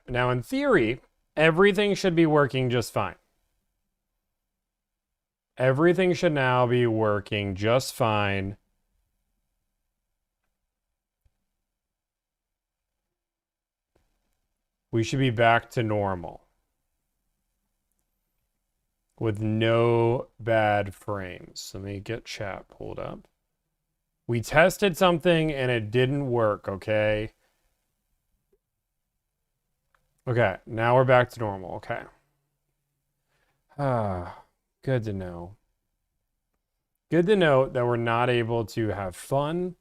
Now, in theory, everything should be working just fine. Everything should now be working just fine. We should be back to normal with no bad frames. Let me get chat pulled up. We tested something and it didn't work, okay? Okay, now we're back to normal, okay. Ah, good to know. Good to know that we're not able to have fun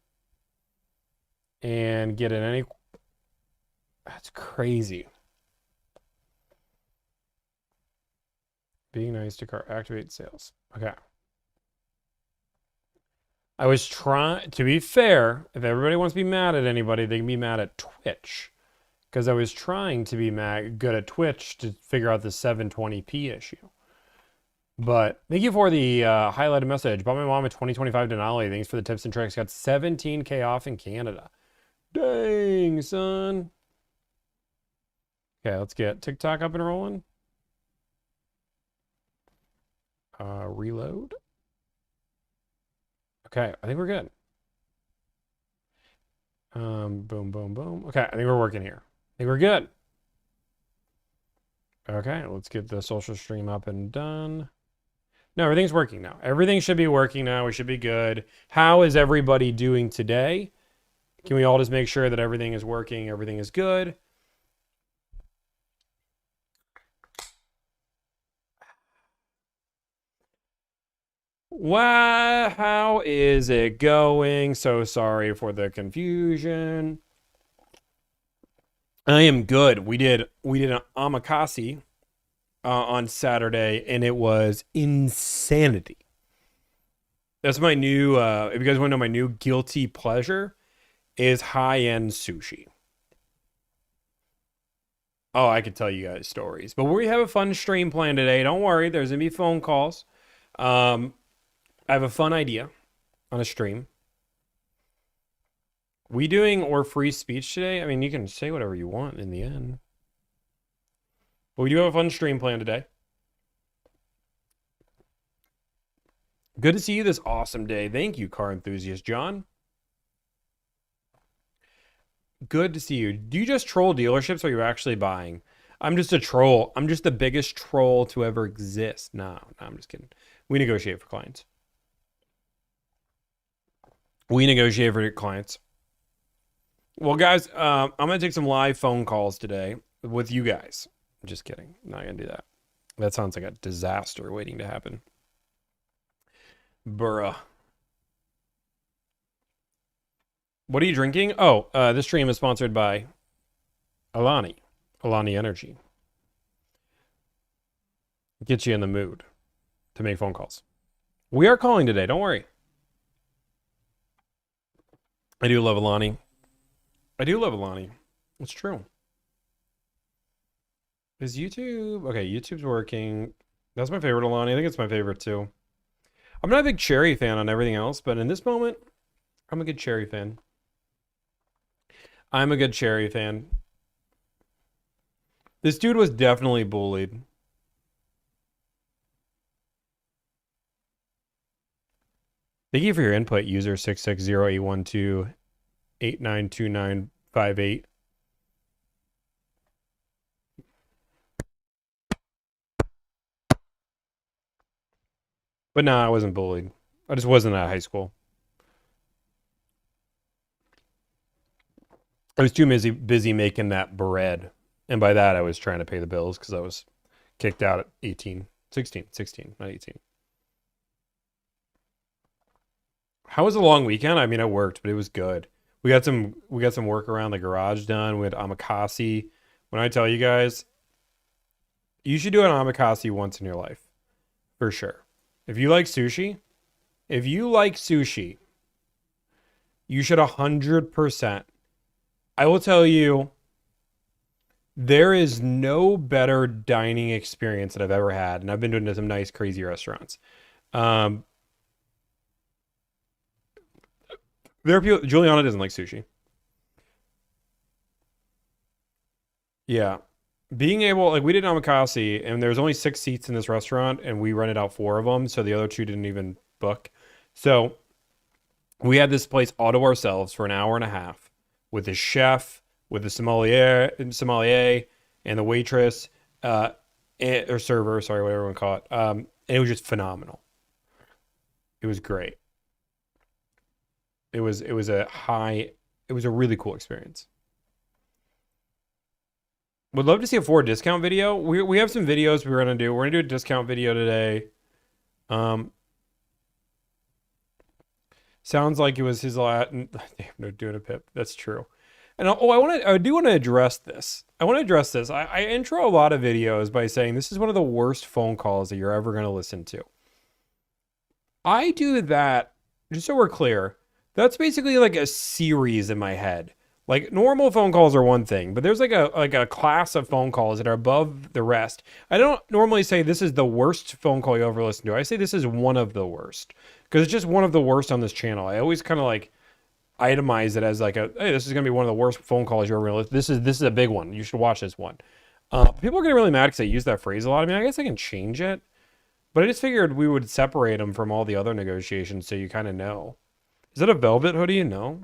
and get in any... That's crazy. Being nice to car activate sales. Okay. I was trying, to be fair, if everybody wants to be mad at anybody, they can be mad at Twitch. Because I was trying to be good at Twitch to figure out the 720p issue. But thank you for the highlighted message. Bought my mom a 2025 Denali. Thanks for the tips and tricks. Got 17K off in Canada. Dang, son. Okay, let's get TikTok up and rolling. Reload. Okay, I think we're good. Boom, boom, boom. Okay, I think we're working here. I think we're good. Okay, let's get the social stream up and done. No, everything's working now. Everything should be working now. We should be good. How is everybody doing today? Can we all just make sure that everything is working, everything is good? Wow, how is it going? So sorry for the confusion. I am good. We did an omakase on Saturday, and it was insanity. That's my new. If you guys want to know, my new guilty pleasure is high-end sushi. Oh, I could tell you guys stories, but we have a fun stream planned today. Don't worry, there's gonna be phone calls. I have a fun idea on a stream. We doing or free speech today? I mean, you can say whatever you want in the end. But we do have a fun stream plan today. Good to see you this awesome day. Thank you, car enthusiast John. Good to see you. Do you just troll dealerships or are you actually buying? I'm just a troll. I'm just the biggest troll to ever exist. No, I'm just kidding. We negotiate for clients. We negotiate for clients. Well, guys, I'm going to take some live phone calls today with you guys. Just kidding. Not going to do that. That sounds like a disaster waiting to happen. Bruh. What are you drinking? Oh, this stream is sponsored by Alani Energy. Gets you in the mood to make phone calls. We are calling today. Don't worry. I do love Alani. I do love Alani. It's true. Is YouTube... Okay, YouTube's working. That's my favorite Alani. I think it's my favorite too. I'm not a big cherry fan on everything else, but in this moment, I'm a good cherry fan. I'm a good cherry fan. This dude was definitely bullied. Thank you for your input, user 660-812-892958. But no, I wasn't bullied. I just wasn't at high school. I was too busy making that bread. And by that, I was trying to pay the bills because I was kicked out at 16, not 18. How was the long weekend? I mean, I worked, but it was good. We got some work around the garage done with omakase. When I tell you guys, you should do an omakase once in your life. For sure. If you like sushi, you should 100%. I will tell you, there is no better dining experience that I've ever had. And I've been to some nice, crazy restaurants. There are people, Juliana doesn't like sushi. Yeah. being able, like, we did omakase, and there was only 6 seats in this restaurant, and we rented out 4 of them, so the other 2 didn't even book. So we had this place all to ourselves for an hour and a half with the chef, with the sommelier, and the waitress, or server, sorry, whatever you want to call it. And it was just phenomenal. It was great. It was a really cool experience. Would love to see a Ford discount video. We have some videos we're gonna do. We're gonna do a discount video today. Um, Sounds like it was his last. No, doing a pip. That's true. And I do want to address this. I intro a lot of videos by saying this is one of the worst phone calls that you're ever going to listen to. I do that, just so we're clear, that's basically like a series in my head. Like normal phone calls are one thing, but there's like a class of phone calls that are above the rest. I don't normally say this is the worst phone call you ever listen to. I say this is one of the worst because it's just one of the worst on this channel. I always kind of like itemize it as like hey, this is gonna be one of the worst phone calls you're ever gonna listen. This is a big one. You should watch this one. People are getting really mad because I use that phrase a lot. I mean, I guess I can change it, but I just figured we would separate them from all the other negotiations so you kind of know. Is it a velvet hoodie? No.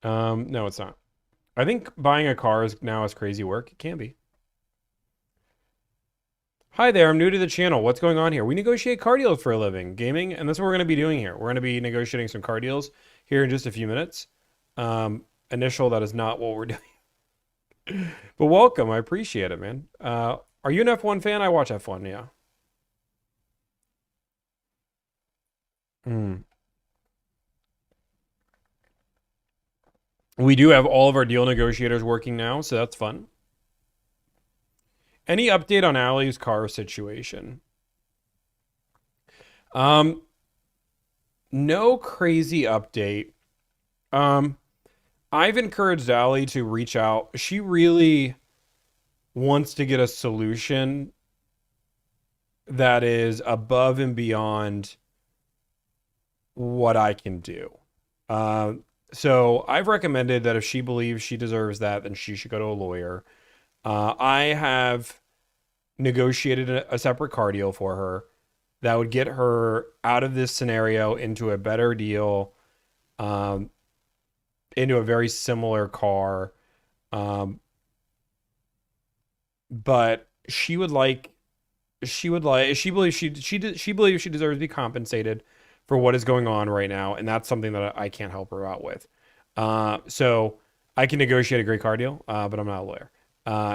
No, it's not. I think buying a car is crazy work. It can be. Hi there, I'm new to the channel. What's going on here? We negotiate car deals for a living, gaming, and that's what we're going to be doing here. We're going to be negotiating some car deals here in just a few minutes. Initial, that is not what we're doing. But welcome, I appreciate it, man. Are you an F1 fan? I watch F1, yeah. We do have all of our deal negotiators working now, so that's fun. Any update on Allie's car situation? No crazy update. I've encouraged Allie to reach out. She really wants to get a solution that is above and beyond what I can do. So I've recommended that if she believes she deserves that, then she should go to a lawyer. I have negotiated a separate car deal for her that would get her out of this scenario into a better deal, into a very similar car. But she believes she deserves to be compensated for what is going on right now, and that's something that I can't help her out with. So I can negotiate a great car deal, but I'm not a lawyer.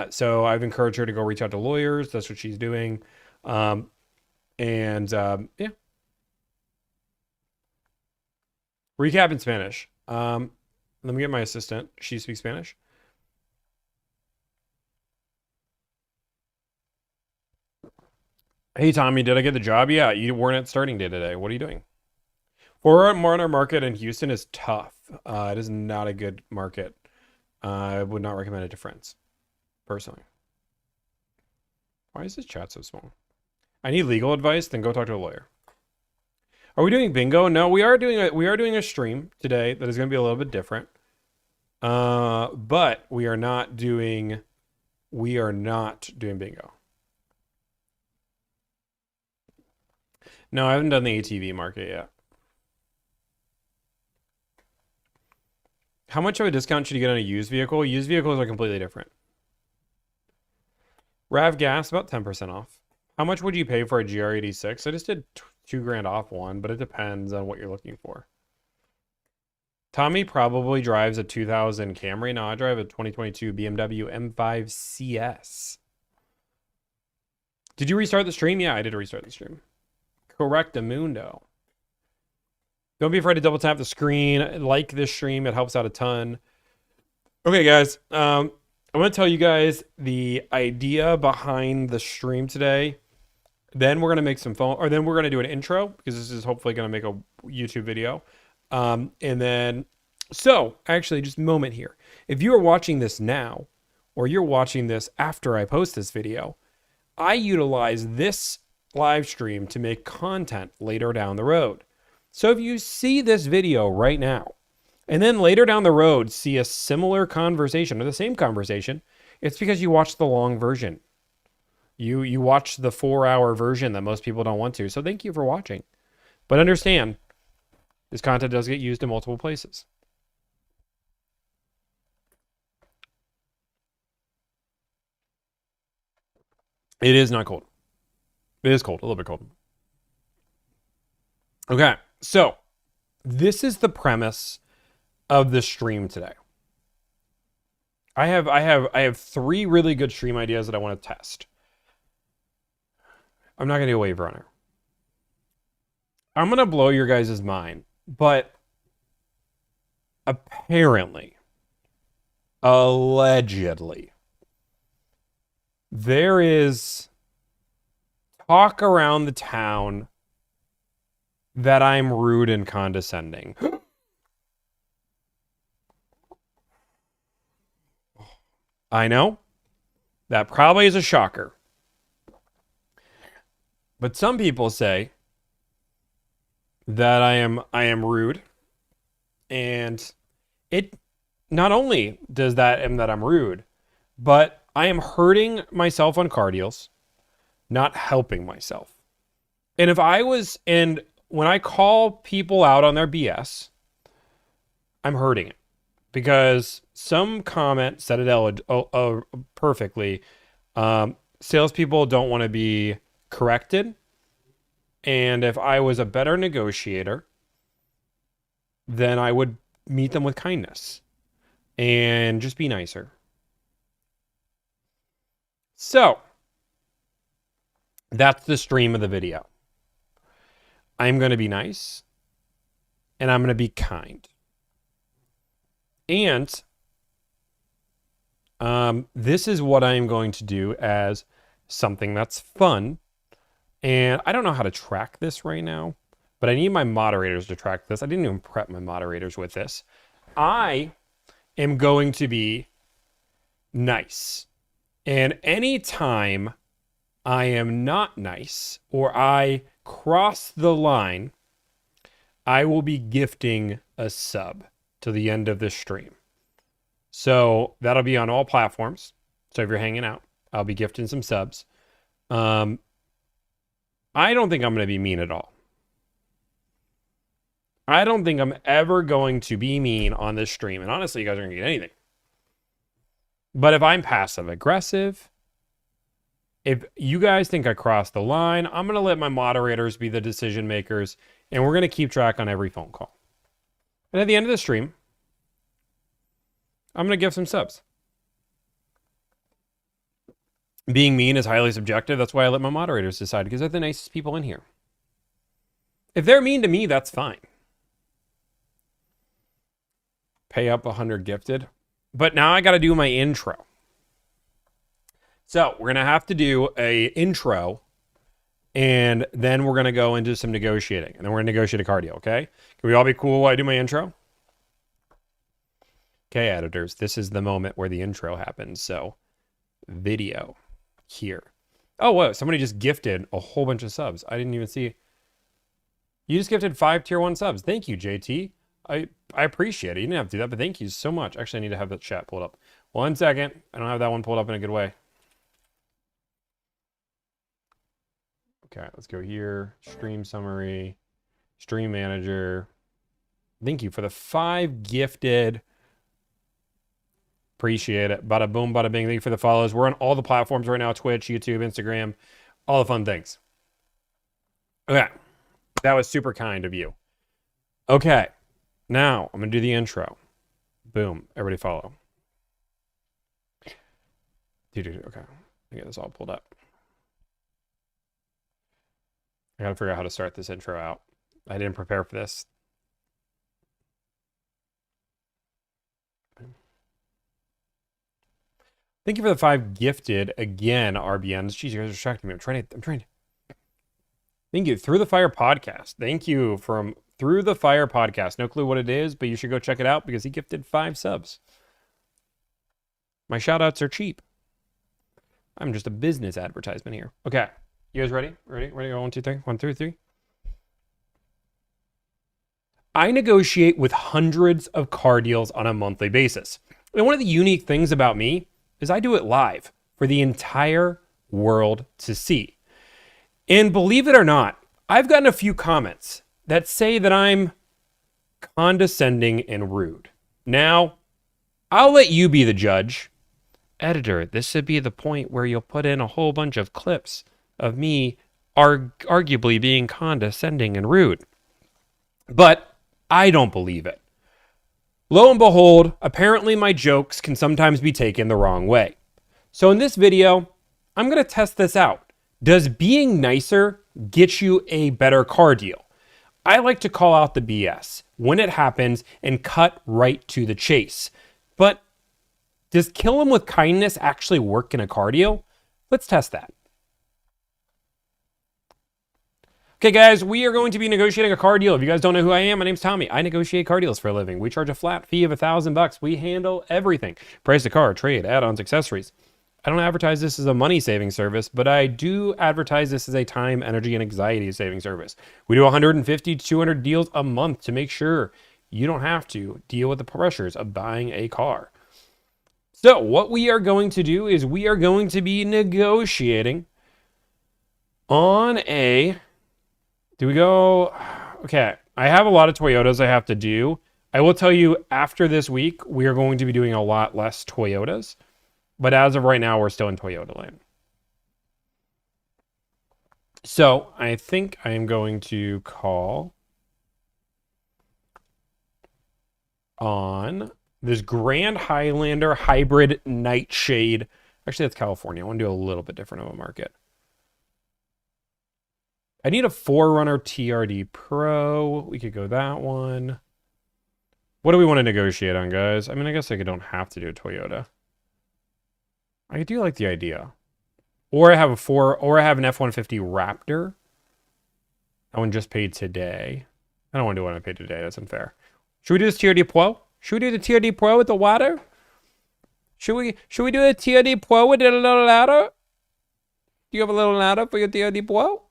So I've encouraged her to go reach out to lawyers. That's what she's doing. Yeah. Recap in Spanish. Let me get my assistant. She speaks Spanish. Hey, Tommy, did I get the job? Yeah, you weren't at starting day today. What are you doing? Foreigner market in Houston is tough. It is not a good market. I would not recommend it to friends, personally. Why is this chat so small? I need legal advice, then go talk to a lawyer. Are we doing bingo? No, we are doing a stream today that is going to be a little bit different. But we are not doing bingo. No, I haven't done the ATV market yet. How much of a discount should you get on a used vehicle? Used vehicles are completely different. Rav Gas, about 10% off. How much would you pay for a GR86? I just did $2,000 off one, but it depends on what you're looking for. Tommy probably drives a 2000 Camry. No, I drive a 2022 BMW M5 CS. Did you restart the stream? Yeah, I did restart the stream. Correctamundo. Don't be afraid to double tap the screen. Like this stream. It helps out a ton. Okay, guys. I'm going to tell you guys the idea behind the stream today. Then we're going to make some then we're going to do an intro because this is hopefully going to make a YouTube video. And then, so actually just a moment here. If you are watching this now, or you're watching this after I post this video, I utilize this live stream to make content later down the road. So if you see this video right now, and then later down the road see a similar conversation or the same conversation, it's because you watched the long version. You watched the 4-hour version that most people don't want to. So thank you for watching. But understand, this content does get used in multiple places. It is not cold. It is cold, a little bit cold. Okay, so this is the premise of the stream today. I have 3 really good stream ideas that I want to test. I'm not gonna do a wave runner. I'm gonna blow your guys' mind, but apparently, allegedly, there is talk around the town that I'm rude and condescending. I know. That probably is a shocker. But some people say that I am rude. And it not only does that and that I'm rude, but I am hurting myself on car deals, not helping myself. And when I call people out on their BS, I'm hurting it. Because some comment said it perfectly. Salespeople don't want to be corrected. And if I was a better negotiator, then I would meet them with kindness and just be nicer. So, that's the stream of the video. I'm going to be nice and I'm going to be kind. And this is what I'm going to do as something that's fun. And I don't know how to track this right now, but I need my moderators to track this. I didn't even prep my moderators with this. I am going to be nice. And anytime I am not nice or I cross the line, I will be gifting a sub to the end of this stream. So that'll be on all platforms. So if you're hanging out, I'll be gifting some subs. I don't think I'm going to be mean at all. I don't think I'm ever going to be mean on this stream. And honestly, you guys aren't going to get anything. But if I'm passive aggressive, if you guys think I crossed the line, I'm going to let my moderators be the decision makers. And we're going to keep track on every phone call. And at the end of the stream, I'm going to give some subs. Being mean is highly subjective. That's why I let my moderators decide, because they're the nicest people in here. If they're mean to me, that's fine. Pay up 100 gifted. But now I got to do my intro. So we're going to have to do a intro, and then we're going to go into some negotiating, and then we're going to negotiate a car deal, okay? Can we all be cool while I do my intro? Okay, editors, this is the moment where the intro happens. So video here. Oh, whoa, somebody just gifted a whole bunch of subs. I didn't even see. You just gifted 5 tier 1 subs. Thank you, JT. I appreciate it. You didn't have to do that, but thank you so much. Actually, I need to have that chat pulled up. 1 second. I don't have that one pulled up in a good way. Okay, let's go here. Stream summary. Stream manager. Thank you for the 5 gifted. Appreciate it. Bada boom, bada bing. Thank you for the follows. We're on all the platforms right now. Twitch, YouTube, Instagram. All the fun things. Okay. That was super kind of you. Okay. Now, I'm going to do the intro. Boom. Everybody follow. Okay. I get this all pulled up. I got to figure out how to start this intro out. I didn't prepare for this. Thank you for the 5 gifted again, RBNs. Jeez, you guys are distracting me. I'm trying to. Thank you. Through the Fire podcast. Thank you from Through the Fire podcast. No clue what it is, but you should go check it out because he gifted 5 subs. My shout outs are cheap. I'm just a business advertisement here. Okay. You guys ready? Ready? Ready? 1, 2, 3. 1, 2, 3. I negotiate with hundreds of car deals on a monthly basis. And one of the unique things about me is I do it live for the entire world to see. And believe it or not, I've gotten a few comments that say that I'm condescending and rude. Now, I'll let you be the judge. Editor, this should be the point where you'll put in a whole bunch of clips of me arguably being condescending and rude. But I don't believe it. Lo and behold, apparently my jokes can sometimes be taken the wrong way. So in this video, I'm going to test this out. Does being nicer get you a better car deal? I like to call out the BS when it happens and cut right to the chase. But does kill them with kindness actually work in a car deal? Let's test that. Okay, guys, we are going to be negotiating a car deal. If you guys don't know who I am, my name's Tommy. I negotiate car deals for a living. We charge a flat fee of $1,000. We handle everything. Price of car, trade, add-ons, accessories. I don't advertise this as a money-saving service, but I do advertise this as a time, energy, and anxiety-saving service. We do 150 to 200 deals a month to make sure you don't have to deal with the pressures of buying a car. So what we are going to do is we are going to be negotiating on a... Do we go... Okay, I have a lot of Toyotas I have to do. I will tell you, after this week, we are going to be doing a lot less Toyotas. But as of right now, we're still in Toyota land. So I think I am going to call on this Grand Highlander Hybrid Nightshade. Actually, that's California. I want to do a little bit different of a market. I need a 4Runner TRD Pro. We could go that one. What do we want to negotiate on, guys? I mean, I guess I don't have to do a Toyota. I do like the idea. Or I have an F-150 Raptor. That one just paid today. I don't want to do one I paid today. That's unfair. Should we do this TRD Pro? Should we do the TRD Pro with the water? Should we do the TRD Pro with a little ladder? Do you have a little ladder for your TRD Pro?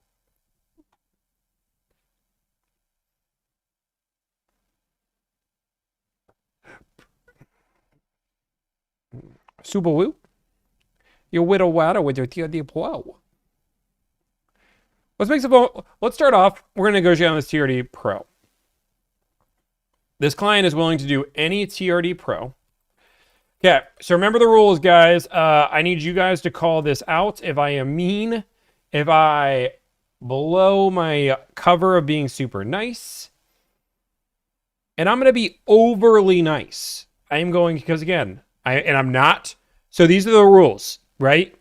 Subaru? Your widow water with your TRD Pro. Let's start off. We're going to negotiate on this TRD Pro. This client is willing to do any TRD Pro. Okay, so remember the rules, guys. I need you guys to call this out. If I am mean, if I blow my cover of being super nice, and I'm going to be overly nice. I am going, because again, I'm not. So these are the rules, right?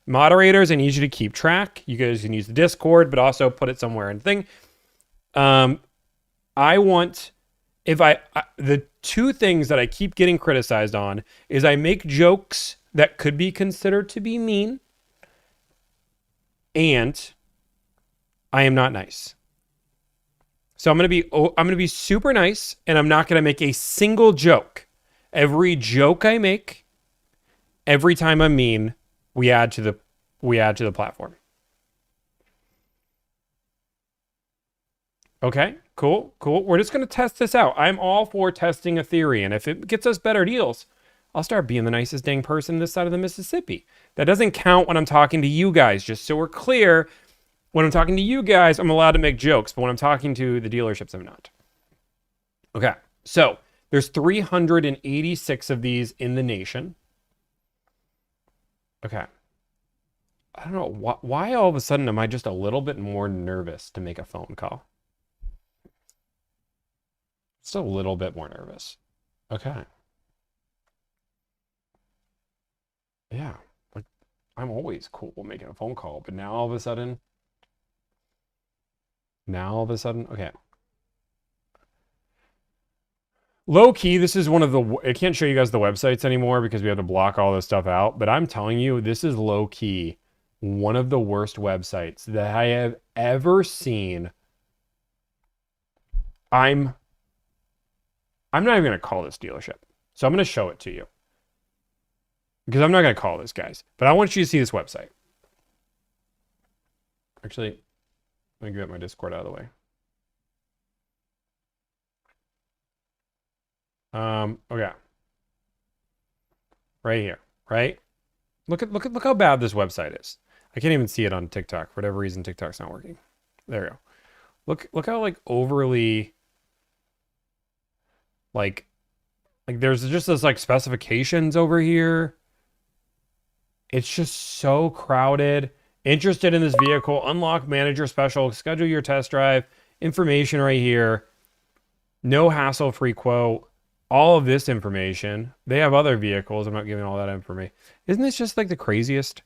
Moderators, I need you to keep track. You guys can use the Discord, but also put it somewhere in the thing. I want, the two things that I keep getting criticized on is I make jokes that could be considered to be mean, and I am not nice. So I'm going to be super nice, and I'm not going to make a single joke. Every joke I make, every time I'm mean, we add to the platform. Okay, cool. We're just going to test this out. I'm all for testing a theory, and if it gets us better deals, I'll start being the nicest dang person this side of the Mississippi. That doesn't count when I'm talking to you guys, just so we're clear. When I'm talking to you guys, I'm allowed to make jokes, but when I'm talking to the dealerships, I'm not. Okay, so there's 386 of these in the nation. Okay. I don't know. Why all of a sudden am I just a little bit more nervous to make a phone call? Just a little bit more nervous. Okay. Yeah. Like, I'm always cool making a phone call, but now all of a sudden... okay. Low key, this is one of the... I can't show you guys the websites anymore because we have to block all this stuff out, but I'm telling you, this is low key one of the worst websites that I have ever seen. I'm not even going to call this dealership. So I'm going to show it to you. Because I'm not going to call this, guys. But I want you to see this website. Actually, let me get my Discord out of the way. Okay, right here, right? Look how bad this website is. I can't even see it on TikTok. For whatever reason, TikTok's not working. There we go. Look how like overly like there's just this like specifications over here. It's just so crowded. Interested in this vehicle? Unlock manager special. Schedule your test drive. Information right here. No hassle free quote. All of this information. They have other vehicles. I'm not giving all that information. Isn't this just like the craziest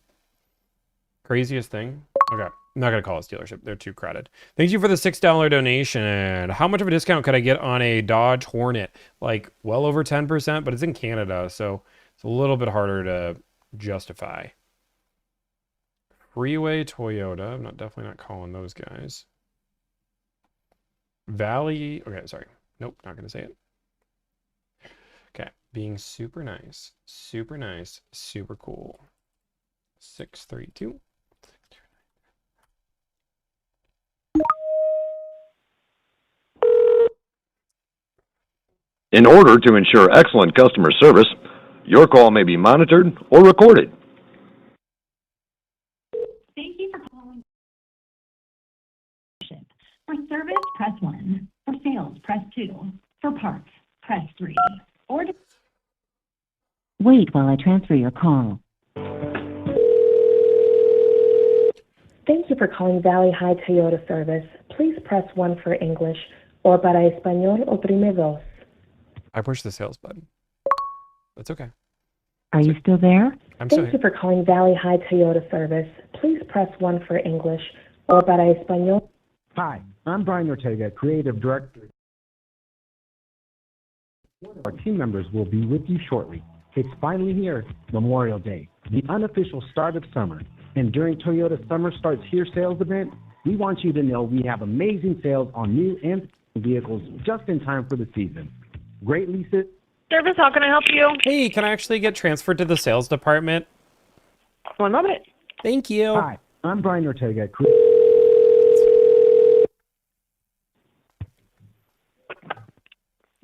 thing? Okay. I'm not going to call it dealership. They're too crowded. Thank you for the $6 donation. How much of a discount could I get on a Dodge Hornet? Like well over 10%, but it's in Canada, so it's a little bit harder to justify. Freeway Toyota. I'm definitely not calling those guys. Valley. Okay, sorry. Nope, not going to say it. Okay, being super nice, super cool. 632. In order to ensure excellent customer service, your call may be monitored or recorded. Thank you for calling. For service, press 1. For sales, press 2. For parts, press 3. Or to wait while I transfer your call. Thank you for calling Valley High Toyota Service. Please press 1 for English, or para español oprime dos. I pushed the sales button. That's okay. Are you still there? I'm still Thank you here. for calling Valley High Toyota Service. Please press 1 for English, or para español. Hi, I'm Brian Ortega, Creative Director. Our team members will be with you shortly. It's finally here, Memorial Day, the unofficial start of summer. And during Toyota Summer Starts Here sales event, we want you to know we have amazing sales on new and vehicles just in time for the season. Great leases. Service, how can I help you? Hey, can I actually get transferred to the sales department? One moment. Thank you. Hi, I'm Brian Ortega.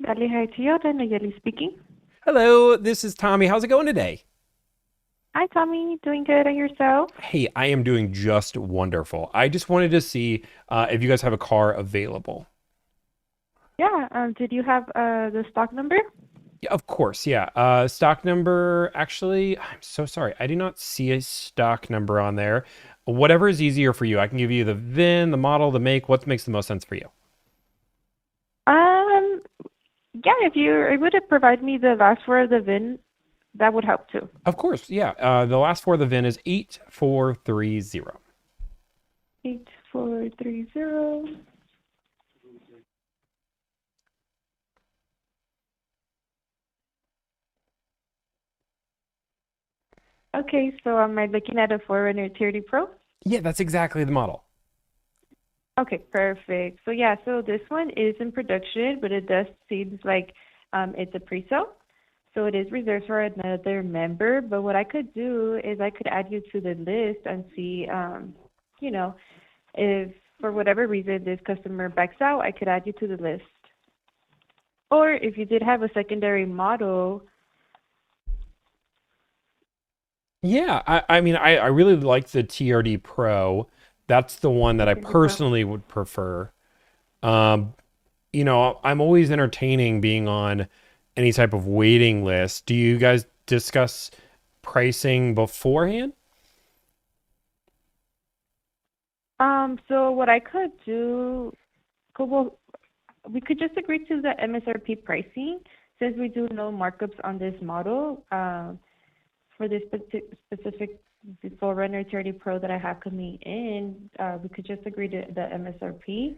Valley High Toyota, Nayeli speaking. Hello, this is Tommy. How's it going today? Hi, Tommy. Doing good, and yourself? Hey, I am doing just wonderful. I just wanted to see if you guys have a car available. Yeah. Did you have the stock number? Yeah, of course, yeah. Stock number, actually, I'm so sorry. I do not see a stock number on there. Whatever is easier for you. I can give you the VIN, the model, the make. What makes the most sense for you? Yeah. If you're able to provide me the last four of the VIN, that would help too. Of course, yeah. The last four of the VIN is 8430. 8430. Okay, so am I looking at a 4Runner 30 Pro? Yeah, that's exactly the model. Okay, perfect. So yeah, so this one is in production, but it does seems like it's a pre-sale. So it is reserved for another member. But what I could do is I could add you to the list and see, if for whatever reason this customer backs out, I could add you to the list. Or if you did have a secondary model. Yeah, I mean, I really like the TRD Pro. That's the one that I TRD Pro. personally would prefer. I'm always entertaining being on any type of waiting list. Do you guys discuss pricing beforehand? So what I could do, well, we could just agree to the MSRP pricing since we do no markups on this model. For this specific 4Runner 30 Pro that I have coming in, we could just agree to the MSRP.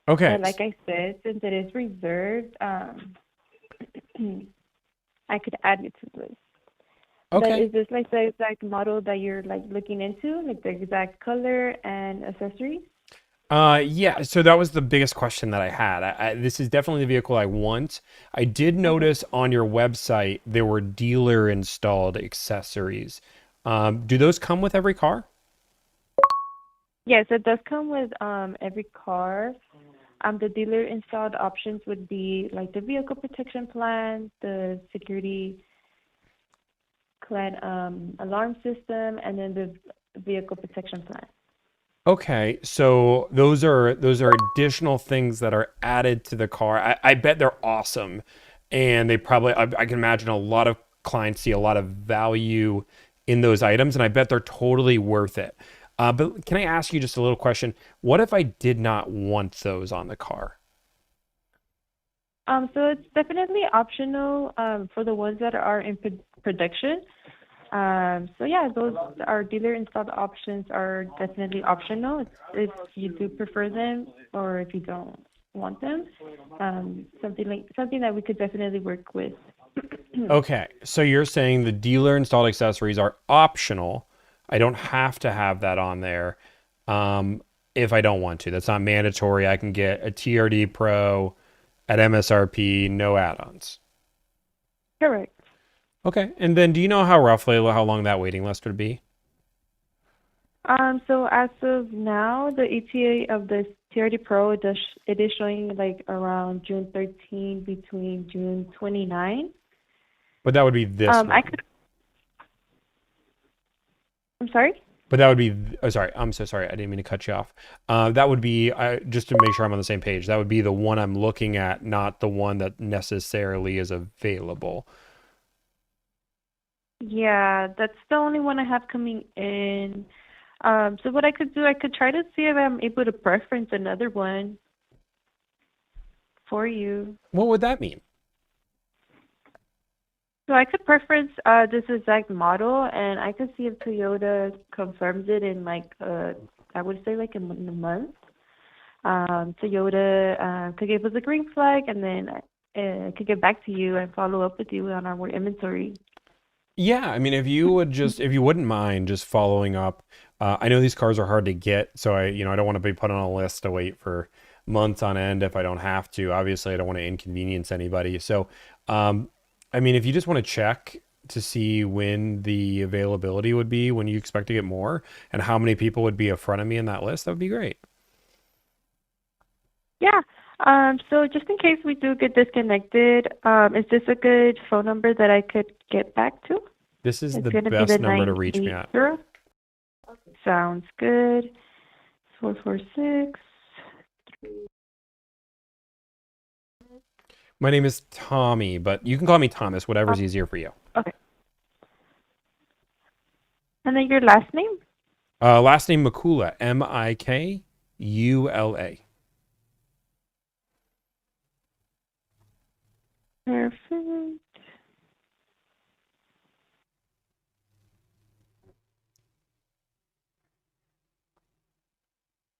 Okay. But like I said, since it is reserved, I could add it to the list. But Okay. is this like the exact model that you're like looking into, like the exact color and accessories? Yeah, so that was the biggest question that I had. This is definitely the vehicle I want. I did notice on your website there were dealer installed accessories. Do those come with every car? Yes, it does come with every car. The dealer installed options would be like the vehicle protection plan, the security alarm system, and then the vehicle protection plan. Okay, so those are additional things that are added to the car. I bet they're awesome, and they probably I can imagine a lot of clients see a lot of value in those items, and I bet they're totally worth it. But can I ask you just a little question? What if I did not want those on the car? So it's definitely optional for the ones that are in production. So yeah, those are dealer installed options are definitely optional if you do prefer them or if you don't want them. Something that we could definitely work with. Okay, so you're saying the dealer installed accessories are optional. I don't have to have that on there if I don't want to. That's not mandatory. I can get a TRD Pro at MSRP, no add-ons. Correct. Okay, and then do you know how long that waiting list would be? So as of now, the ETA of the TRD Pro it is showing like around June 13 between June 29. But that would be this I one. could. I'm sorry. But that would be, oh, sorry, I'm so sorry. I didn't mean to cut you off. That would be, just to make sure I'm on the same page, that would be the one I'm looking at, not the one that necessarily is available. Yeah, that's the only one I have coming in. So what I could do, I could try to see if I'm able to preference another one for you. What would that mean? So I could preference this exact model, and I could see if Toyota confirms it in like I would say like in a month. Toyota could give us a green flag, and then could get back to you and follow up with you on our inventory. Yeah, I mean, if you wouldn't mind just following up, I know these cars are hard to get, so I don't want to be put on a list to wait for months on end if I don't have to. Obviously, I don't want to inconvenience anybody. So, I mean, if you just want to check to see when the availability would be, when you expect to get more, and how many people would be in front of me in that list, that would be great. Yeah. So just in case we do get disconnected, is this a good phone number that I could get back to? This is It's the going to be best the number to reach me at. 980. Sounds good. 446. My name is Tommy, but you can call me Thomas, whatever's easier for you. Okay. And then your last name? Last name Mikula, Mikula. Perfect.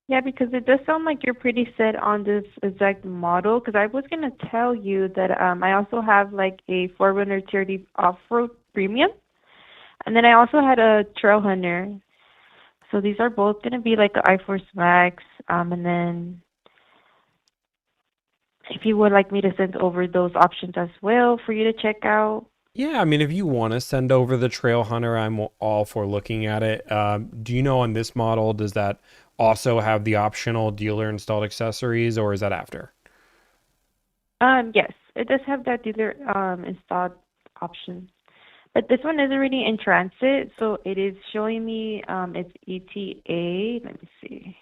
Yeah, because it does sound like you're pretty set on this exact model. Because I was gonna tell you that I also have like a 4Runner TRD Off-Road Premium, and then I also had a Trail Hunter. So these are both gonna be like the iForce Max, and then if you would like me to send over those options as well for you to check out. Yeah, I mean, if you want to send over the Trail Hunter, I'm all for looking at it. Do you know on this model, does that also have the optional dealer installed accessories, or is that after? Yes, it does have that dealer installed option. But this one is already in transit, so it is showing me its ETA. Let me see.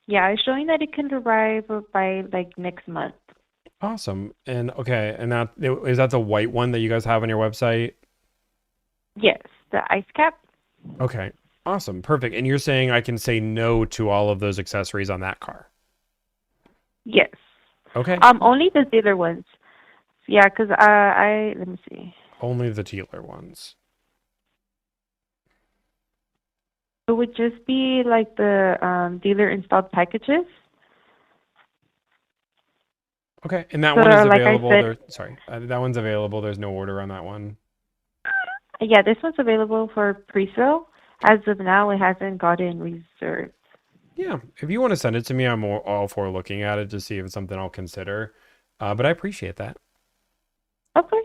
Yeah, it's showing that it can arrive by like next month. Awesome. And okay, and that the white one that you guys have on your website? Yes, the ice cap. Okay. Awesome. Perfect. And you're saying I can say no to all of those accessories on that car? Yes. Okay. Only the dealer ones. Yeah, because let me see. Only the dealer ones. It would just be like the dealer installed packages. Okay. And that So one is like I available. said, That one's available. There's no order on that one. yeah, this one's available for pre-sale. As of now, it hasn't gotten reserved. Yeah. If you want to send it to me, I'm all for looking at it to see if it's something I'll consider. But I appreciate that. Of course.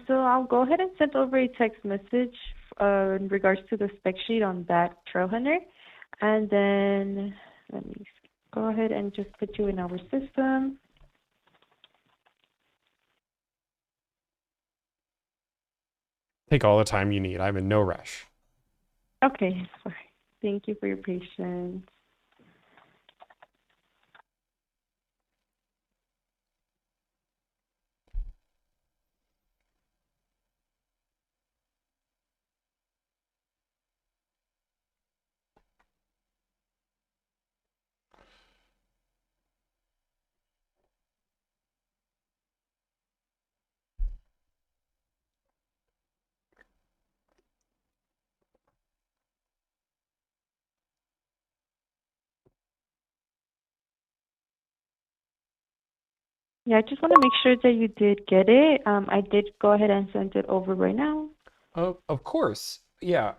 So I'll go ahead and send over a text message in regards to the spec sheet on that trail hunter. And then let me go ahead and just put you in our system. Take all the time you need. I'm in no rush. Okay, sorry. Thank you for your patience. Yeah, I just want to make sure that you did get it. I did go ahead and send it over right now. Oh, of course. Yeah.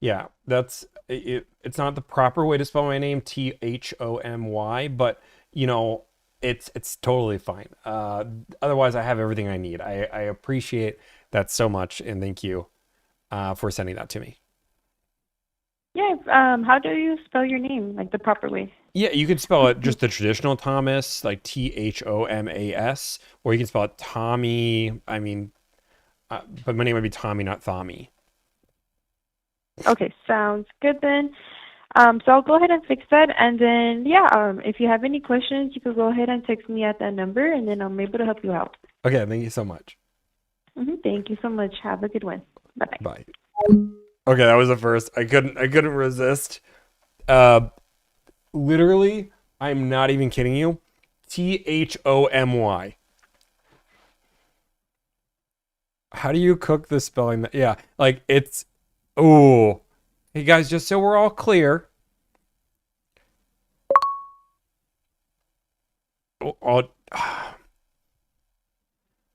Yeah, that's it. It's not the proper way to spell my name, Thomy, but you know, it's totally fine. Otherwise, I have everything I need. I appreciate that so much, and thank you for sending that to me. Yeah, how do you spell your name, like the proper way? Yeah, you can spell it just the traditional Thomas, like Thomas, or you can spell it Tommy. I mean, but my name would be Tommy, not Thommy. Okay, sounds good then. So I'll go ahead and fix that, and then yeah, if you have any questions, you could go ahead and text me at that number, and then I'm able to help you out. Okay, thank you so much. Thank you so much. Have a good one. Bye bye. Bye. Okay, that was the first. I couldn't resist. Literally, I'm not even kidding you. Thomy. How do you cook the spelling that? Yeah, like it's. Oh, hey guys, just so we're all clear.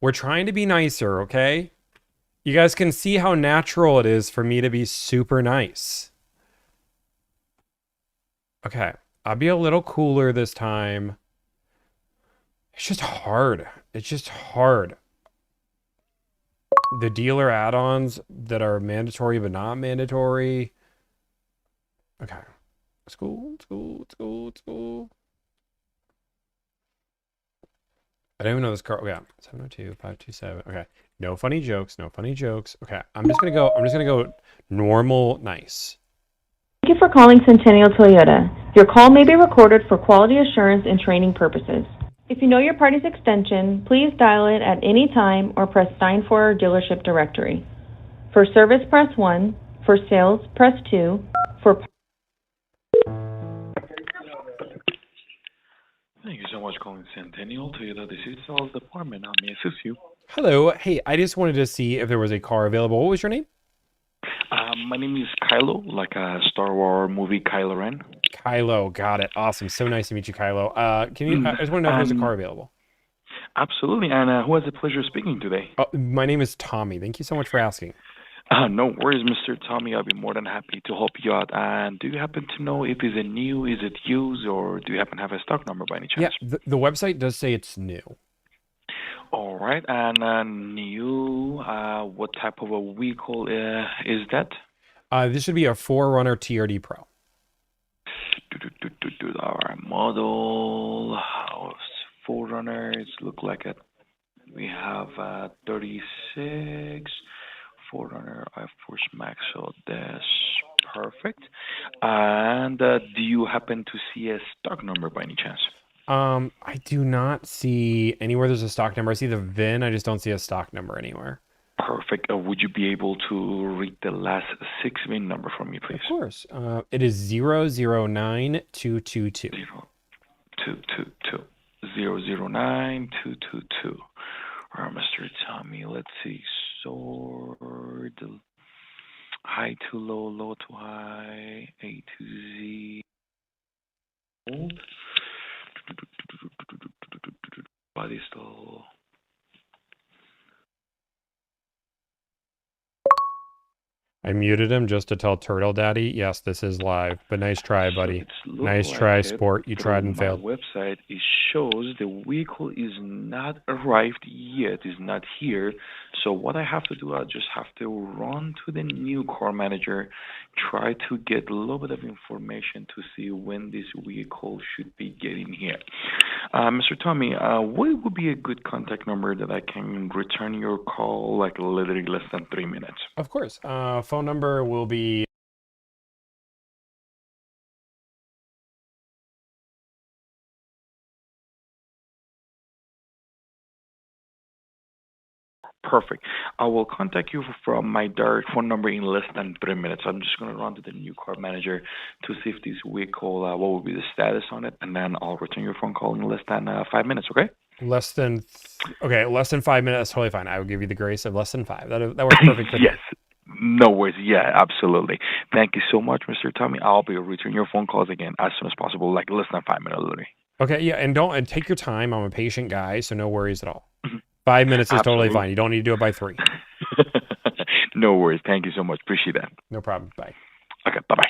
We're trying to be nicer, okay? You guys can see how natural it is for me to be super nice. Okay, I'll be a little cooler this time. It's just hard. It's just hard. The dealer add-ons that are mandatory but not mandatory. Okay. School. I don't even know this car. Okay, 702-527. Okay. No funny jokes. Okay. I'm just gonna go normal nice. Thank you for calling Centennial Toyota. Your call may be recorded for quality assurance and training purposes. If you know your party's extension, please dial it at any time or press sign for our dealership directory. For service, press 1. For sales, press 2. For Thank you so much for calling Centennial Toyota. This is the sales department. How may I assist you? Hello. Hey, I just wanted to see if there was a car available. What was your name? My name is Kylo, like a Star Wars movie Kylo Ren. Kylo. Got it. Awesome. So nice to meet you, Kylo. Can you? I just want to know if there's a car available. Absolutely. And who has the pleasure of speaking today? Oh, my name is Tommy. Thank you so much for asking. No worries, Mr. Tommy. I'll be more than happy to help you out. And do you happen to know if it's a new, is it used, or do you happen to have a stock number by any chance? Yeah, the website does say it's new. All right. And new, what type of a vehicle is that? This should be a 4Runner TRD Pro. Our model, 4Runners look like it. We have 36 4Runner iForce Max, so that's perfect. And do you happen to see a stock number by any chance? I do not see anywhere there's a stock number. I see the VIN. I just don't see a stock number anywhere. Perfect. Would you be able to read the last 6 VIN number from me, please? Of course. It is 009222. 222. 009222. All right, Mr. Tommy, let's see. Sword, high to low, low to high, A to Z. Body style. I muted him just to tell Turtle Daddy, yes, this is live. But nice try, buddy. Nice try, sport. You tried and failed. My website, it shows the vehicle is not arrived yet, is not here. So what I have to do, I just have to run to the new car manager, try to get a little bit of information to see when this vehicle should be getting here. Mr. Tommy, what would be a good contact number that I can return your call like literally less than 3 minutes? Of course. Phone number will be Perfect. I will contact you from my direct phone number in less than 3 minutes. I'm just going to run to the new car manager to see if this vehicle, what will be the status on it, and then I'll return your phone call in less than 5 minutes, okay? less than, okay, less than 5 minutes. That's totally fine. I will give you the grace of less than 5. That works perfect for me. Yes. No worries. Yeah, absolutely. Thank you so much, Mr. Tommy. I'll be returning your phone calls again as soon as possible, like less than 5 minutes, literally. Okay, yeah, and take your time. I'm a patient guy, so no worries at all. 5 minutes is totally fine. You don't need to do it by 3. No worries. Thank you so much. Appreciate that. No problem. Bye. Okay, bye-bye.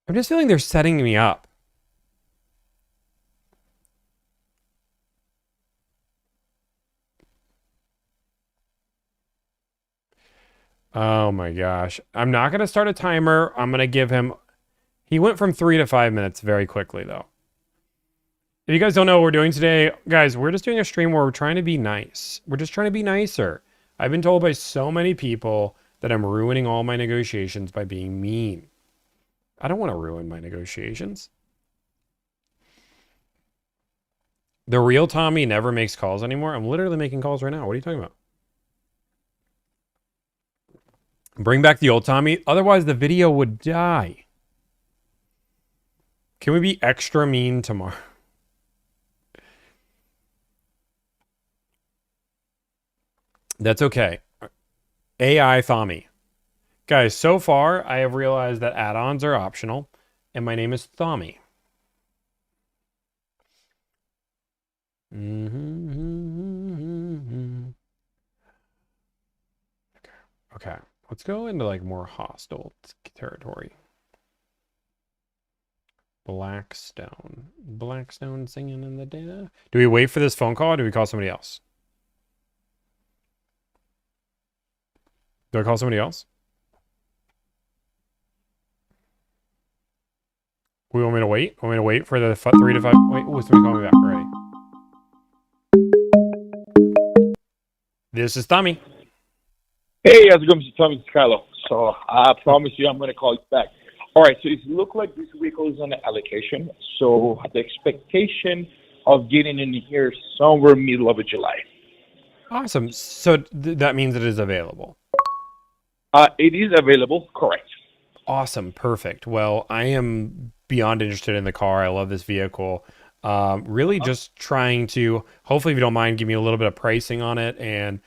I'm just feeling they're setting me up. Oh my gosh. I'm not going to start a timer. I'm going to give him... He went from 3 to 5 minutes very quickly, though. If you guys don't know what we're doing today, guys, we're just doing a stream where we're trying to be nice. We're just trying to be nicer. I've been told by so many people that I'm ruining all my negotiations by being mean. I don't want to ruin my negotiations. The real Tommy never makes calls anymore. I'm literally making calls right now. What are you talking about? Bring back the old Tommy. Otherwise, the video would die. Can we be extra mean tomorrow? That's okay. AI Thommy. Guys, so far, I have realized that add-ons are optional, and my name is Thommy. Okay. Let's go into like more hostile territory. Blackstone. Blackstone singing in the data. Do we wait for this phone call or do we call somebody else? Do I call somebody else? We want me to wait? Want me to wait for the 3 to 5? Wait, oh, somebody call me back already. This is Tommy. Hey, how's it going, Mr. Tommy? It's Kylo. So I promise you I'm going to call you back. All right, so it looks like this vehicle is on the allocation. So the expectation of getting in here somewhere middle of July. Awesome. So that means it is available. It is available, correct. Awesome. Perfect. Well, I am beyond interested in the car. I love this vehicle. Really just trying to, hopefully if you don't mind, give me a little bit of pricing on it and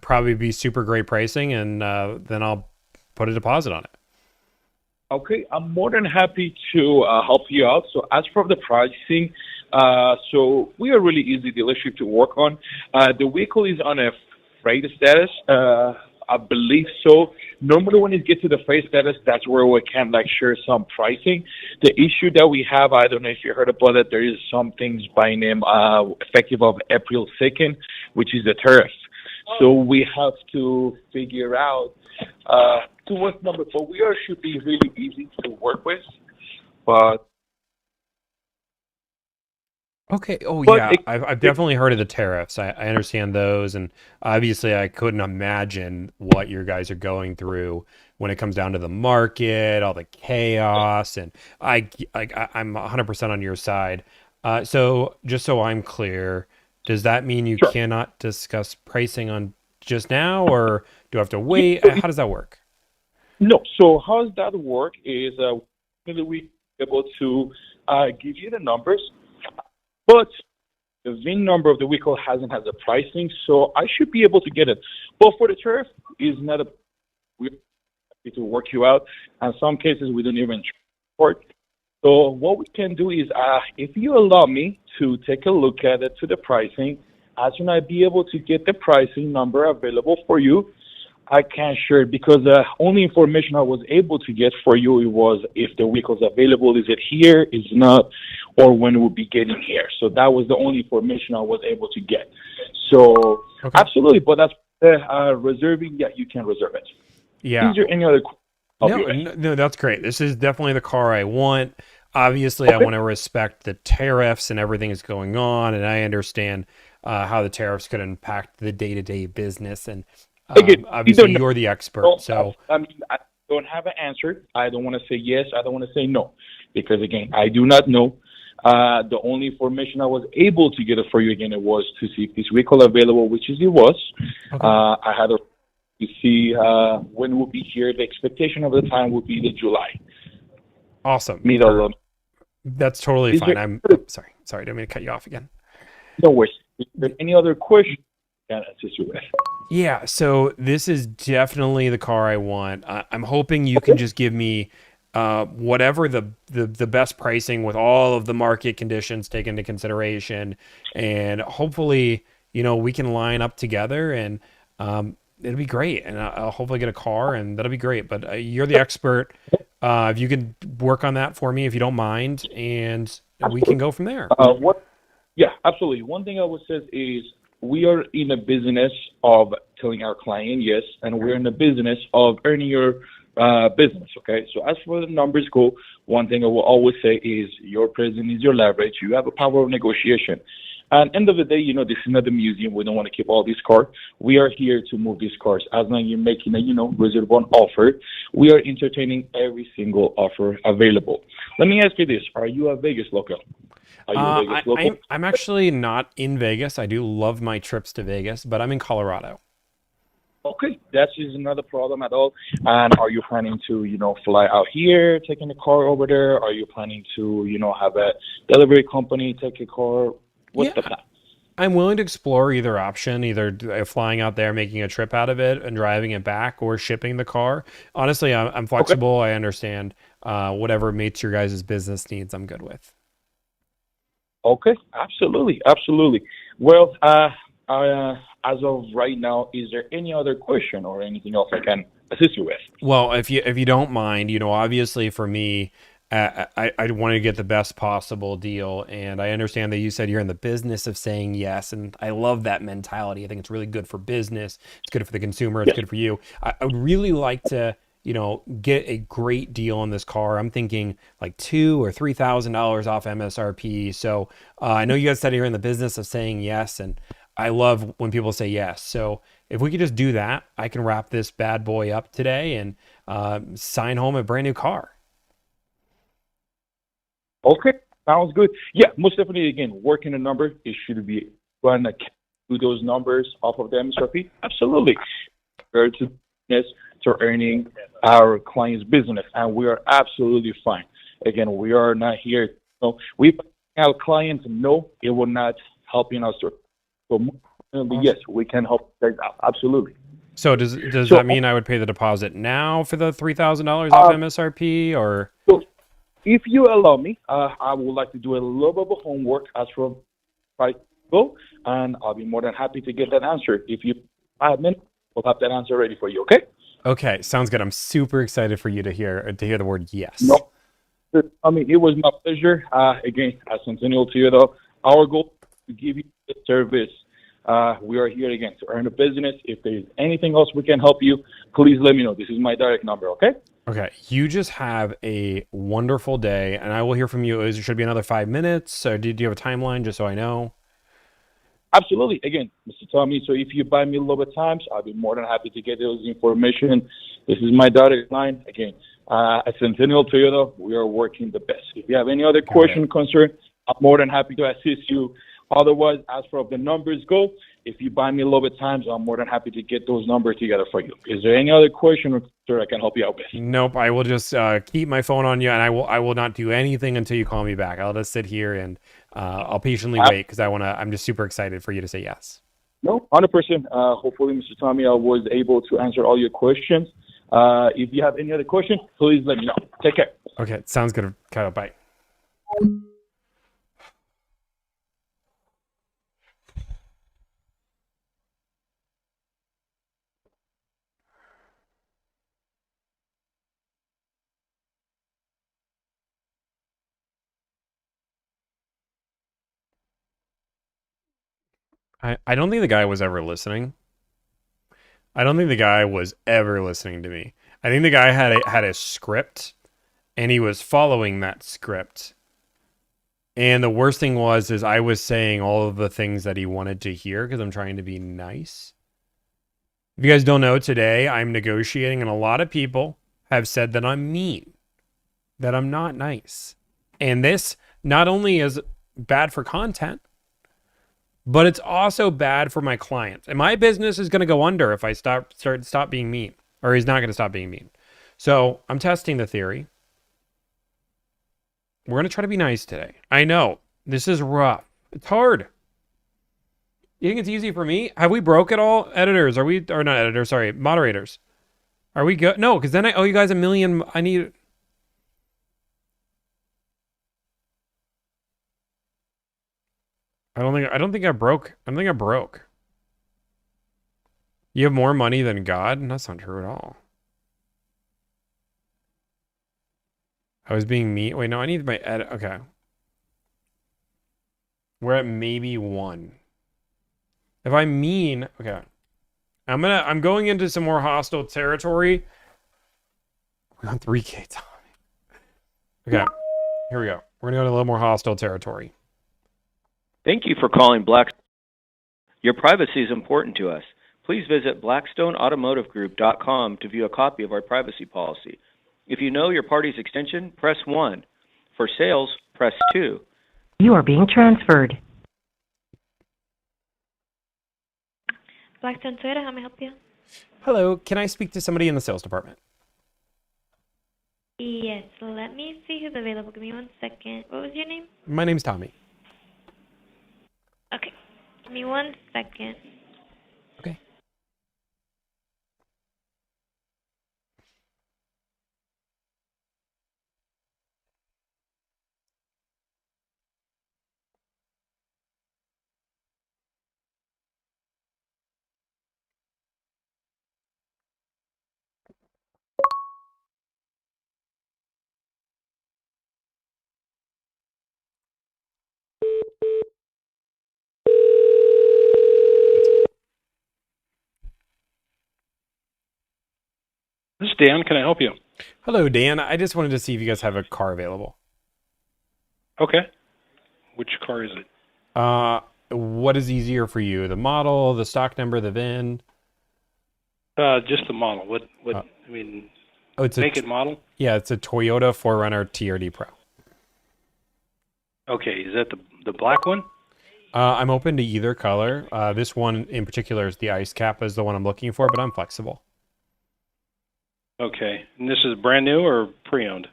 probably be super great pricing and then I'll put a deposit on it. Okay, I'm more than happy to help you out. So as for the pricing, so we are really easy dealership to work on. The vehicle is on a freight status. I believe so. Normally when it gets to the freight status, that's where we can like share some pricing. The issue that we have, I don't know if you heard about it, there is some things by name effective of April 2nd, which is the tariff. So we have to figure out to what number. But we should be really easy to work with. But okay. Oh, yeah. I've definitely heard of the tariffs. I understand those. And obviously, I couldn't imagine what you guys are going through when it comes down to the market, all the chaos. And I'm 100% on your side. So just so I'm clear, does that mean you cannot discuss pricing on just now, or do I have to wait? How does that work? No. So how does that work is we able to give you the numbers, but the VIN number of the vehicle hasn't had the pricing, so I should be able to get it. But for the tariff, is not a we have to work you out. In some cases, we don't even support. So what we can do is, if you allow me to take a look at it to the pricing, as soon as I be able to get the pricing number available for you, I can share it because the only information I was able to get for you was if the vehicle's available, is it here, is not. or when we'll be getting here. So that was the only information I was able to get. So Okay. absolutely, but that's reserving. Yeah, you can reserve it. Yeah. Is there any other questions? No, that's great. This is definitely the car I want. Obviously, I Okay. want to respect the tariffs and everything that's going on, and I understand how the tariffs could impact the day-to-day business. And Again, we obviously, don't know. you're the expert, so I mean, I don't have an answer. I don't want to say yes. I don't want to say no, because again, I do not know. The only information I was able to get for you again it was to see if this vehicle available, which is it was. okay. I had to see when we'll be here. The expectation of the time would be the July Awesome. middle of. That's totally Is fine. there Sorry, didn't mean to cut you off again. no worries? Is there any other question I can assist you with? Yeah, so this is definitely the car I want. I'm hoping you can just give me whatever the best pricing with all of the market conditions taken into consideration, and hopefully, we can line up together, and it'll be great. And I'll hopefully get a car, and that'll be great. But you're the expert. If you can work on that for me, if you don't mind, and we can go from there. What? Yeah, absolutely. One thing I would say is we are in a business of telling our client yes, and we're in the business of earning your business. Okay. So as for the numbers go, one thing I will always say is your presence is your leverage. You have a power of negotiation. And end of the day, this is not a museum. We don't want to keep all these cars. We are here to move these cars. As long as you're making a, reserve one offer, we are entertaining every single offer available. Let me ask you this. Are you a Vegas local? Are you a Vegas local? I'm actually not in Vegas. I do love my trips to Vegas, but I'm in Colorado. Okay, that is not a problem at all. And are you planning to, fly out here, taking the car over there? Are you planning to, have a delivery company take a car? What's the plan? I'm willing to explore either option, either flying out there, making a trip out of it, and driving it back, or shipping the car. Honestly, I'm flexible. I understand whatever meets your guys' business needs. I'm good with. Okay, absolutely, absolutely. Well, as of right now, is there any other question or anything else I can assist you with? Well, if you don't mind, obviously for me, I want to get the best possible deal, and I understand that you said you're in the business of saying yes, and I love that mentality. I think it's really good for business. It's good for the consumer. It's good for you. I would really like to, get a great deal on this car. I'm thinking like $2,000 or $3,000 off MSRP. So I know you guys said you're in the business of saying yes, and I love when people say yes. So if we could just do that, I can wrap this bad boy up today and sign home a brand new car. Okay, sounds good. Yeah, most definitely. Again, working a number, it should be run do those numbers off of the MSRP. Absolutely. Compared to business, to earning our client's business, and we are absolutely fine. Again, we are not here. We our clients know it will not helping us. So yes, we can help guys out. Absolutely. So does that mean I would pay the deposit now for the $3,000 off MSRP, or? So if you allow me, I would like to do a little bit of homework as from price go, and I'll be more than happy to get that answer. If you 5 minutes, we'll have that answer ready for you. Okay? Okay, sounds good. I'm super excited for you to hear the word yes. No, I mean it was my pleasure. Again, as Centennial Toyota, our goal is to give you the service. We are here again to earn a business. If there's anything else we can help you, please let me know. This is my direct number. Okay? Okay, you just have a wonderful day, and I will hear from you. It should be another 5 minutes. Or do you have a timeline, just so I know? Absolutely. Again, Mr. Tommy, so if you buy me a little bit of time, I'll be more than happy to get those information. This is my direct line. Again, at Centennial Toyota, we are working the best. If you have any other question, concern, I'm more than happy to assist you. Otherwise, as far as the numbers go, if you buy me a little bit of time, I'm more than happy to get those numbers together for you. Is there any other question or concern I can help you out with? Nope. I will just keep my phone on you, and I will not do anything until you call me back. I'll just sit here and I'll patiently wait because I'm just super excited for you to say yes. No, 100%. Hopefully, Mr. Tommy, I was able to answer all your questions. If you have any other questions, please let me know. Take care. Okay, sounds good, Kyle. Bye. I don't think the guy was ever listening. I don't think the guy was ever listening to me. I think the guy had a script, and he was following that script. And the worst thing is I was saying all of the things that he wanted to hear because I'm trying to be nice. If you guys don't know, today I'm negotiating, and a lot of people have said that I'm mean, that I'm not nice. And this not only is bad for content, but it's also bad for my clients. And my business is going to go under if I stop being mean, or he's not going to stop being mean. So I'm testing the theory. We're going to try to be nice today. I know this is rough. It's hard. You think it's easy for me? Have we broke it all? Editors, or not editors, sorry, moderators. Are we good? No, because then I owe you guys $1 million. I don't think I broke. I don't think I broke. You have more money than God? That's not true at all. I was being mean. Wait, no, I need my edit. Okay. We're at maybe 1. If I'm mean, okay. I'm going into some more hostile territory. We're on 3K time. Okay. Here we go. We're gonna go to a little more hostile territory. Thank you for calling Black. Your privacy is important to us. Please visit blackstoneautomotivegroup.com to view a copy of our privacy policy. If you know your party's extension, press 1. For sales, press 2. You are being transferred. Blackstone Toyota, how may I help you? Hello, can I speak to somebody in the sales department? Yes, let me see who's available. Give me 1 second. What was your name? My name's Tommy. Okay, give me 1 second. Okay. This is Dan. Can I help you? Hello, Dan. I just wanted to see if you guys have a car available. Okay. Which car is it? What is easier for you? The model, the stock number, the VIN? Just the model. I mean, it's make it model? Yeah, it's a Toyota 4Runner TRD Pro. Okay. Is that the black one? I'm open to either color. This one in particular is the ice cap is the one I'm looking for, but I'm flexible. Okay. And this is brand new or pre-owned?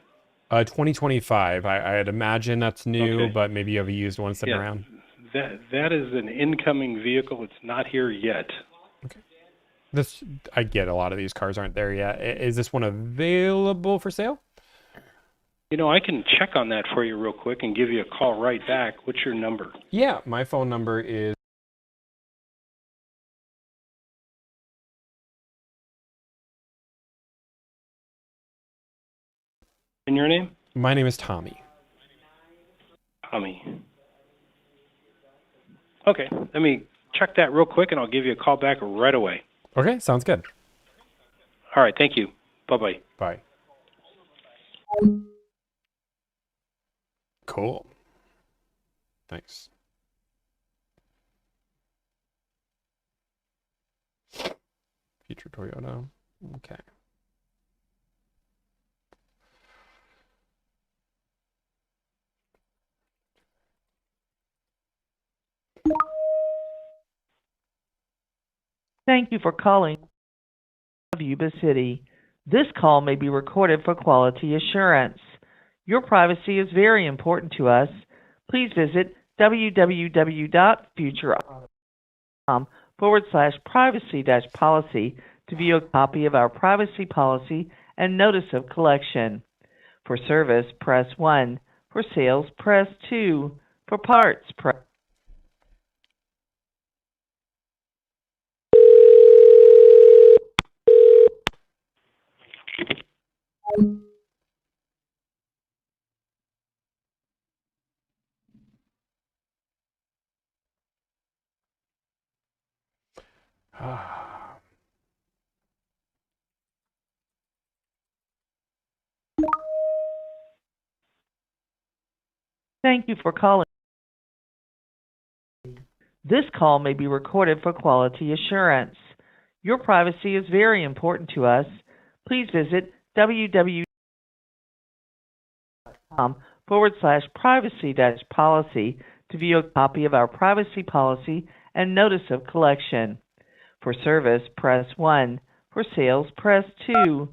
2025. I'd imagine that's new, Okay. but maybe you have a used one sitting around. That is an incoming vehicle. It's not here yet. I get a lot of these cars aren't there yet. Is this one available for sale? You know, I can check on that for you real quick and give you a call right back. What's your number? Yeah, my phone number is And your name? My name is Tommy. Tommy. Okay. Let me check that real quick and I'll give you a call back right away. Okay, sounds good. All right. Thank you. Bye-bye. Bye. Cool. Thanks. Future Toyota. Okay. Thank you for calling Yuba City. This call may be recorded for quality assurance. Your privacy is very important to us. Please visit www.futureauto.com/privacy-policy to view a copy of our privacy policy and notice of collection. For service, press 1. For sales, press 2. For parts, press Thank you for calling. This call may be recorded for quality assurance. Your privacy is very important to us. Please visit www.com/privacy-policy to view a copy of our privacy policy and notice of collection. For service, press 1. For sales, press 2.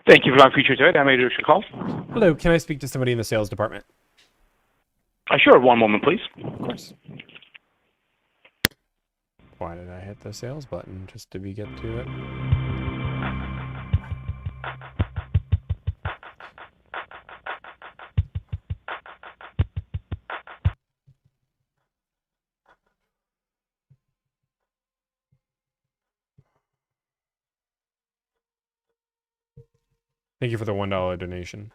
Thank you for my feature today. I made your call. Hello, can I speak to somebody in the sales department? Sure, one moment, please. Of course. Why did I hit the sales button just to get to it? Thank you for the $1 donation.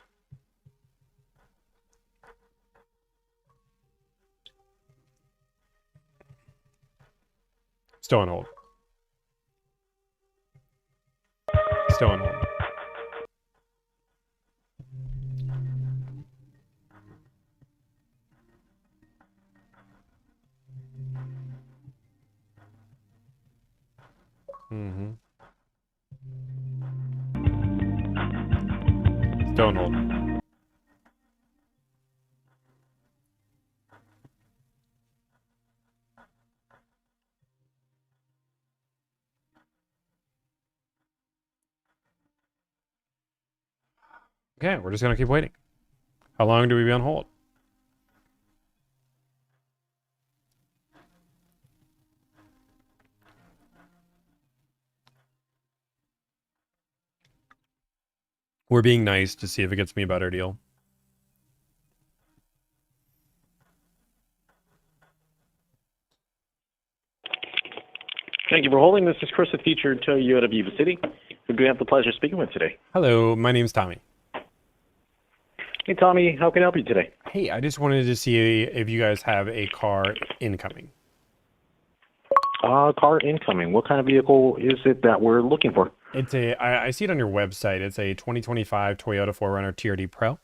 Still on hold. Still on hold. Mm-hmm. Still on hold. Okay, we're just gonna keep waiting. How long do we be on hold? We're being nice to see if it gets me a better deal. Thank you for holding. This is Chris with Featured Toyota Viva City. Who do we have the pleasure of speaking with today? Hello, my name's Tommy. Hey, Tommy. How can I help you today? Hey, I just wanted to see if you guys have a car incoming. Car incoming. What kind of vehicle is it that we're looking for? It's I see it on your website. It's a 2025 Toyota 4Runner TRD Pro.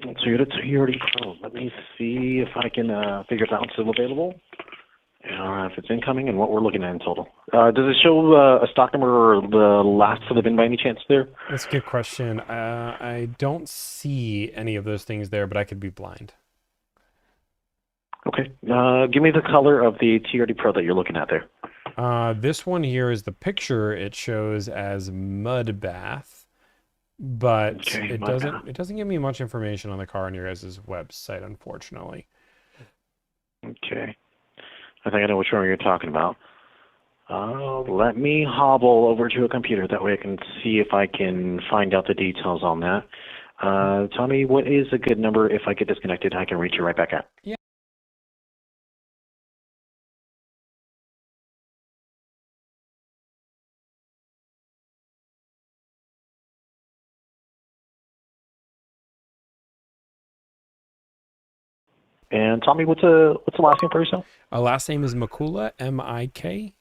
Toyota TRD Pro. Let me see if I can figure out if it's still available. If it's incoming and what we're looking at in total. Does it show a stock number or the last for the VIN by any chance there? That's a good question. I don't see any of those things there, but I could be blind. Okay. Give me the color of the TRD Pro that you're looking at there. This one here is the picture. It shows as mud bath, but Okay, it mud doesn't. bath. It doesn't give me much information on the car on your guys' website, unfortunately. Okay. I think I know which one you're talking about. Let me hobble over to a computer. That way I can see if I can find out the details on that. Tell me, what is a good number if I get disconnected I can reach you right back at? Yeah. And Tommy, what's the last name for yourself? Last name is Mikula, Mikula.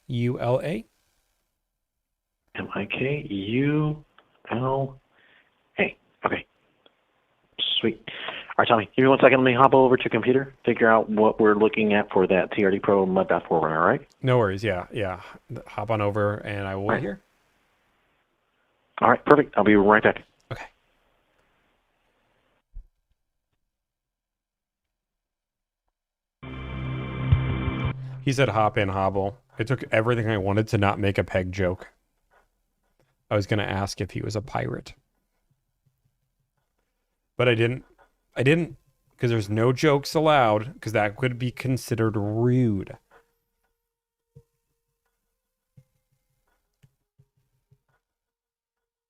Mikula. Okay. Sweet. All right, Tommy, give me 1 second. Let me hop over to a computer, figure out what we're looking at for that TRD Pro Mud Bath 4Runner, all right? No worries. Yeah. Hop on over, and I will wait here. All right, perfect. I'll be right back. Okay. He said hop in, hobble. It took everything I wanted to not make a peg joke. I was going to ask if he was a pirate. But I didn't, because there's no jokes allowed, because that could be considered rude.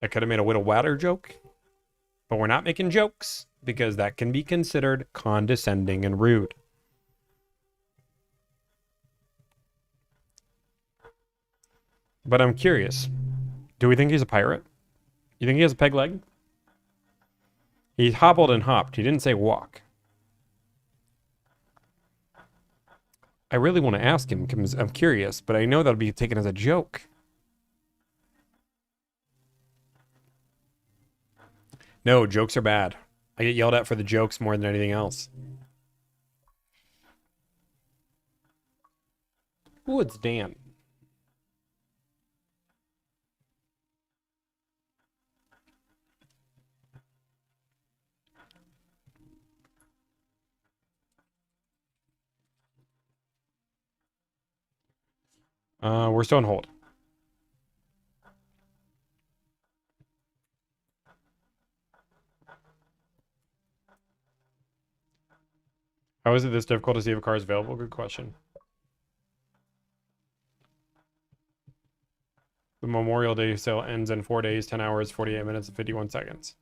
I could have made a Widow Water joke, but we're not making jokes, because that can be considered condescending and rude. But I'm curious. Do we think he's a pirate? You think he has a peg leg? He hobbled and hopped. He didn't say walk. I really want to ask him because I'm curious, but I know that'll be taken as a joke. No, jokes are bad. I get yelled at for the jokes more than anything else. Ooh, it's Dan. We're still on hold. How is it this difficult to see if a car is available? Good question. The Memorial Day sale ends in 4 days, 10 hours, 48 minutes, and 51 seconds.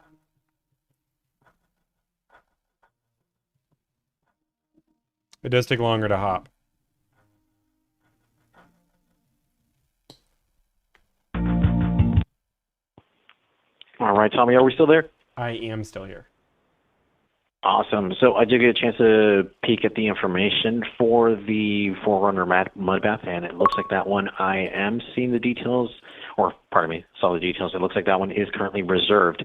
It does take longer to hop. All right, Tommy, are we still there? I am still here. Awesome. So I did get a chance to peek at the information for the Forerunner mud bath, and it looks like that one I am seeing the details, or pardon me, saw the details. It looks like that one is currently reserved.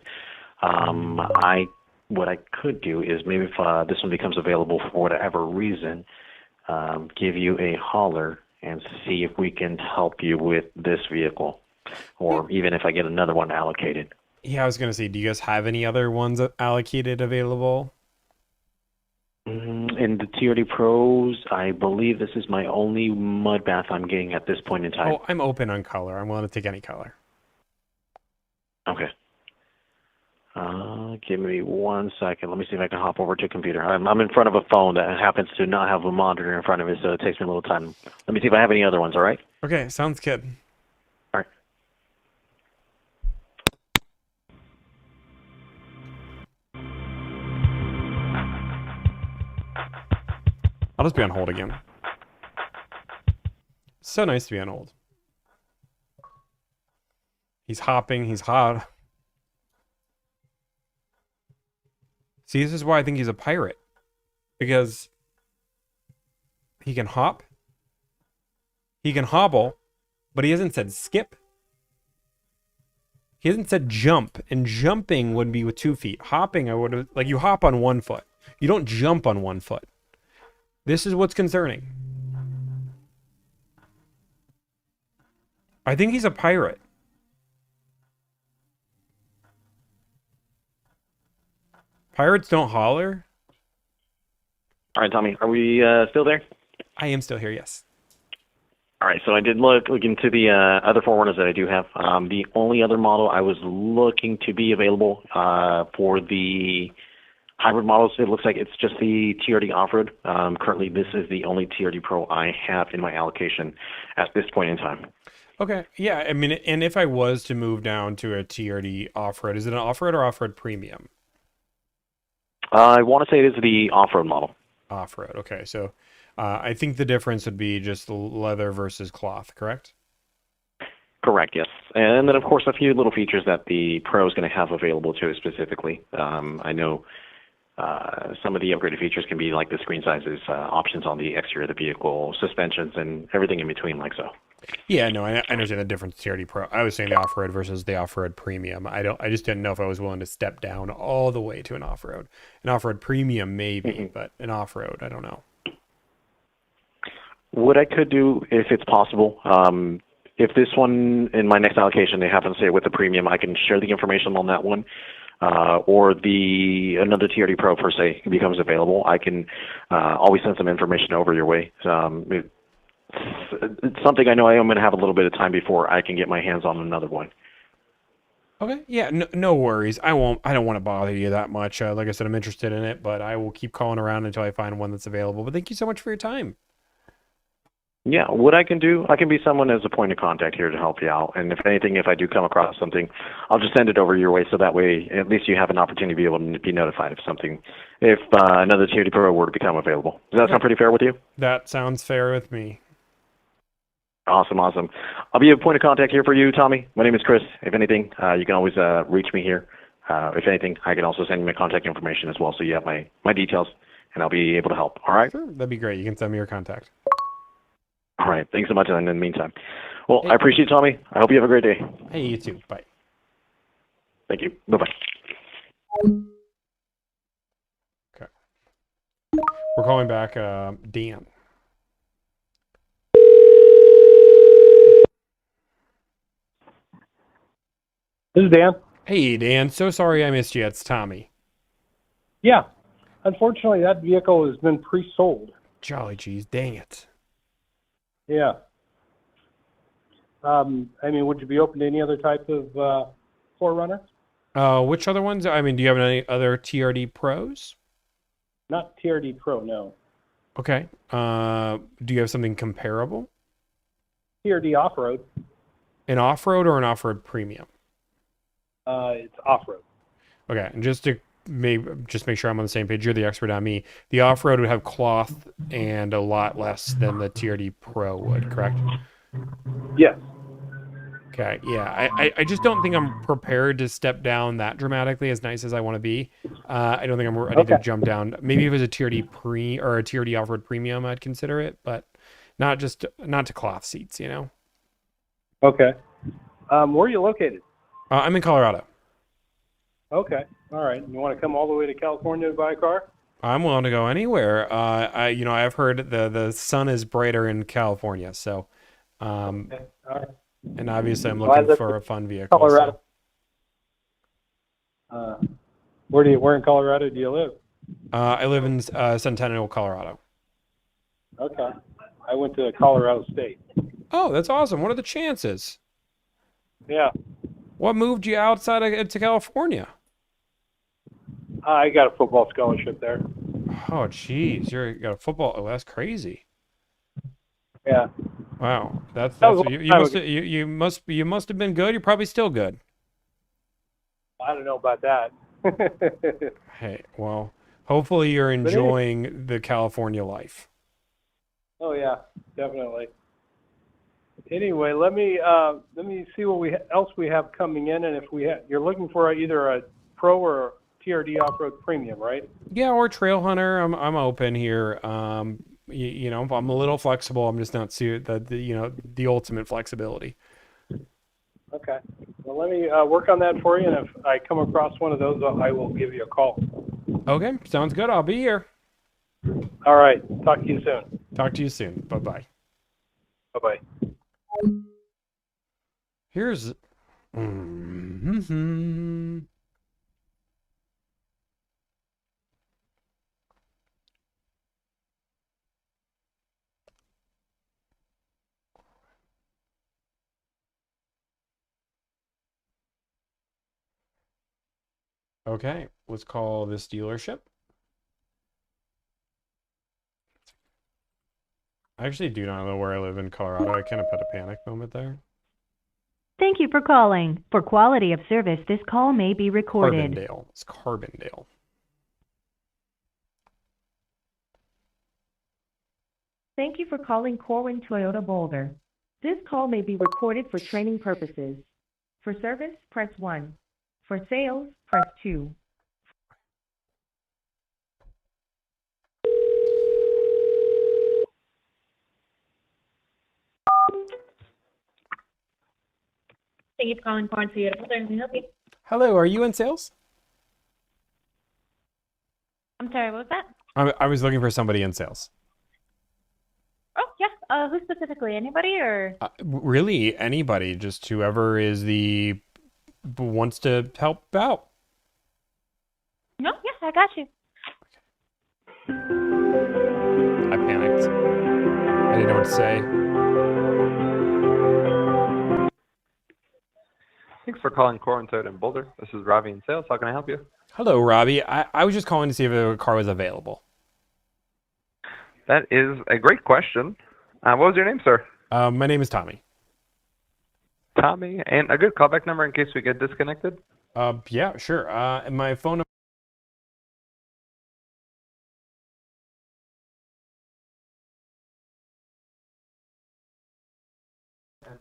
What I could do is maybe if this one becomes available for whatever reason, give you a holler and see if we can help you with this vehicle, or even if I get another one allocated. Yeah, I was going to say, do you guys have any other ones allocated available? In the TRD Pros, I believe this is my only mud bath I'm getting at this point in time. Oh, I'm open on color. I'm willing to take any color. Okay. Give me 1 second. Let me see if I can hop over to a computer. I'm in front of a phone that happens to not have a monitor in front of it, so it takes me a little time. Let me see if I have any other ones, all right? Okay, sounds good. All right. I'll just be on hold again. So nice to be on hold. He's hopping. He's hot. See, this is why I think he's a pirate. Because he can hop. He can hobble. But he hasn't said skip. He hasn't said jump. And jumping would be with 2 feet. Hopping, I would have... Like, you hop on 1 foot. You don't jump on 1 foot. This is what's concerning. I think he's a pirate. Pirates don't holler. All right, Tommy, are we still there? I am still here, yes. All right, so I did look into the other Forerunners that I do have. The only other model I was looking to be available for the hybrid models, it looks like it's just the TRD Off-Road. Currently, this is the only TRD Pro I have in my allocation at this point in time. Okay, yeah, I mean, and if I was to move down to a TRD Off-Road, is it an Off-Road or Off-Road Premium? I want to say it is the Off-Road model. Off-Road, okay, so I think the difference would be just leather versus cloth, correct? Correct, yes. And then, of course, a few little features that the Pro is going to have available to it specifically. I know some of the upgraded features can be like the screen sizes, options on the exterior of the vehicle, suspensions, and everything in between like so. Yeah, no, I understand the difference in TRD Pro. I was saying the Off-Road versus the Off-Road Premium. I just didn't know if I was willing to step down all the way to an Off-Road. An Off-Road Premium, maybe, but an Off-Road, I don't know. What I could do, if it's possible, if this one in my next allocation, they happen to say with the premium, I can share the information on that one, or another TRD Pro per se becomes available. I can always send some information over your way. It's something I know I am going to have a little bit of time before I can get my hands on another one. Okay, yeah, no worries. I don't want to bother you that much. Like I said, I'm interested in it, but I will keep calling around until I find one that's available. But thank you so much for your time. Yeah, what I can do, I can be someone as a point of contact here to help you out. And if anything, if I do come across something, I'll just send it over your way so that way at least you have an opportunity to be able to be notified of something if another TRD Pro were to become available. Does that sound pretty fair with you? That sounds fair with me. Awesome, awesome. I'll be a point of contact here for you, Tommy. My name is Chris. If anything, you can always reach me here. If anything, I can also send you my contact information as well, so you have my details, and I'll be able to help. All right? Sure, that'd be great. You can send me your contact. All right. Thanks so much, and in the meantime. Well, Hey. I appreciate it, Tommy. I hope you have a great day. Hey, you too. Bye. Thank you. Bye-bye. Okay. We're calling back Dan. This is Dan. Hey, Dan. So sorry I missed you. It's Tommy. Yeah. Unfortunately, that vehicle has been pre-sold. Jolly geez, dang it. Yeah. I mean, would you be open to any other type of Forerunner? Which other ones? I mean, do you have any other TRD Pros? Not TRD Pro, no. Okay. Do you have something comparable? TRD Off-Road. An off-road or an off-road premium? It's off-road. Okay, and just to make sure I'm on the same page, you're the expert on me. The off-road would have cloth and a lot less than the TRD Pro would, correct? Yes. Okay, yeah. I just don't think I'm prepared to step down that dramatically, as nice as I want to be. I don't think I'm ready to jump down. Maybe if it was a TRD or a TRD off-road premium, I'd consider it, but not to cloth seats, you know? Okay. Where are you located? I'm in Colorado. Okay. All right. You want to come all the way to California to buy a car? I'm willing to go anywhere. I've heard the sun is brighter in California, so, Okay. All right. and obviously I'm Why is looking it for a fun vehicle. Colorado. Where in Colorado do you live? I live in Centennial, Colorado. Okay. I went to Colorado State. Oh, that's awesome. What are the chances? Yeah. What moved you outside to California? I got a football scholarship there. Oh, geez, you got a football. Oh, that's crazy. Yeah. Wow, that's That was a you long must time you must have been good. You're probably still good. I don't know about that. Hey, well, hopefully you're enjoying the California life. Oh yeah, definitely. Anyway, let me see what else we have coming in, and if you're looking for either a Pro or a TRD off-road premium, right? Yeah, or Trail Hunter. I'm open here. I'm a little flexible. I'm just not the ultimate flexibility. Okay. Well, let me work on that for you, and if I come across one of those, I will give you a call. Okay, sounds good. I'll be here. All right. Talk to you soon. Talk to you soon. Bye-bye. Bye-bye. Here's Okay, let's call this dealership. I actually do not know where I live in Colorado. I kind of put a panic moment there. Thank you for calling. For quality of service, this call may be recorded. Carbondale. It's Carbondale. Thank you for calling Corwin Toyota Boulder. This call may be recorded for training purposes. For service, press 1. For sales, press 2. Thank you for calling Corn Toyota. Can we help you? Hello, are you in sales? I'm sorry, what was that? I was looking for somebody in sales. Oh, yeah. Who specifically? Anybody or? Really, anybody, just whoever wants to help out. No, yes, I got you. I panicked. I didn't know what to say. Thanks for calling Corwin Toyota in Boulder. This is Ravi in sales. How can I help you? Hello, Robbie. I was just calling to see if a car was available. That is a great question. What was your name, sir? My name is Tommy. Tommy. And a good callback number in case we get disconnected? Yeah, sure. My phone number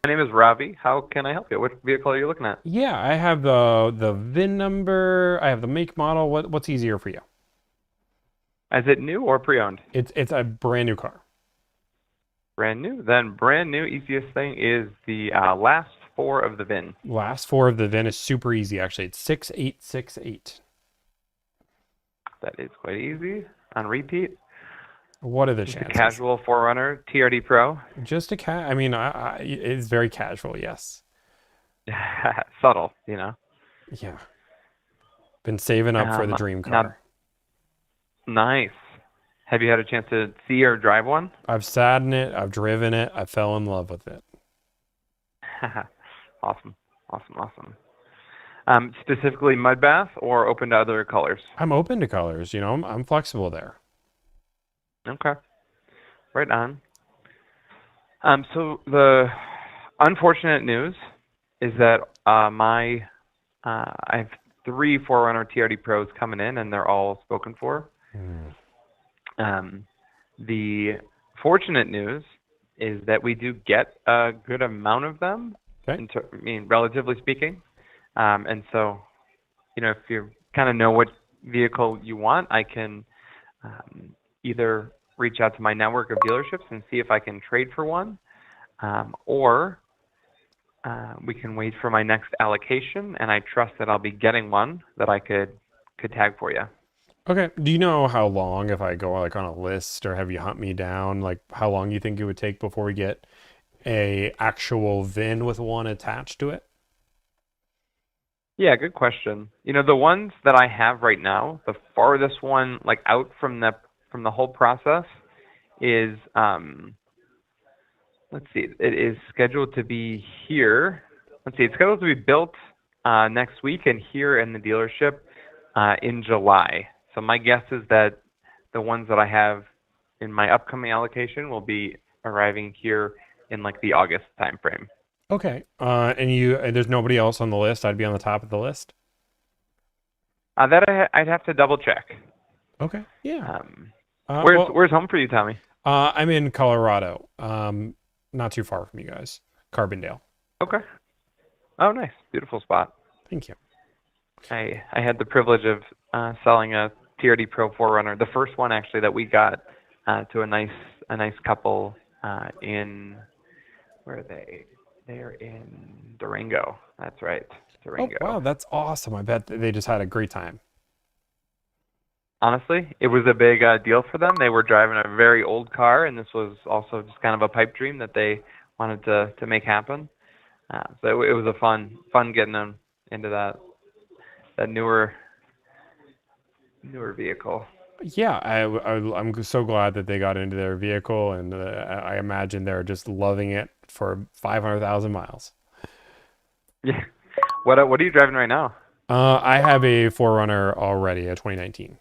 My name is Ravi. How can I help you? What vehicle are you looking at? Yeah, I have the VIN number. I have the make model. What's easier for you? Is it new or pre-owned? It's a brand new car. Brand new. Then brand new, easiest thing is the last four of the VIN. Last four of the VIN is super easy, actually. It's 6868. That is quite easy. On repeat. What are the Just chances? a casual 4Runner TRD Pro. Just a I mean, it's very casual, yes. Subtle, you know. Yeah. Been saving up for the dream car. Nice. Have you had a chance to see or drive one? I've sat in it. I've driven it. I fell in love with it. Awesome. Specifically mud bath or open to other colors? I'm open to colors. You know, I'm flexible there. Okay. Right on. So the unfortunate news is that I have 3 4Runner TRD Pros coming in, and they're all spoken for. The fortunate news is that we do get a good amount of them. Okay. I mean, relatively speaking. And so, you know, if you kind of know what vehicle you want, I can either reach out to my network of dealerships and see if I can trade for one, or we can wait for my next allocation, and I trust that I'll be getting one that I could tag for you. Okay. Do you know how long, if I go like on a list or have you hunt me down, like how long you think it would take before we get a actual VIN with one attached to it? Yeah, good question. You know, the ones that I have right now, the farthest one like out from the whole process is let's see, it is scheduled to be here. Let's see, it's scheduled to be built next week and here in the dealership in July. So my guess is that the ones that I have in my upcoming allocation will be arriving here in like the August timeframe. Okay. And there's nobody else on the list. I'd be on the top of the list. I'd have to double check. Okay. Yeah. Where's home for you, Tommy? I'm in Colorado. Not too far from you guys. Carbondale. Okay. Oh, nice. Beautiful spot. Thank you. I had the privilege of selling a TRD Pro 4Runner, the first one actually that we got to a nice couple in, where are they? They're in Durango. That's right, Durango. Oh, wow, that's awesome. I bet they just had a great time. Honestly, it was a big deal for them. They were driving a very old car, and this was also just kind of a pipe dream that they wanted to make happen. So it was a fun getting them into that newer vehicle. Yeah, I'm so glad that they got into their vehicle, and I imagine they're just loving it for 500,000 miles. Yeah. What are you driving right now? I have a 4Runner already, a 2019.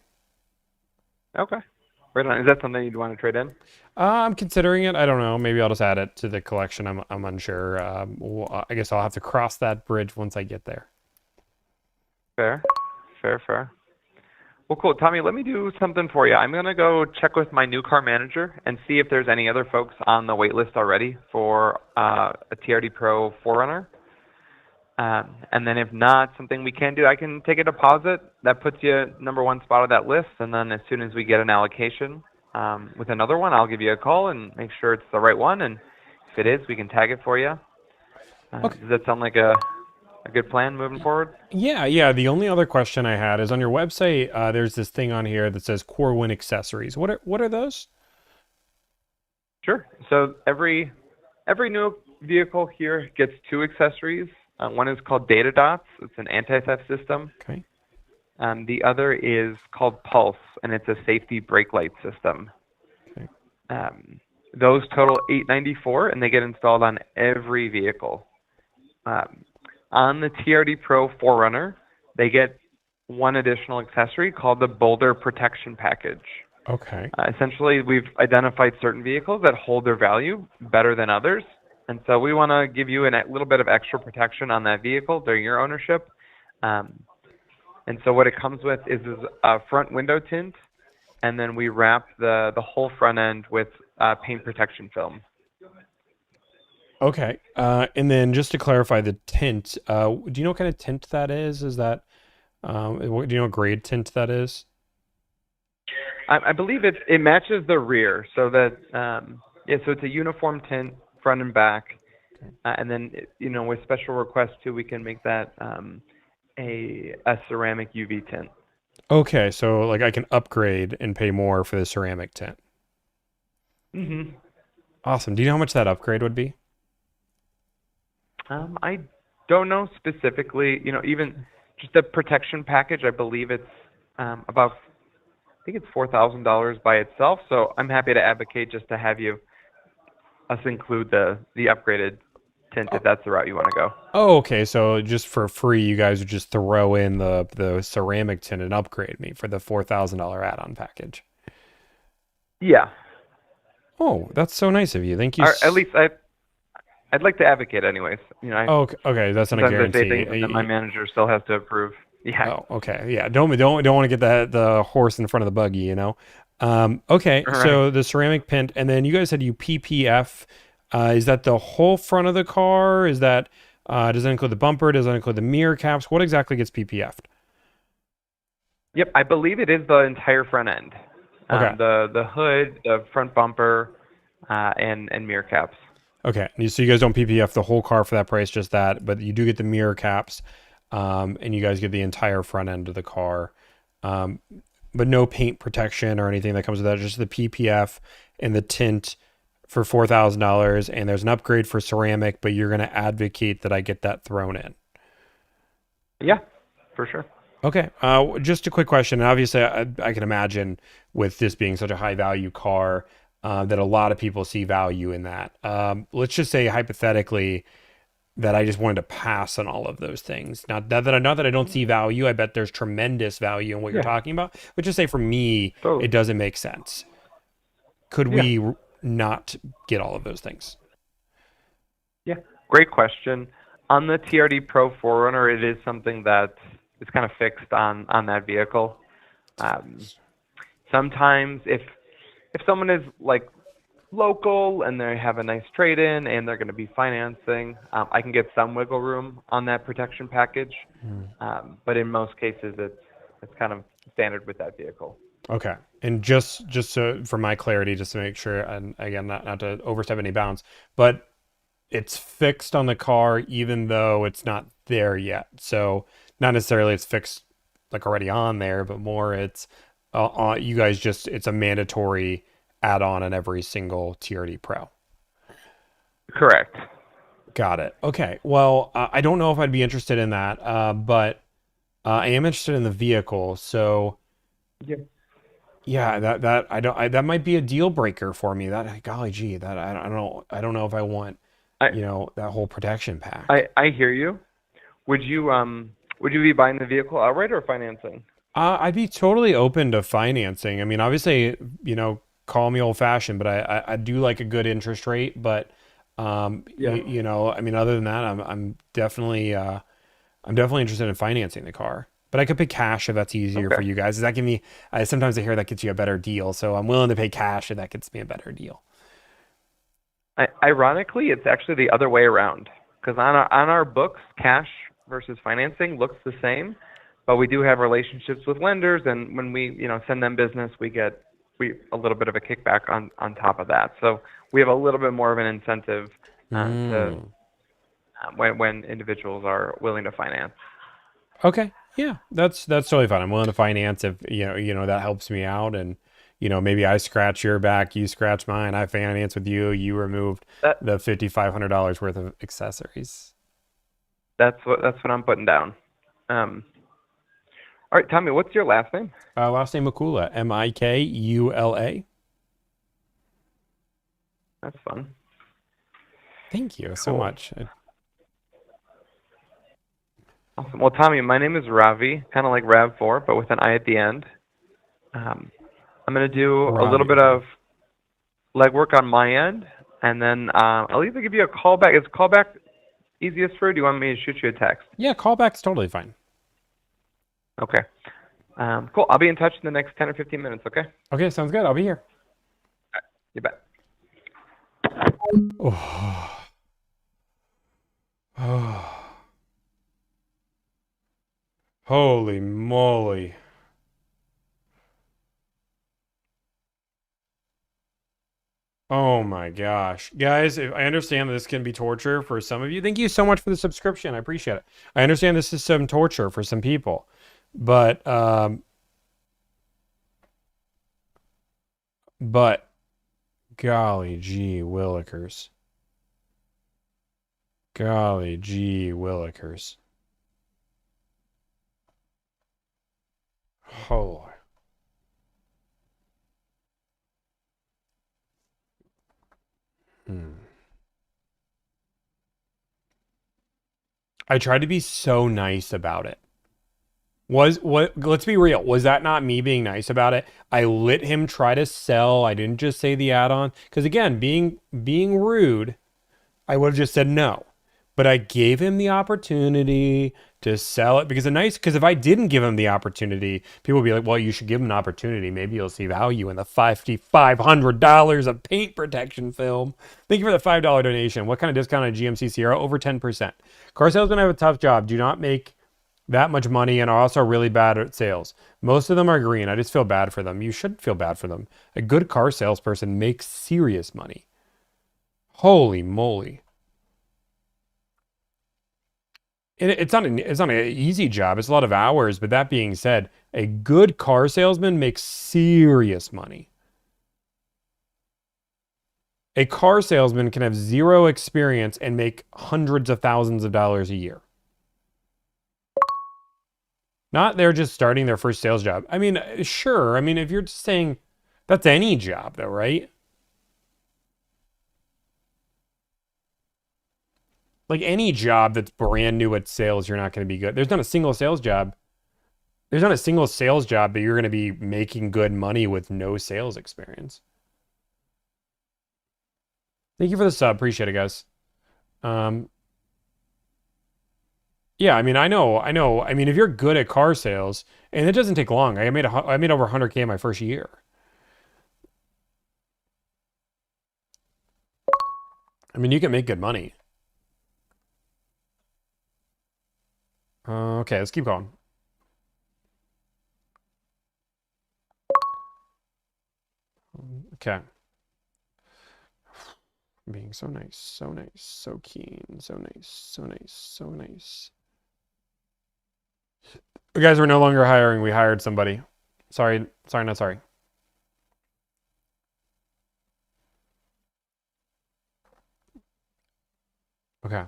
Okay. Right on. Is that something you'd want to trade in? I'm considering it. I don't know. Maybe I'll just add it to the collection. I'm unsure. I guess I'll have to cross that bridge once I get there. Fair. Well, cool. Tommy, let me do something for you. I'm going to go check with my new car manager and see if there's any other folks on the wait list already for a TRD Pro 4Runner. And then if not, something we can do, I can take a deposit. That puts you #1 spot on that list. And then as soon as we get an allocation with another one, I'll give you a call and make sure it's the right one. And if it is, we can tag it for you. Okay. Does that sound like a good plan moving forward? Yeah. The only other question I had is on your website, there's this thing on here that says Corwin accessories. What are those? Sure. So every new vehicle here gets 2 accessories. One is called Data Dots. It's an anti-theft system. Okay. The other is called Pulse, and it's a safety brake light system. Okay. Those total $894, and they get installed on every vehicle. On the TRD Pro 4Runner, they get one additional accessory called the Boulder Protection Package. Okay. Essentially, we've identified certain vehicles that hold their value better than others. And so we want to give you a little bit of extra protection on that vehicle during your ownership. And so what it comes with is a front window tint, and then we wrap the whole front end with paint protection film. Okay. And then just to clarify the tint, do you know what kind of tint that is? Is that, do you know what grade tint that is? I believe it matches the rear, so that yeah, so it's a uniform tint front and back, and then with special requests too, we can make that a ceramic UV tint. Okay, so like I can upgrade and pay more for the ceramic tint. Mm-hmm. Awesome. Do you know how much that upgrade would be? I don't know specifically. Even just the protection package, I believe it's about. I think it's $4,000 by itself. So I'm happy to advocate just to have us include the upgraded tint if that's the route you want to go. Oh, okay. So just for free, you guys would just throw in the ceramic tint and upgrade me for the $4,000 add-on package. Yeah. Oh, that's so nice of you. Thank you. Or at least I'd like to advocate anyways. Oh, okay. That's not a sometimes I say guarantee. things that my manager still has to approve. Yeah. Oh, okay. Yeah. Don't want to get the horse in front of the buggy, Okay. Right. So the ceramic tint, and then you guys said you PPF. Is that the whole front of the car? Is that does that include the bumper? Does that include the mirror caps? What exactly gets PPF'd? Yep, I believe it is the entire front end. Okay. The hood, the front bumper, and mirror caps. Okay. So you guys don't PPF the whole car for that price, just that, but you do get the mirror caps, and you guys get the entire front end of the car, but no paint protection or anything that comes with that. Just the PPF and the tint for $4,000, and there's an upgrade for ceramic, but you're going to advocate that I get that thrown in. Yeah, for sure. Okay. Just a quick question. And obviously, I can imagine with this being such a high value car, that a lot of people see value in that. Let's just say hypothetically that I just wanted to pass on all of those things. Not that I don't see value. I bet there's tremendous value in what you're talking about. But just say for me, it doesn't make sense. Could we not get all of those things? Yeah, great question. On the TRD Pro 4Runner, it is something that is kind of fixed on that vehicle. Sometimes if someone is like local and they have a nice trade-in and they're going to be financing, I can get some wiggle room on that protection package. But in most cases, it's kind of standard with that vehicle. Okay. And just so for my clarity, just to make sure, and again, not to overstep any bounds, but it's fixed on the car even though it's not there yet. So not necessarily it's fixed like already on there, but more it's you guys just, it's a mandatory add-on in every single TRD Pro. Correct. Got it. Okay. Well, I don't know if I'd be interested in that, but I am interested in the vehicle. So yeah, that might be a deal breaker for me. That, golly gee, that I don't know if I want that whole protection pack. I hear you. Would you be buying the vehicle outright or financing? I'd be totally open to financing. I mean, obviously, call me old fashioned, but I do like a good interest rate. But I mean, other than that, I'm definitely interested in financing the car. But I could pay cash if that's easier for you guys. Does that give me? Sometimes I hear that gets you a better deal, so I'm willing to pay cash if that gets me a better deal. Ironically, it's actually the other way around. Because on our books, cash versus financing looks the same, but we do have relationships with lenders, and when we send them business, we get a little bit of a kickback on top of that. So we have a little bit more of an incentive to when individuals are willing to finance. Okay, yeah, that's totally fine. I'm willing to finance if that helps me out, and maybe I scratch your back, you scratch mine, I finance with you, you removed the $5,500 worth of accessories. That's what I'm putting down. All right, Tommy, what's your last name? Last name Mikula, Mikula. That's fun. Thank you so much. Awesome. Well, Tommy, my name is Ravi, kind of like RAV4, but with an I at the end. I'm going to do a little bit of legwork on my end, and then I'll either give you a call back. Is call back easiest for you? Do you want me to shoot you a text? Yeah, call back's totally fine. Okay. Cool. I'll be in touch in the next 10 or 15 minutes, okay? Okay, sounds good. I'll be here. You bet. Oh. Holy moly. Oh my gosh. Guys, I understand that this can be torture for some of you. Thank you so much for the subscription. I appreciate it. I understand this is some torture for some people. But golly gee willikers. Golly gee willikers. Oh. I tried to be so nice about it. Let's be real. Was that not me being nice about it? I let him try to sell. I didn't just say the add-on. Because again, being rude, I would have just said no. But I gave him the opportunity to sell it because if I didn't give him the opportunity, people would be like, well, you should give him an opportunity. Maybe you'll see value in the $5,500 of paint protection film. Thank you for the $5 donation. What kind of discount on GMC Sierra? Over 10%. Car salesmen have a tough job. Do not make that much money and are also really bad at sales. Most of them are green. I just feel bad for them. You should feel bad for them. A good car salesperson makes serious money. Holy moly. It's not an easy job. It's a lot of hours. But that being said, a good car salesman makes serious money. A car salesman can have zero experience and make hundreds of thousands of dollars a year. Not they're just starting their first sales job. I mean, sure. I mean, if you're just saying that's any job, though, right? Like any job that's brand new at sales, you're not going to be good. There's not a single sales job. There's not a single sales job that you're going to be making good money with no sales experience. Thank you for the sub. Appreciate it, guys. Yeah, I mean, I know. I mean, if you're good at car sales, and it doesn't take long. I made over 100K my first year. I mean, you can make good money. Okay, let's keep going. Okay. Being so nice, so keen, so nice. You guys, we're no longer hiring. We hired somebody. Sorry, not sorry. Okay.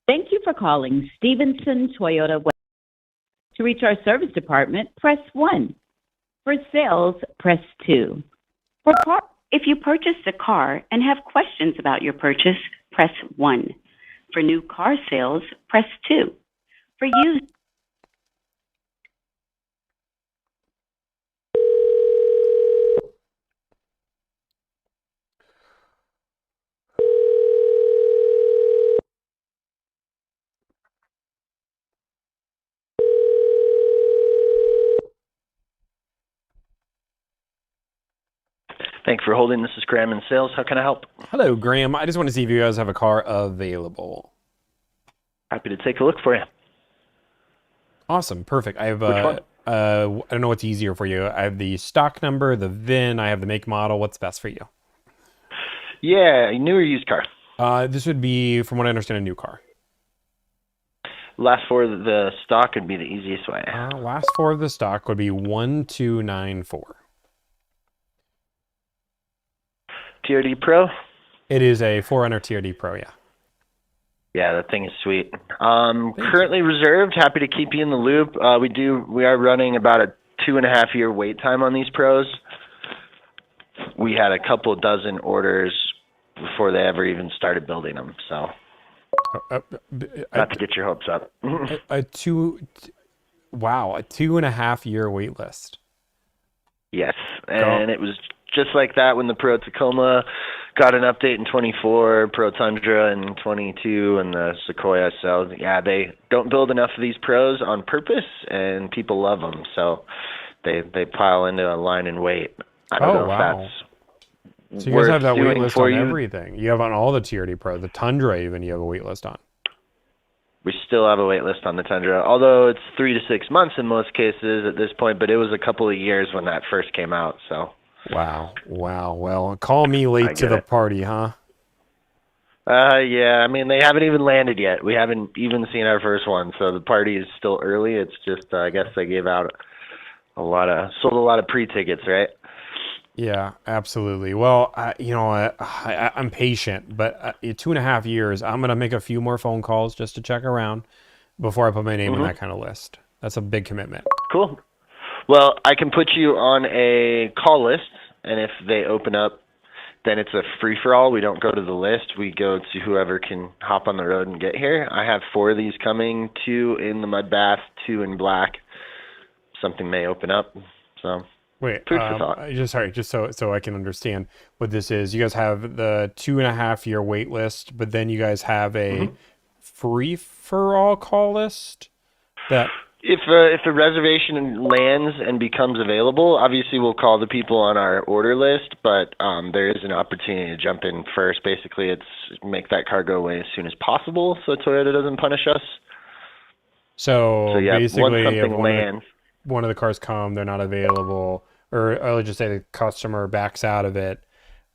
Thank you for calling Stevenson Toyota. To reach our service department, press 1. For sales, press 2. If you purchased a car and have questions about your purchase, press 1. For new car sales, press 2. For used... Thanks for holding. This is Graham in sales. How can I help? Hello, Graham. I just want to see if you guys have a car available. Happy to take a look for you. Awesome. Perfect. I have Which one? I don't know what's easier for you. I have the stock number, the VIN, I have the make model. What's best for you? Yeah, new or used car? This would be, from what I understand, a new car. Last four of the stock would be the easiest way. Last four of the stock would be 1294. TRD Pro? It is a 4Runner TRD Pro, yeah. Yeah, that thing is sweet. Currently reserved. Happy to keep you in the loop. We are running about a 2.5 year wait time on these pros. We had a couple dozen orders before they ever even started building them. So, not to get your hopes up. a 2.5 year wait list. Yes, and it was just like that when the Pro Tacoma got an update in 24, Pro Tundra in 22, and the Sequoia. So, yeah, they don't build enough of these Pros on purpose, and people love them. So they pile into a line and wait. I don't Oh, know if wow. that's So you guys worth have that wait doing list for on you. everything. You have on all the TRD Pro, the Tundra even you have a wait list on. We still have a wait list on the Tundra, although it's 3 to 6 months in most cases at this point, but it was a couple of years when that first came out, so. Wow. Well, call me I late to get the it. party, huh? Yeah, I mean, they haven't even landed yet. We haven't even seen our first one, so the party is still early. It's just, I guess they gave out sold a lot of pre-tickets, right? Yeah, absolutely. Well, I'm patient, but 2.5 years, I'm going to make a few more phone calls just to check around before I put my name in that kind of list. That's a big commitment. Cool. Well, I can put you on a call list, and if they open up, then it's a free-for-all. We don't go to the list. We go to whoever can hop on the road and get here. I have 4 of these coming, 2 in the mud bath, 2 in black. Something may open up, so Wait, food for thought. just so I can understand what this is. You guys have the 2.5 year wait list, but then you guys have a free-for-all call list that... If the reservation lands and becomes available, obviously we'll call the people on our order list, but there is an opportunity to jump in first. Basically, it's make that car go away as soon as possible so Toyota doesn't punish us. So yeah, basically, once if something lands, one of the cars come, they're not available, or let's just say the customer backs out of it.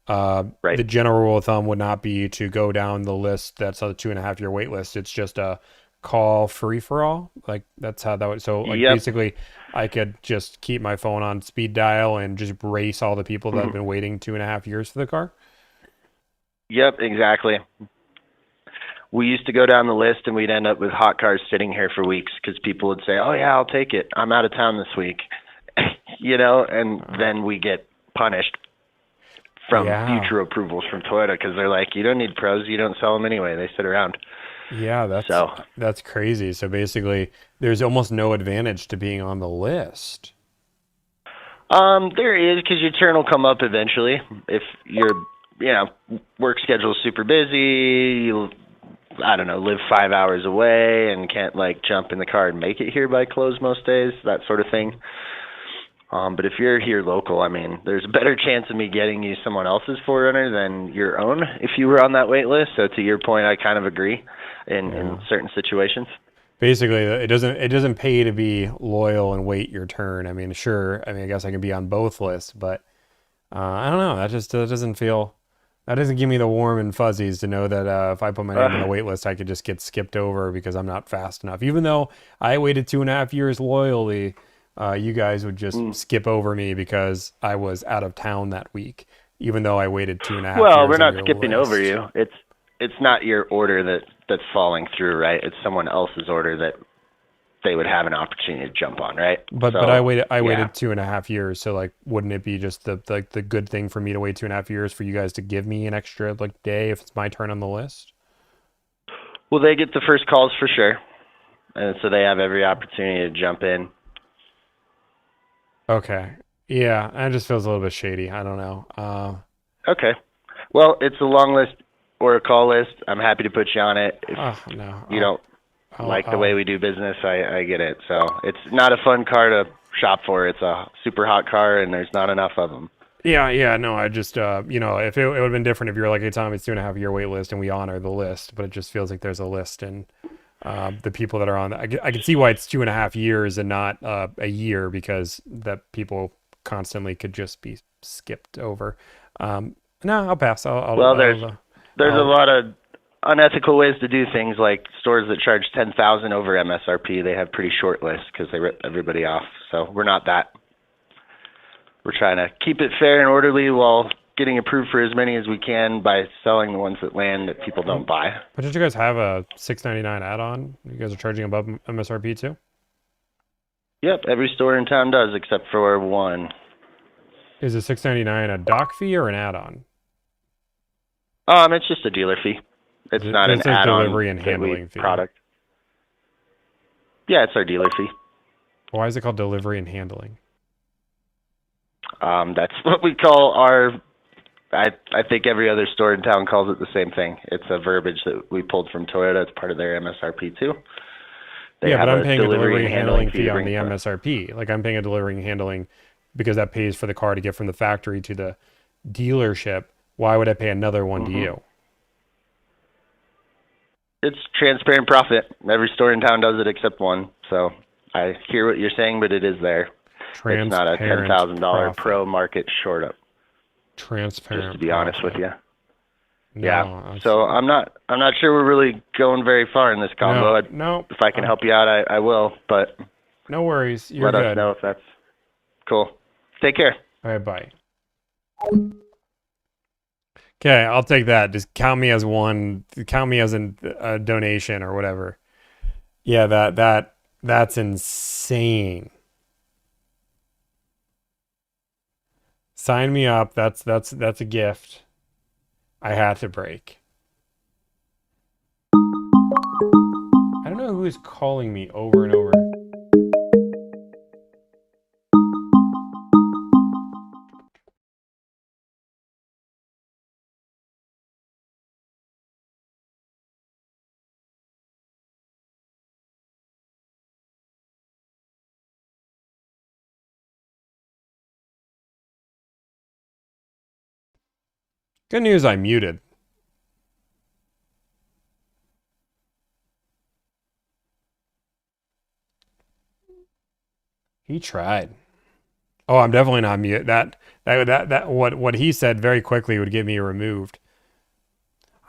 The general rule of thumb would not be to go down the list that's on the 2.5 year wait list. It's just a call free for all. Like that's how that would. So like basically, I could just keep my phone on speed dial and just race all the people that have been waiting 2.5 years for the car. Yep, exactly. We used to go down the list and we'd end up with hot cars sitting here for weeks because people would say, "Oh yeah, I'll take it. I'm out of town this week," and then we get punished from future approvals from Toyota because they're like, "You don't need pros. You don't sell them anyway. They sit around." Yeah, that's crazy. So basically, there's almost no advantage to being on the list. There is, because your turn will come up eventually. If your work schedule is super busy, you live 5 hours away and can't jump in the car and make it here by close most days, that sort of thing. But if you're here local, I mean, there's a better chance of me getting you someone else's 4Runner than your own if you were on that wait list. So to your point, I kind of agree in certain situations. Basically, it doesn't pay to be loyal and wait your turn. I mean, sure. I mean, I guess I can be on both lists, but I don't know. That doesn't give me the warm and fuzzies to know that if I put my name on the wait list, I could just get skipped over because I'm not fast enough. Even though I waited 2.5 years loyally, you guys would just skip over me because I was out of town that week, even though I waited 2.5 years. Well, we're not skipping over you. It's not your order that's falling through, right? It's someone else's order that they would have an opportunity to jump on, right? But I waited 2.5 years, so wouldn't it be just the good thing for me to wait 2.5 years for you guys to give me an extra day if it's my turn on the list? Well, they get the first calls for sure, and so they have every opportunity to jump in. Okay. Yeah, it just feels a little bit shady. I don't know. Okay. Well, it's a long list or a call list. I'm happy to put you on it. If you don't like the way we do business, I get it. So it's not a fun car to shop for. It's a super hot car, and there's not enough of them. Yeah. No, I just, if it would have been different if you were like, "Hey, Tom, it's 2.5 year wait list," and we honor the list, but it just feels like there's a list, and the people that are on I can see why it's 2.5 years and not a year, because that people constantly could just be skipped over. No, I'll pass. There's a lot of unethical ways to do things, like stores that charge $10,000 over MSRP. They have pretty short lists because they rip everybody off. So we're not that. We're trying to keep it fair and orderly while getting approved for as many as we can by selling the ones that land that people don't buy. But don't you guys have a $6.99 add-on? You guys are charging above MSRP too? Yep, every store in town does except for one. Is the $6.99 a dock fee or an add-on? It's just a dealer fee. It's not an add-on delivery and handling fee. Product. Yeah, it's our dealer fee. Why is it called delivery and handling? That's what we call our. I think every other store in town calls it the same thing. It's a verbiage that we pulled from Toyota. It's part of their MSRP too. They Yeah, but have I'm a paying a delivery delivery and and handling fee fee to on bring the it to us. MSRP. Like I'm paying a delivery and handling because that pays for the car to get from the factory to the dealership. Why would I pay another one to Mhm. you? It's transparent profit. Every store in town does it except one. So I hear what you're saying, but it is there. It's not a Transparent $10,000 profit. pro market short up. Transparent Just to be honest with profit. you. No, Yeah. that's- So I'm not sure we're really going very far in this combo. No. If I can help you out, I will. But no worries. You're let good. us know if that's cool. Take care. All right, bye. Okay, I'll take that. Just count me as one. Count me as a donation or whatever. Yeah, that's insane. Sign me up. That's a gift I had to break. I don't know who is calling me over and over. Good news, I muted. He tried. Oh, I'm definitely not mute. That what he said very quickly would get me removed.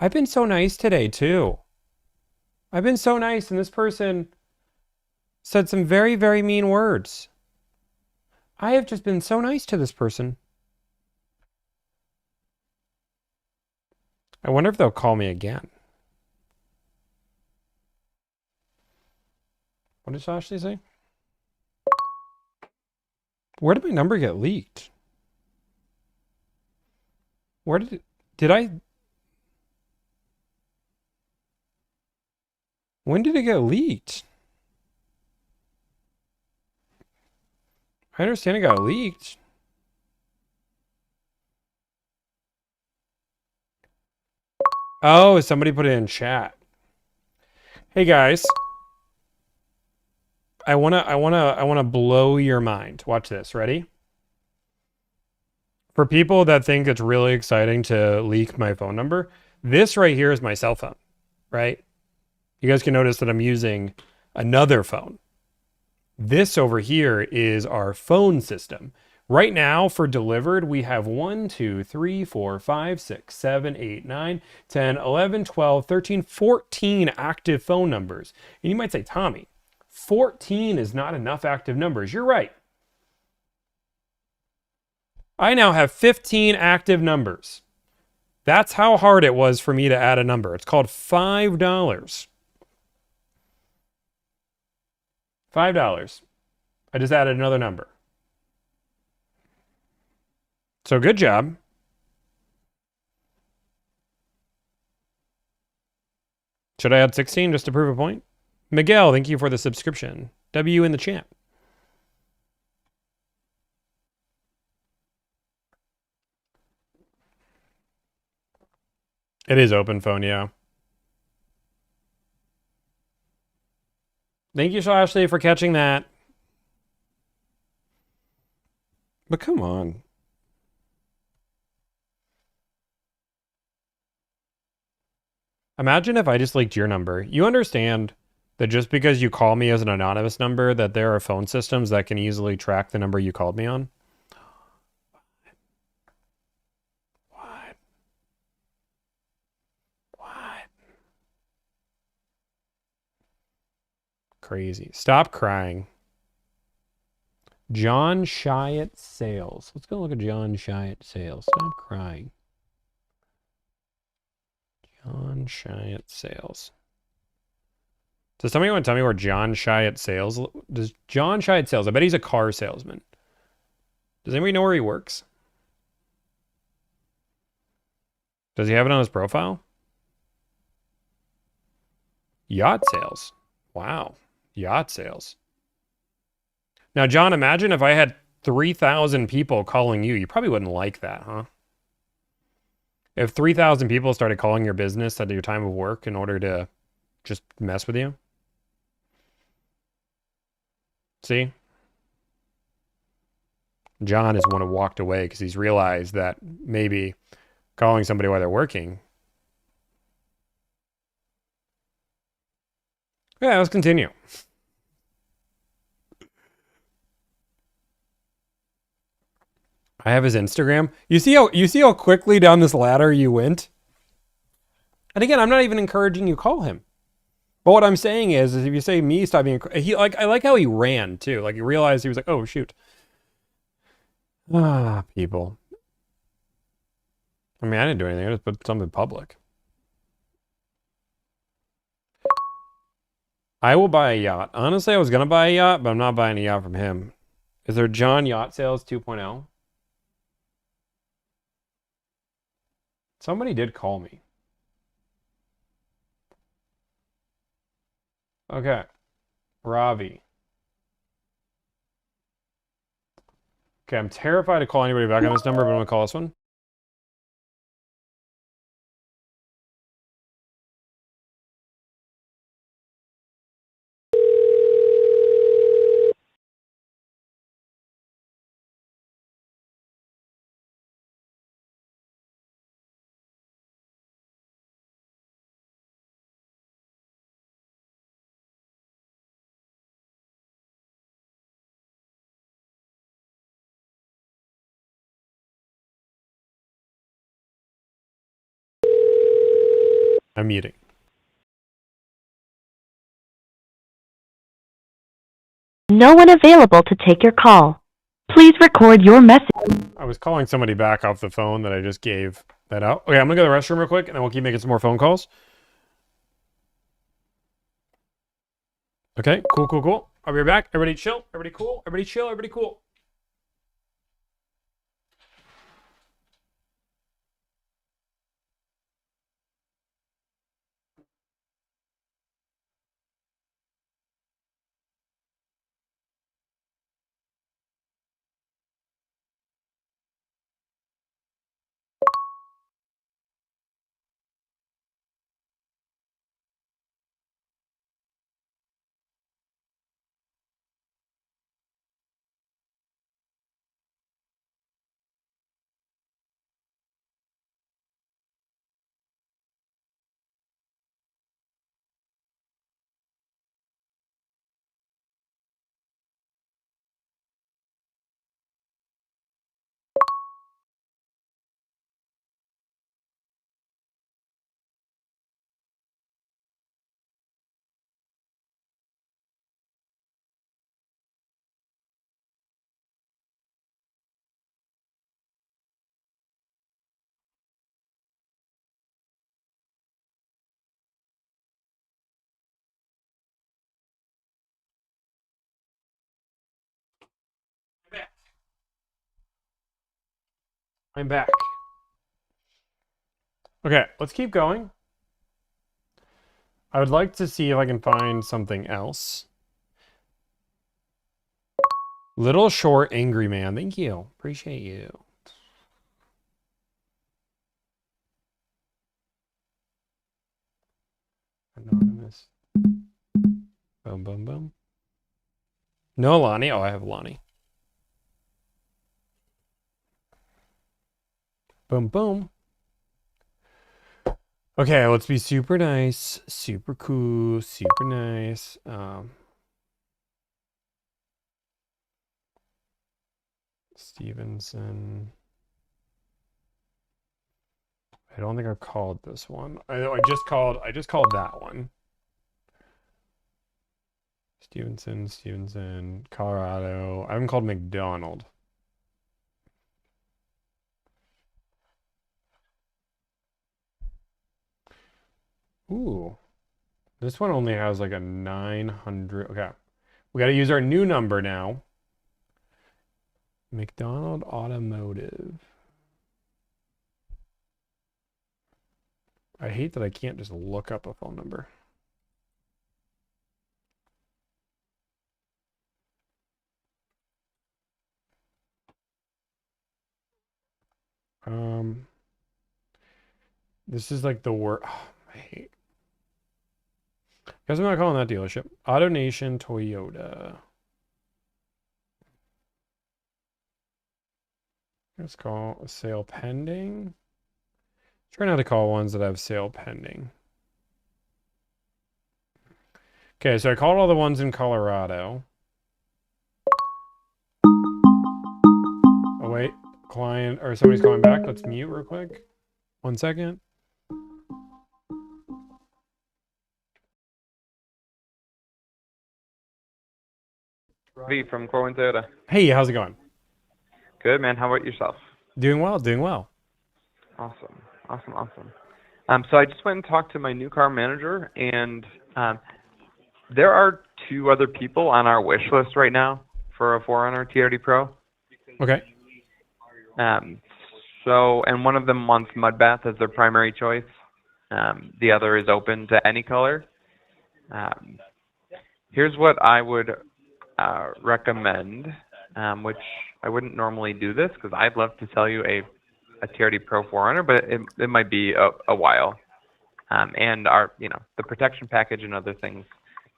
I've been so nice today too. I've been so nice, and this person said some very, very mean words. I have just been so nice to this person. I wonder if they'll call me again. What did Ashley say? Where did my number get leaked? Where did I? When did it get leaked? I understand it got leaked. Oh, somebody put it in chat. Hey guys. I wanna blow your mind. Watch this. Ready? For people that think it's really exciting to leak my phone number, this right here is my cell phone, right? You guys can notice that I'm using another phone. This over here is our phone system. Right now for delivered, we have 1, 2, 3, 4, 5, 6, 7, 8, 9, 10, 11, 12, 13, 14 active phone numbers. And you might say, Tommy, 14 is not enough active numbers. You're right. I now have 15 active numbers. That's how hard it was for me to add a number. It's called $5. $5. I just added another number. So good job. Should I add 16 just to prove a point? Miguel, thank you for the subscription. W in the chat. It is open phone, yeah. Thank you, Ashley, for catching that. But come on. Imagine if I just leaked your number. You understand that just because you call me as an anonymous number, that there are phone systems that can easily track the number you called me on? What? Crazy. Stop crying. John Chiat Sales. Let's go look at John Chiat Sales. Stop crying. John Chiat Sales. Does somebody want to tell me where John Chiat Sales? Does John Chiat Sales? I bet he's a car salesman. Does anybody know where he works? Does he have it on his profile? Yacht sales. Wow. Yacht sales. Now, John, imagine if I had 3,000 people calling you. You probably wouldn't like that, huh? If 3,000 people started calling your business at your time of work in order to just mess with you. See? John is one who walked away because he's realized that maybe calling somebody while they're working. Yeah, let's continue. I have his Instagram. You see how quickly down this ladder you went? And again, I'm not even encouraging you call him. But what I'm saying is if you say me, stop being I like how he ran too. Like he realized he was like, oh shoot. People. I mean, I didn't do anything. I just put something public. I will buy a yacht. Honestly, I was gonna buy a yacht, but I'm not buying a yacht from him. Is there John Yacht Sales 2.0? Somebody did call me. Okay. Ravi. Okay, I'm terrified to call anybody back on this number, but I'm gonna call this one. I'm muting. No one available to take your call. Please record your message. I was calling somebody back off the phone that I just gave that out. Okay, I'm gonna go to the restroom real quick, and then we'll keep making some more phone calls. Okay, cool. I'll be right back. Everybody chill. Everybody cool. Everybody chill. Everybody cool. I'm back. Okay, let's keep going. I would like to see if I can find something else. Little Short Angry Man. Thank you. Appreciate you. Anonymous. Boom. No Lonnie. Oh, I have Lonnie. Boom. Okay, let's be super nice, super cool, super nice. Stevenson. I don't think I've called this one. I just called that one. Stevenson, Colorado. I haven't called McDonald. Ooh. This one only has like a 900. Okay. We got to use our new number now. McDonald Automotive. I hate that I can't just look up a phone number. This is like the worst. Oh, I hate. Guess I'm not calling that dealership. AutoNation Toyota. Let's call a sale pending. Try not to call ones that have sale pending. Okay, so I called all the ones in Colorado. Oh wait, client or somebody's calling back. Let's mute real quick. 1 second. Ravi from Corwin Toyota. Hey, how's it going? Good, man. How about yourself? Doing well, doing well. Awesome. So I just went and talked to my new car manager, and there are 2 other people on our wish list right now for a 4Runner TRD Pro. Okay. And one of them wants mud bath as their primary choice. The other is open to any color. Here's what I would recommend, which I wouldn't normally do this because I'd love to sell you a TRD Pro 4Runner, but it might be a while. And our, the protection package and other things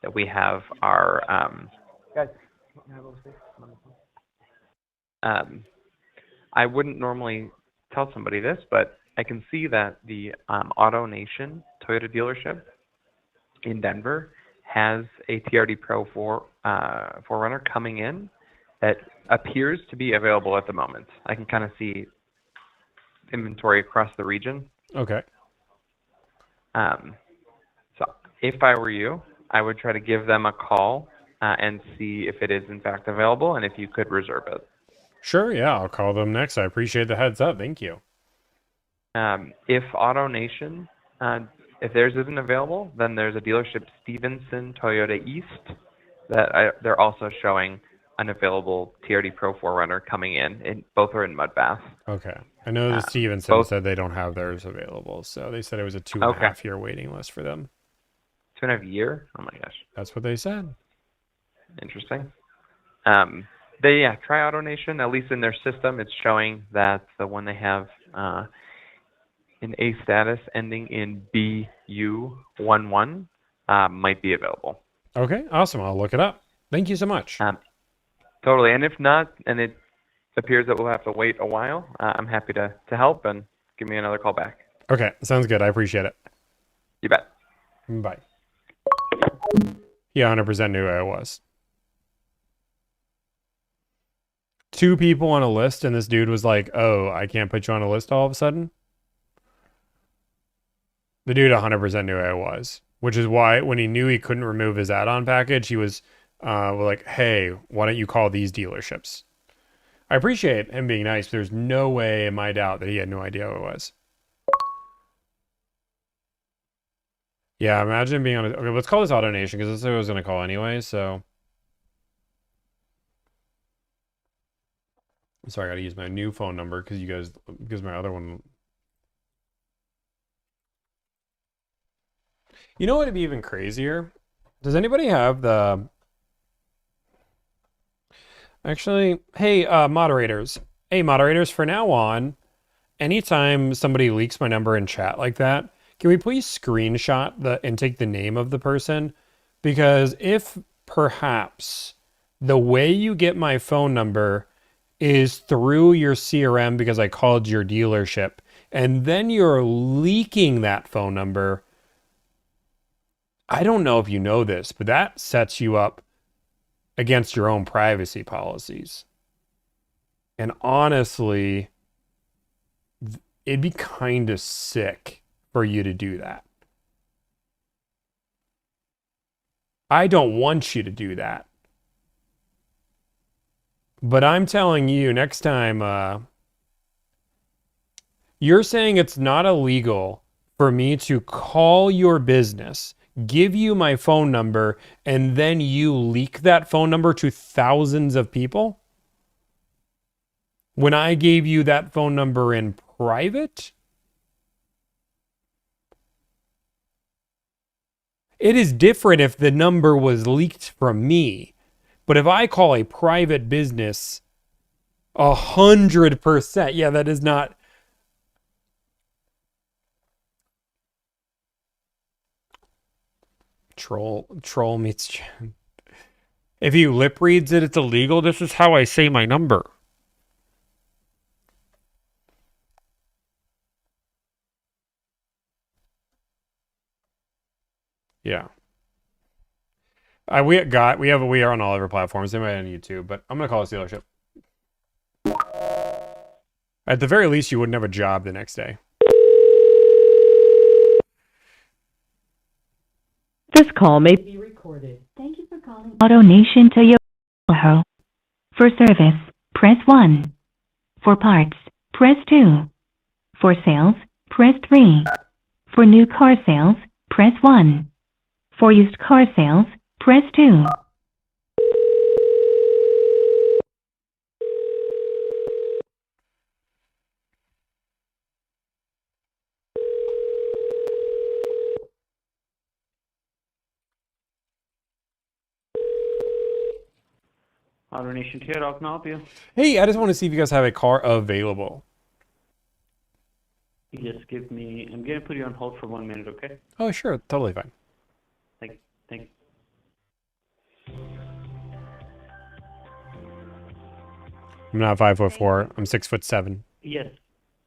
that we have are, guys, I wouldn't normally tell somebody this, but I can see that the AutoNation Toyota dealership in Denver has a TRD Pro 4Runner coming in that appears to be available at the moment. I can kind of see inventory across the region. Okay. So if I were you, I would try to give them a call and see if it is in fact available and if you could reserve it. Sure, yeah, I'll call them next. I appreciate the heads up. Thank you. If AutoNation, if theirs isn't available, then there's a dealership, Stevenson Toyota East, that they're also showing an available TRD Pro 4Runner coming in. Both are in mud bath. Okay. I know the Stevenson said they don't have theirs available, so they said it was a 2.5 year waiting list for them. 2.5 year? Oh my gosh. That's what they said. Interesting. Try AutoNation. At least in their system, it's showing that the one they have in A status ending in BU11 might be available. Okay, awesome. I'll look it up. Thank you so much. Totally. And if not, and it appears that we'll have to wait a while, I'm happy to help and give me another call back. Okay, sounds good. I appreciate it. You bet. Bye. He 100% knew who I was. 2 people on a list, and this dude was like, oh, I can't put you on a list all of a sudden. The dude 100% knew who I was, which is why when he knew he couldn't remove his add-on package, he was like, hey, why don't you call these dealerships? I appreciate him being nice, but there's no way in my doubt that he had no idea who it was. Yeah, imagine being on a... Okay, let's call this AutoNation, because that's what I was going to call anyway, so... Sorry, I got to use my new phone number, because my other one... You know what would be even crazier? Does anybody have the... Actually, hey, moderators. Hey, moderators, for now on, anytime somebody leaks my number in chat like that, can we please screenshot and take the name of the person? Because if perhaps the way you get my phone number is through your CRM because I called your dealership, and then you're leaking that phone number, I don't know if you know this, but that sets you up against your own privacy policies. And honestly, it'd be kind of sick for you to do that. I don't want you to do that. But I'm telling you, next time, you're saying it's not illegal for me to call your business, give you my phone number, and then you leak that phone number to thousands of people? When I gave you that phone number in private? It is different if the number was leaked from me. But if I call a private business, 100%, yeah, that is not... Troll meets Jen. If he lip reads it, it's illegal. This is how I say my number. Yeah. We are on all of our platforms. They might on YouTube, but I'm gonna call this dealership. At the very least, you wouldn't have a job the next day. This call may be recorded. Thank you for calling AutoNation Toyota. For service, press 1. For parts, press 2. For sales, press 3. For new car sales, press 1. For used car sales, press 2. AutoNation Toyota, how can I help you? Hey, I just want to see if you guys have a car available. Just give me, I'm going to put you on hold for 1 minute, okay? Oh, sure. Totally fine. Thank I'm not 5'4". I'm 6'7". Yes.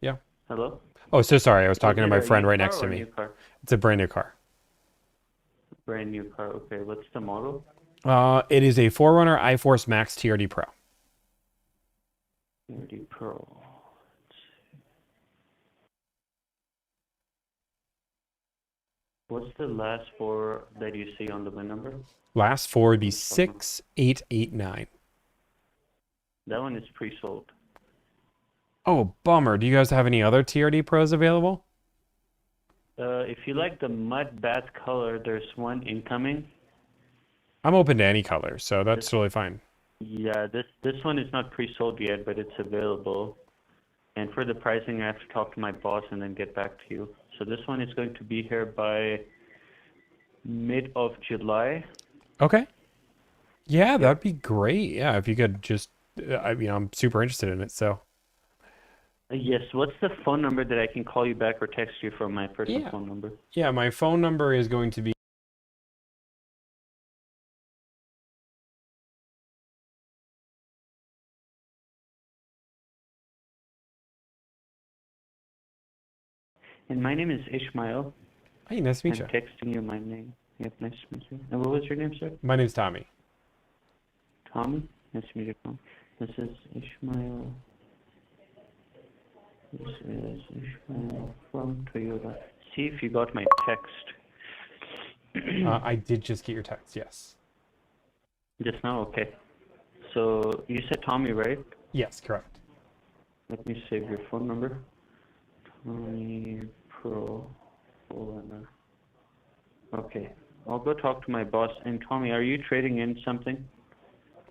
Yeah. Hello? Oh, so sorry. I was talking to Is it my a friend used right car next or to a me. new car? It's a brand new car. Brand new car, okay. What's the model? It is a 4Runner iForce Max TRD Pro. TRD Pro. What's the last four that you see on the VIN number? Last four would be 6889. That one is pre-sold. Oh, bummer. Do you guys have any other TRD Pros available? If you like the mud bath color, there's one incoming. I'm open to any color, so that's totally fine. Yeah, this one is not pre-sold yet, but it's available. And for the pricing, I have to talk to my boss and then get back to you. So this one is going to be here by mid of July. Okay. Yeah, that'd be great. Yeah, if you could just, I'm super interested in it, so. Yes, what's the phone number that I can call you back or text you from my personal phone number? Yeah, my phone number is going to be And my name is Ishmael. Hey, nice to meet you. I'm texting you my name. Yep, nice to meet you. And what was your name, sir? My name's Tommy. Tommy? Nice to meet you, Tom. This is Ishmael. This is Ishmael from Toyota. See if you got my text. I did just get your text, yes. Just now? Okay. So you said Tommy, right? Yes, correct. Let me save your phone number. Tommy Pro. Okay. I'll go talk to my boss. And Tommy, are you trading in something?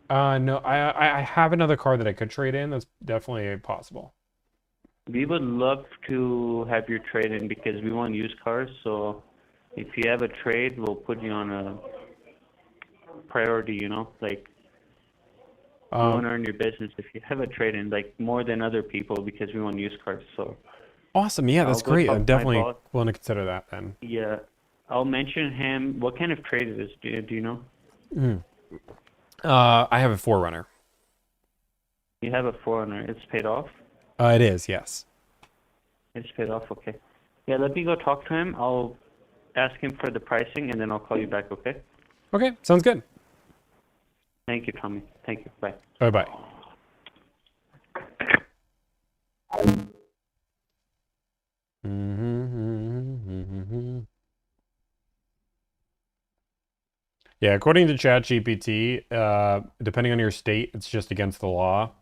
No, I have another car that I could trade in. That's definitely possible. We would love to have your trade in because we want used cars. So if you have a trade, we'll put you on a priority, like we want to earn your business if you have a trade in, like more than other people because we want used cars. So awesome. Yeah, that's I'll go great. talk I'm to my definitely boss. willing to consider that then. Yeah, I'll mention him. What kind of trade it is? Do you know? I have a 4Runner. You have a 400. It's paid off? It is, yes. It's paid off, okay. Yeah, let me go talk to him. I'll ask him for the pricing, and then I'll call you back, okay? Okay, sounds good. Thank you, Tommy. Thank you. Bye. Bye-bye. Yeah, according to ChatGPT, depending on your state, it's just against the law.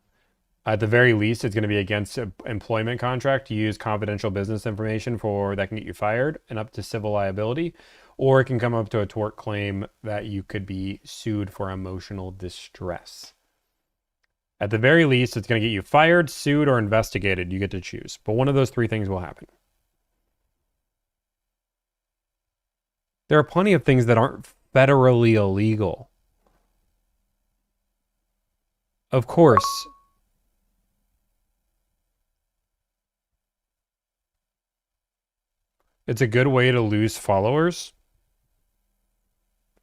At the very least, it's going to be against an employment contract to use confidential business information that can get you fired and up to civil liability, or it can come up to a tort claim that you could be sued for emotional distress. At the very least, it's going to get you fired, sued, or investigated. You get to choose, but one of those three things will happen. There are plenty of things that aren't federally illegal. Of course. It's a good way to lose followers.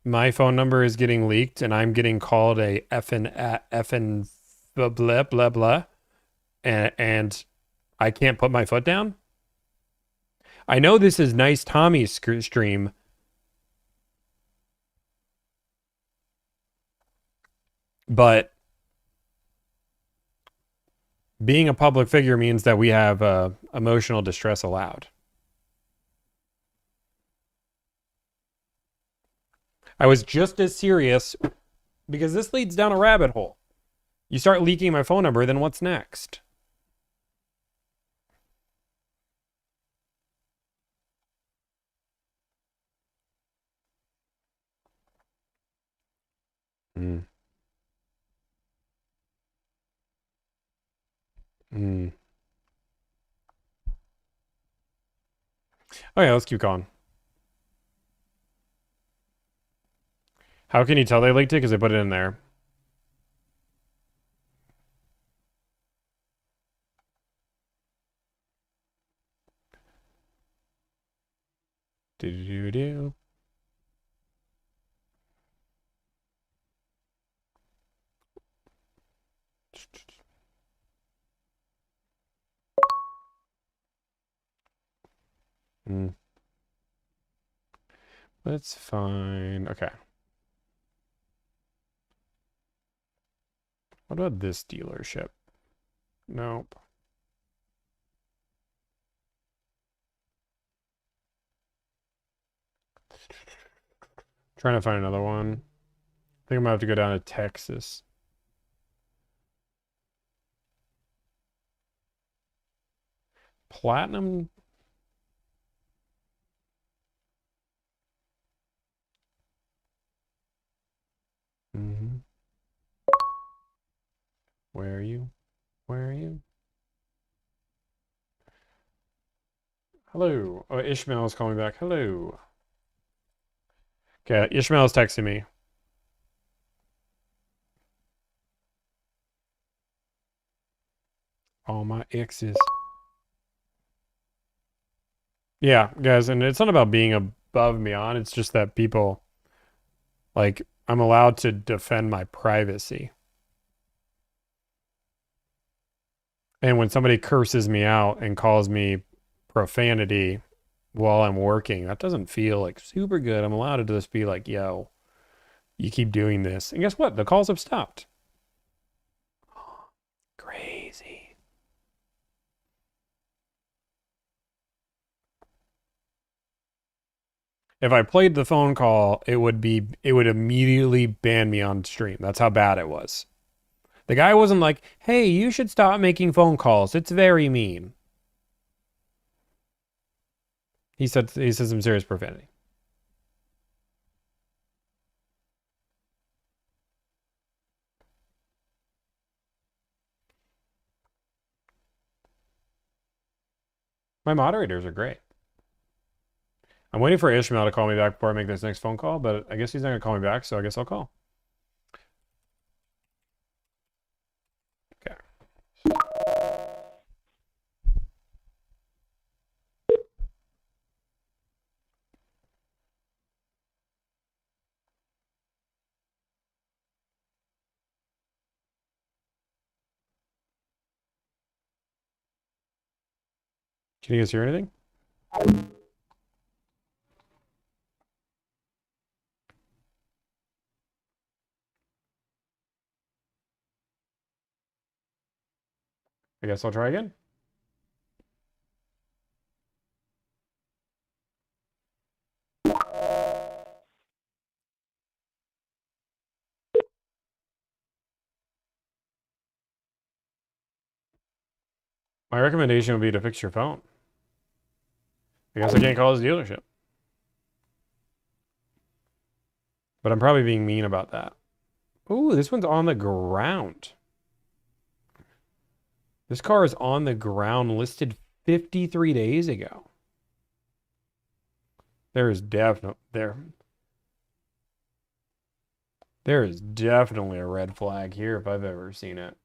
My phone number is getting leaked and I'm getting called a effing blah blah blah blah. And I can't put my foot down. I know this is nice Tommy's stream, But being a public figure means that we have emotional distress allowed. I was just as serious because this leads down a rabbit hole. You start leaking my phone number, then what's next? Mm. Mm. Oh yeah, let's keep going. How can you tell they leaked it? Because they put it in there. Do-do-do-do. Mm. Let's find... Okay. What about this dealership? Nope. Trying to find another one. I think I'm gonna have to go down to Texas. Platinum. Mm-hmm. Where are you? Where are you? Hello. Oh, Ishmael is calling back. Hello. Okay, Ishmael is texting me. All my exes. Yeah, guys, and it's not about being above and beyond. It's just that people, like, I'm allowed to defend my privacy. And when somebody curses me out and calls me profanity while I'm working, that doesn't feel like super good. I'm allowed to just be like, yo, you keep doing this. And guess what? The calls have stopped. Crazy. If I played the phone call, it would immediately ban me on stream. That's how bad it was. The guy wasn't like, hey, you should stop making phone calls. It's very mean. He said some serious profanity. My moderators are great. I'm waiting for Ishmael to call me back before I make this next phone call, but I guess he's not going to call me back, so I guess I'll call. Okay. Can you guys hear anything? I guess I'll try again. My recommendation would be to fix your phone. I guess I can't call his dealership. But I'm probably being mean about that. Ooh, this one's on the ground. This car is on the ground, listed 53 days ago. There is definitely a red flag here if I've ever seen it.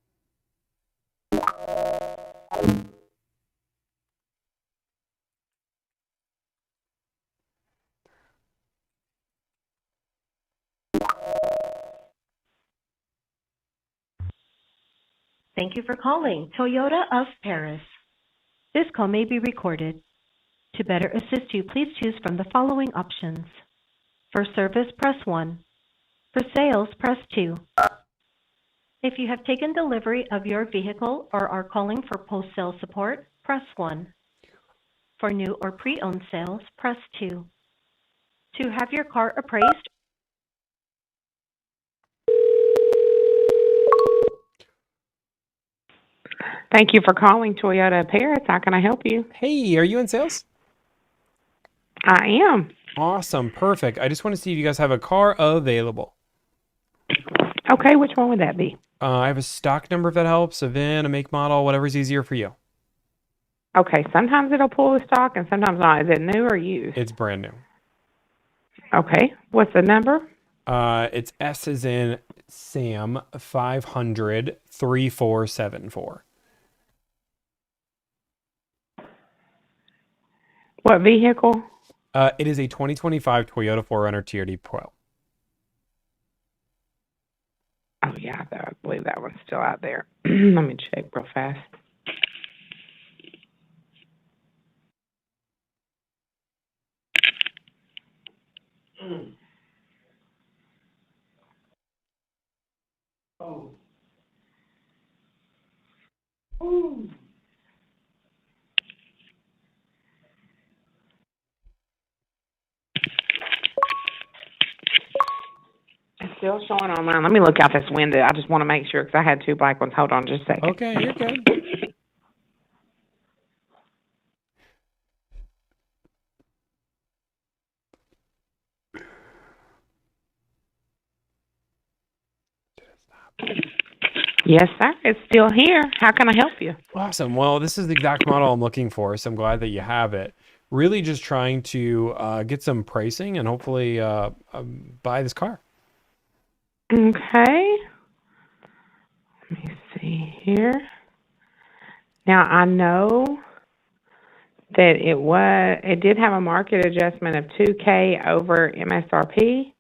Thank you for calling Toyota of Paris. This call may be recorded. To better assist you, please choose from the following options. For service, press 1. For sales, press 2. If you have taken delivery of your vehicle or are calling for post-sale support, press 1. For new or pre-owned sales, press 2. To have your car appraised. Thank you for calling Toyota Paris. How can I help you? Hey, are you in sales? I am. Awesome, perfect. I just want to see if you guys have a car available. Okay, which one would that be? I have a stock number if that helps, a VIN, a make, model, whatever's easier for you. Okay, sometimes it'll pull the stock and sometimes not. Is it new or used? It's brand new. Okay, what's the number? It's S as in Sam 500 3474. What vehicle? It is a 2025 Toyota 4Runner TRD Pro. Oh, yeah, I believe that one's still out there. Let me check real fast. Oh. Ooh. It's still showing online. Let me look out this window. I just want to make sure because I had two black ones. Hold on just a second. Okay, you're good. Yes, sir. It's still here. How can I help you? Awesome. Well, this is the exact model I'm looking for, so I'm glad that you have it. Really just trying to get some pricing and hopefully buy this car. Okay. Let me see here. Now, I know that it did have a market adjustment of $2K over MSRP.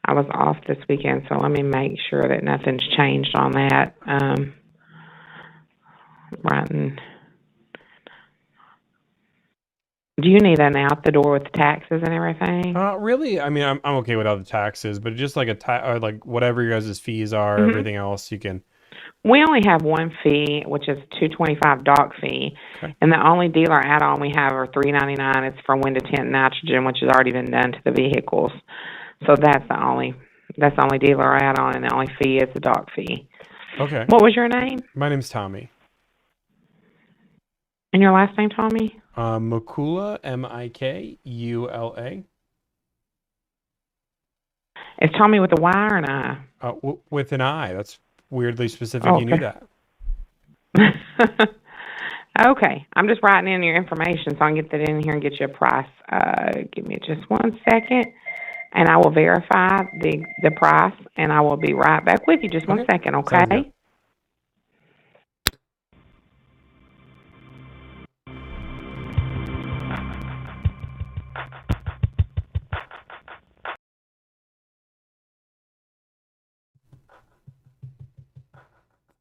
I was off this weekend, so let me make sure that nothing's changed on that. Do you need an out the door with taxes and everything? Really, I mean, I'm okay without the taxes, but just like or like whatever your guys' fees are, Mhm. everything else you can. We only have one fee, which is $225 dock fee, Okay. and the only dealer add-on we have are $399. It's for window tint nitrogen, which has already been done to the vehicles. So that's the only dealer add-on, and the only fee is the dock fee. Okay. What was your name My name's Tommy. and your last name, Tommy? Mikula, Mikula. Is Tommy with a Y or an I? With an I. That's weirdly specific. You knew Okay. that. Okay, I'm just writing in your information so I can get that in here and get you a price. Give me just 1 second, and I will verify the price, and I will be right back with you. Just 1 second, Sounds okay? good.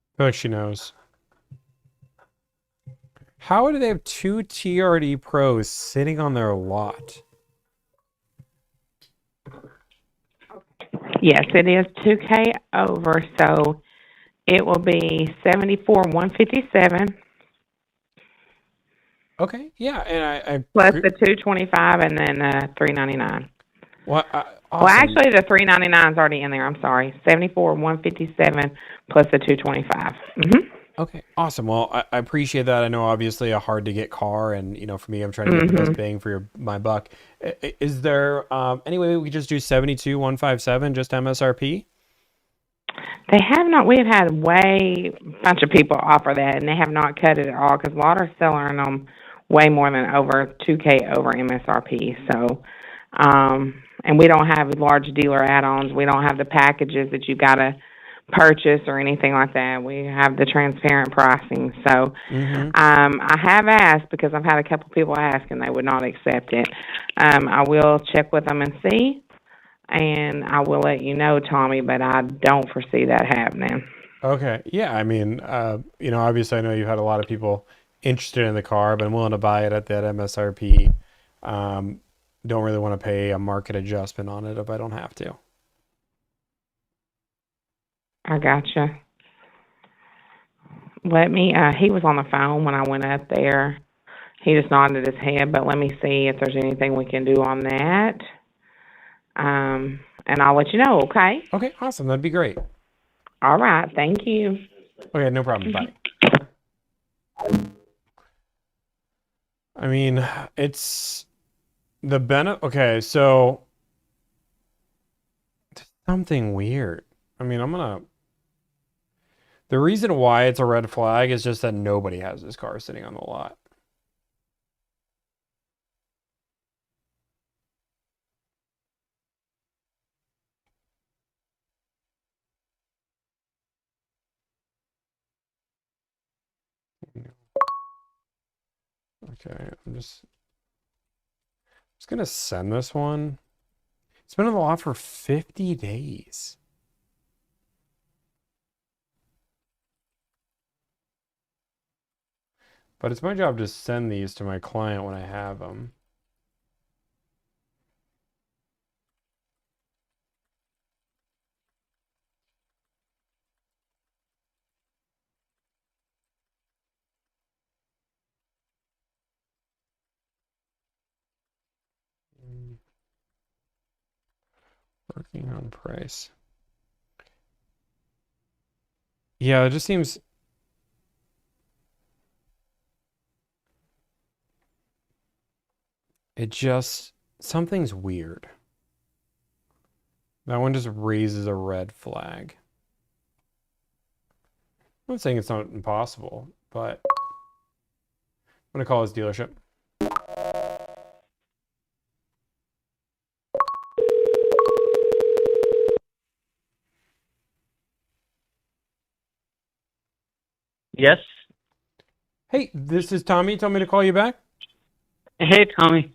I feel like she knows. How do they have two TRD Pros sitting on their lot? Yes, it is 2K over, so it will be 74,157 Okay, yeah, and I plus the 225 and then 399. Well, Well, awesome. actually, the 399 is already in there. I'm sorry, 74,157 plus the 225. Mm-hmm. Okay, awesome. Well, I appreciate that. I know obviously a hard to get car, and for me, I'm trying to get the best bang for my buck. Is there any way we could just do 72,157 just MSRP? They have not. We have had a bunch of people offer that, and they have not cut it at all because a lot are selling them way more than over 2K over MSRP. So, and we don't have large dealer add-ons. We don't have the packages that you got to purchase or anything like that. We have the transparent pricing. So, I have asked because I've had a couple people ask and they would not accept it. I will check with them and see. And I will let you know, Tommy, but I don't foresee that happening. Okay, yeah. I mean, obviously, I know you had a lot of people interested in the car, but I'm willing to buy it at that MSRP. Don't really want to pay a market adjustment on it if I don't have to. I gotcha. Let me, he was on the phone when I went up there. He just nodded his head, but let me see if there's anything we can do on that. And I'll let you know, okay? Okay, awesome. That'd be great. All right, thank you. Okay, no problem. Bye. I mean, it's the okay, so something weird. I mean, the reason why it's a red flag is just that nobody has this car sitting on the lot. Okay, I'm just gonna send this one. It's been on the lot for 50 days. But it's my job to send these to my client when I have them. Working on price. Yeah, it just seems something's weird. That one just raises a red flag. I'm not saying it's not impossible, but I'm gonna call his dealership. Yes. Hey, this is Tommy. Told me to call you back. Hey, Tommy.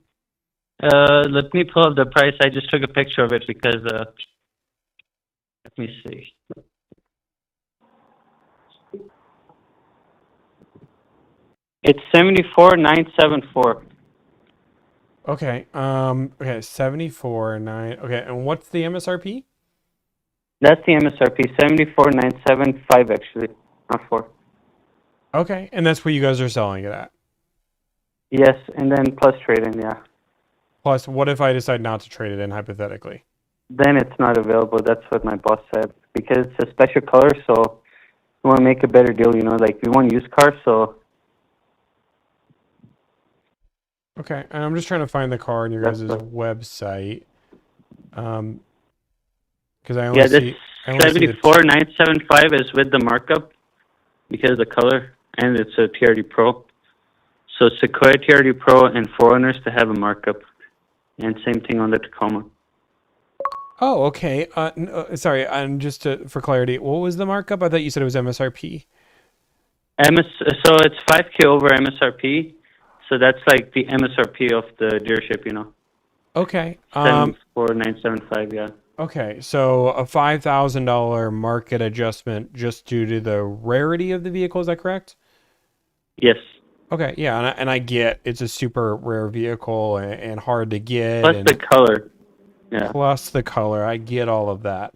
Let me pull up the price. I just took a picture of it because, let me see. It's 74,974. Okay. Okay, 74.9. Okay, and what's the MSRP? That's the MSRP, 74,975 actually, not 4. Okay, and that's what you guys are selling it at. Yes, and then plus trade-in, yeah. Plus, what if I decide not to trade it in hypothetically? Then it's not available. That's what my boss said. Because it's a special color, so we want to make a better deal, you know, like we want used cars, so. Okay, and I'm just trying to find the car on your guys' website. Because I only see 74,975 is with the markup because of the color, and it's a TRD Pro. So Sequoia TRD Pro and 4Runners to have a markup, and same thing on the Tacoma. Oh, okay. Sorry, and just for clarity, what was the markup? I thought you said it was MSRP. So it's 5K over MSRP. So that's like the MSRP of the dealership, you know. Okay. 74,975, yeah. Okay, so a $5,000 market adjustment just due to the rarity of the vehicle. Is that correct? Yes. Okay, yeah, and I get it's a super rare vehicle and hard to get. Plus and the color. Yeah. Plus the color. I get all of that.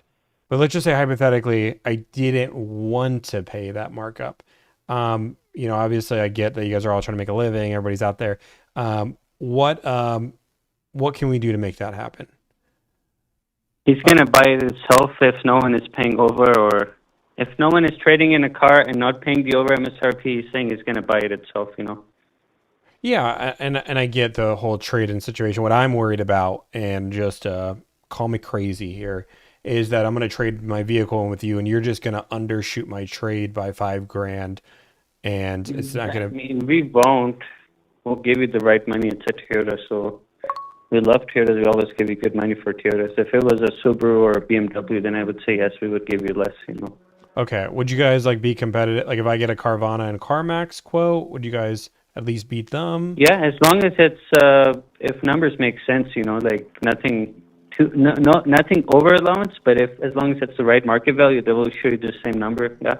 But let's just say hypothetically, I didn't want to pay that markup. Obviously I get that you guys are all trying to make a living. Everybody's out there. What can we do to make that happen? He's going to buy it himself if no one is paying over, or if no one is trading in a car and not paying the over MSRP, he's saying he's going to buy it himself, you know. Yeah, and I get the whole trade-in situation. What I'm worried about, and just call me crazy here, is that I'm going to trade my vehicle in with you, and you're just going to undershoot my trade by $5,000, and it's not going to. I mean, we won't. We'll give you the right money. It's a Toyota, so we love Toyotas. We always give you good money for Toyotas. If it was a Subaru or a BMW, then I would say yes, we would give you less, you know. Okay, would you guys be competitive? Like if I get a Carvana and CarMax quote, would you guys at least beat them? Yeah, as long as it's if numbers make sense, you know, like nothing over allowance, but as long as it's the right market value, they will show you the same number. Yeah.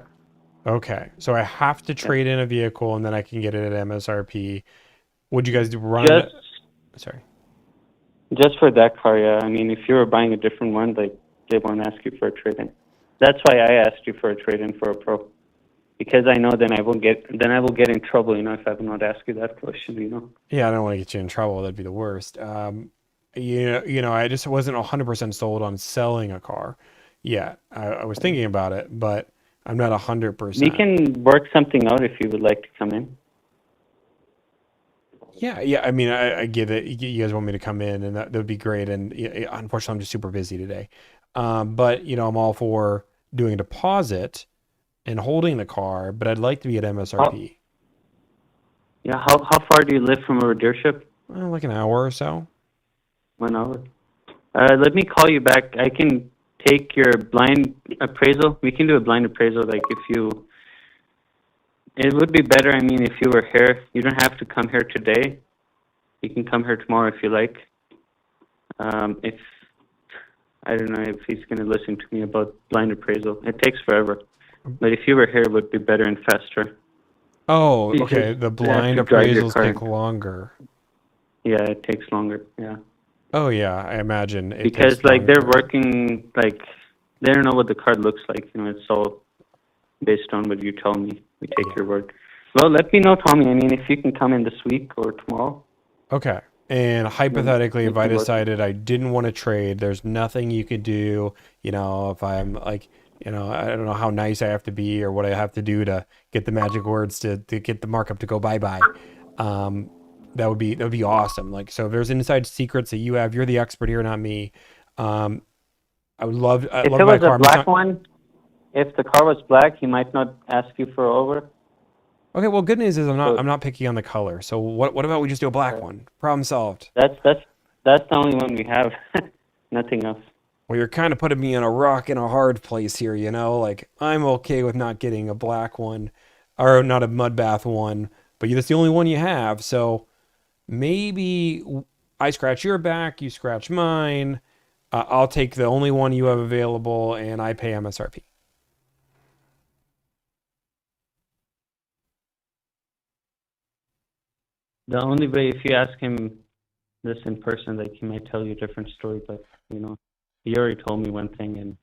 Okay, so I have to trade in a vehicle and then I can get it at MSRP. Would you guys run? Sorry. Just for that car, yeah. I mean, if you were buying a different one, like they won't ask you for a trade-in. That's why I asked you for a trade-in for a Pro, because I know then I will get in trouble, if I will not ask you that question. Yeah, I don't want to get you in trouble. That'd be the worst. I just wasn't 100% sold on selling a car. Yeah, I was thinking about it, but I'm not We 100%. can work something out if you would like to come in. Yeah. I mean, I get it. You guys want me to come in, and that would be great. And unfortunately, I'm just super busy today. But I'm all for doing a deposit and holding the car, but I'd like to be at MSRP. Yeah, how far do you live from our dealership? Like an hour or so. 1 hour. Let me call you back. I can take your blind appraisal. We can do a blind appraisal. It would be better. I mean, if you were here, you don't have to come here today. You can come here tomorrow if you like. If I don't know if he's going to listen to me about blind appraisal. It takes forever. But if you were here, it would be better and faster. Oh, Because okay. The you have blind to drive your appraisals car. take longer. Yeah, it takes longer. Yeah. Oh yeah, I imagine it Because takes they're longer. working they don't know what the car looks like. It's all based on what you tell me. We take your word. Well, let me know, Tommy. I mean, if you can come in this week or tomorrow. Okay. And hypothetically, we if I can work. decided I didn't want to trade, there's nothing you could do, if I'm like, I don't know how nice I have to be or what I have to do to get the magic words to get the markup to go bye-bye. That would be awesome. Like, so if there's inside secrets that you have, you're the expert here, not me. I If love it my was car. a black one, if the car was black, he might not ask you for over. Okay, well, good news is I'm not picky on the color. So what about we just do a black one? Problem solved. That's the only one we have. Nothing else. Well, you're kind of putting me in a rock and a hard place here, Like, I'm okay with not getting a black one, or not a mud bath one, but that's the only one you have. So maybe I scratch your back, you scratch mine. I'll take the only one you have available, and I pay MSRP. The only way, if you ask him this in person, he might tell you a different story. But he already told me one thing, and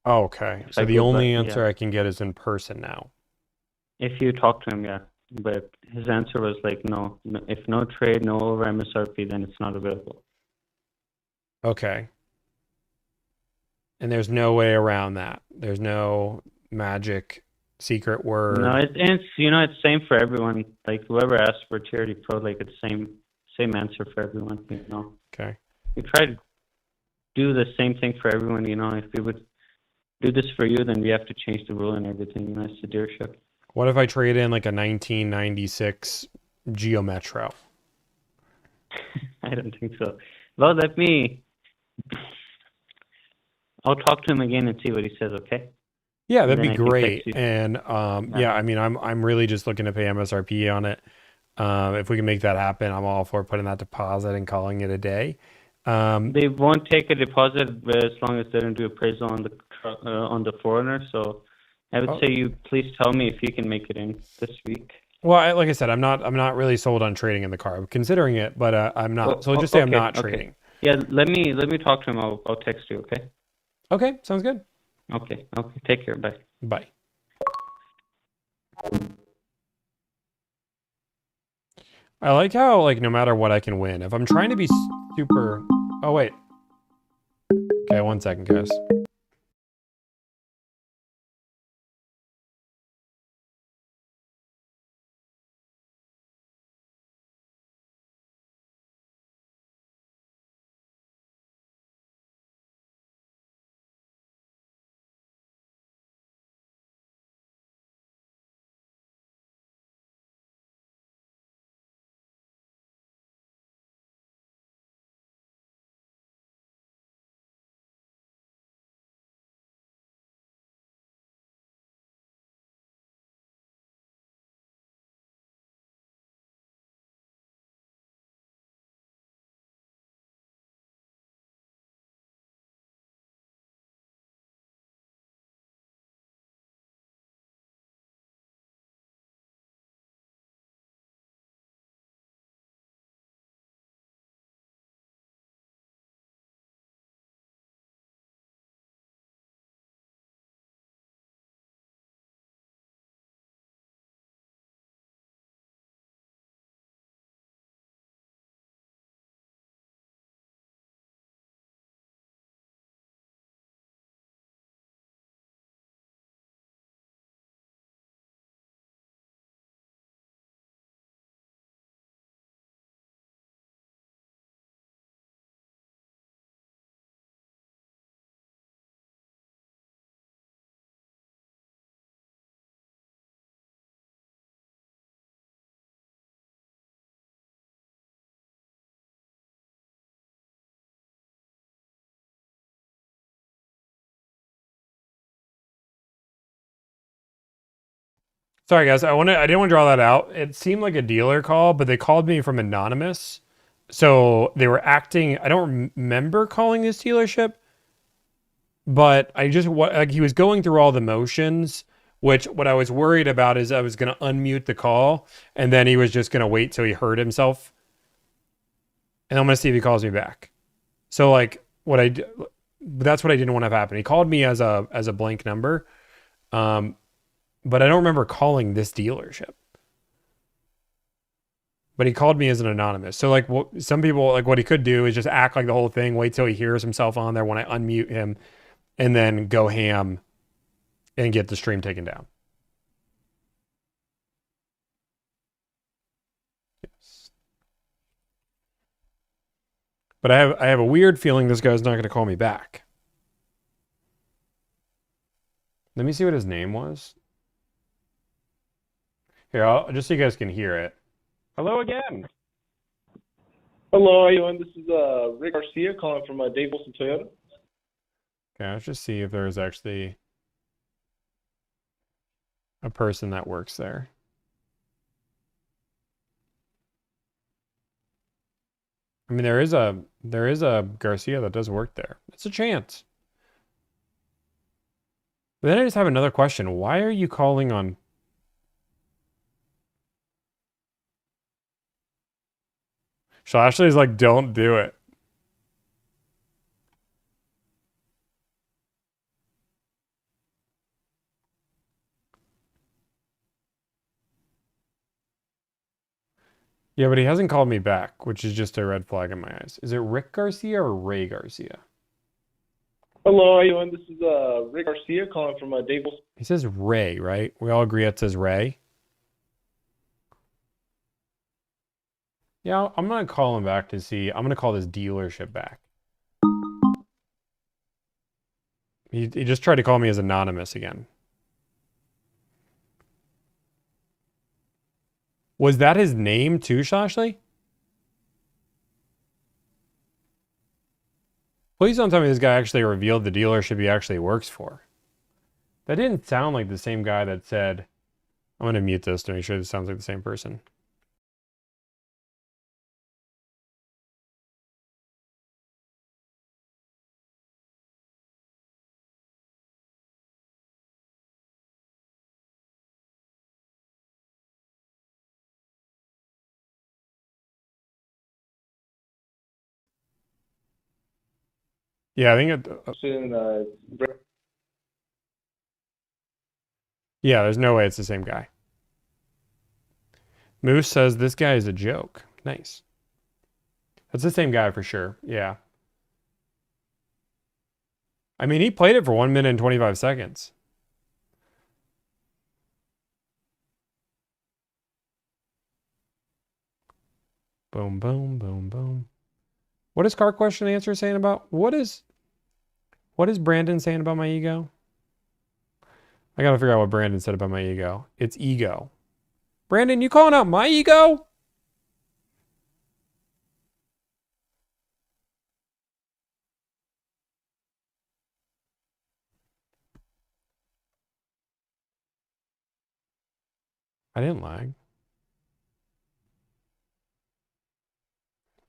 Oh, okay. if So I the go only back, answer I can get is in person now. if you talk to him, yeah. But his answer was no. If no trade, no over MSRP, then it's not available. Okay. And there's no way around that. There's no magic secret word. No, it's same for everyone. Whoever asks for Charity Pro, it's same answer for everyone. Okay. We try to do the same thing for everyone. If we would do this for you, then we have to change the rule and everything. It's the dealership. What if I trade in like a 1996 Geo Metro? I don't think so. Well, I'll talk to him again and see what he says. Okay. Yeah, that'd And be then I can great. text you. And yeah, I mean, I'm really just looking to pay MSRP on it. If we can make that happen, I'm all for putting that deposit and calling it a day. They won't take a deposit as long as they don't do appraisal on the foreigner. So I would say you please tell me if you can make it in this week. Well, like I said, I'm not really sold on trading in the car. I'm considering it, but I'm not. So just say I'm not trading. Yeah, let me talk to him. I'll text you. Okay. Okay, sounds good. Okay. Take care. Bye. Bye. I like how no matter what I can win. If I'm trying to be super. Oh wait. Okay, 1 second, guys. Sorry, guys. I didn't want to draw that out. It seemed like a dealer call, but they called me from anonymous. So they were acting. I don't remember calling this dealership, but like he was going through all the motions. Which what I was worried about is I was going to unmute the call, and then he was just going to wait till he heard himself, and I'm going to see if he calls me back. So like that's what I didn't want to have happen. He called me as a blank number. But I don't remember calling this dealership. But he called me as an anonymous. So like some people, like what he could do is just act like the whole thing, wait till he hears himself on there when I unmute him, and then go ham and get the stream taken down. Yes. But I have a weird feeling this guy's not going to call me back. Let me see what his name was. Here, just so you guys can hear it. Hello again. Hello, how you doing? This is Rick Garcia calling from Dave Wilson Toyota. Okay, let's just see if there's actually a person that works there. I mean, there is a Garcia that does work there. It's a chance. But then I just have another question. Why are you calling on? Ashley's like, don't do it. Yeah, but he hasn't called me back, which is just a red flag in my eyes. Is it Rick Garcia or Ray Garcia? Hello, how you doing? This is Rick Garcia calling from Dave Wilson. He says Ray, right? We all agree it says Ray. Yeah, I'm going to call him back to see. I'm going to call this dealership back. He just tried to call me as anonymous again. Was that his name too, Ashley? Please don't tell me this guy actually revealed the dealership he actually works for. That didn't sound like the same guy that said... I'm going to mute this to make sure this sounds like the same person. Yeah, I think yeah, there's no way it's the same guy. Moose says this guy is a joke. Nice. That's the same guy for sure. Yeah. I mean, he played it for 1 minute and 25 seconds. Boom, boom, boom, boom. What is car question answer saying about? What is Brandon saying about my ego? I gotta figure out what Brandon said about my ego. It's ego. Brandon, you calling out my ego? I didn't lag.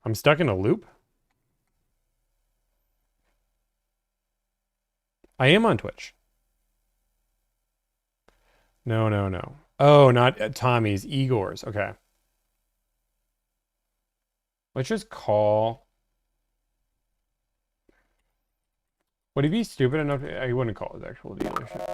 I'm stuck in a loop? I am on Twitch. No, no, no. Oh, not Tommy's, Igor's. Okay. Let's just call. Would he be stupid enough? He wouldn't call his actual dealership.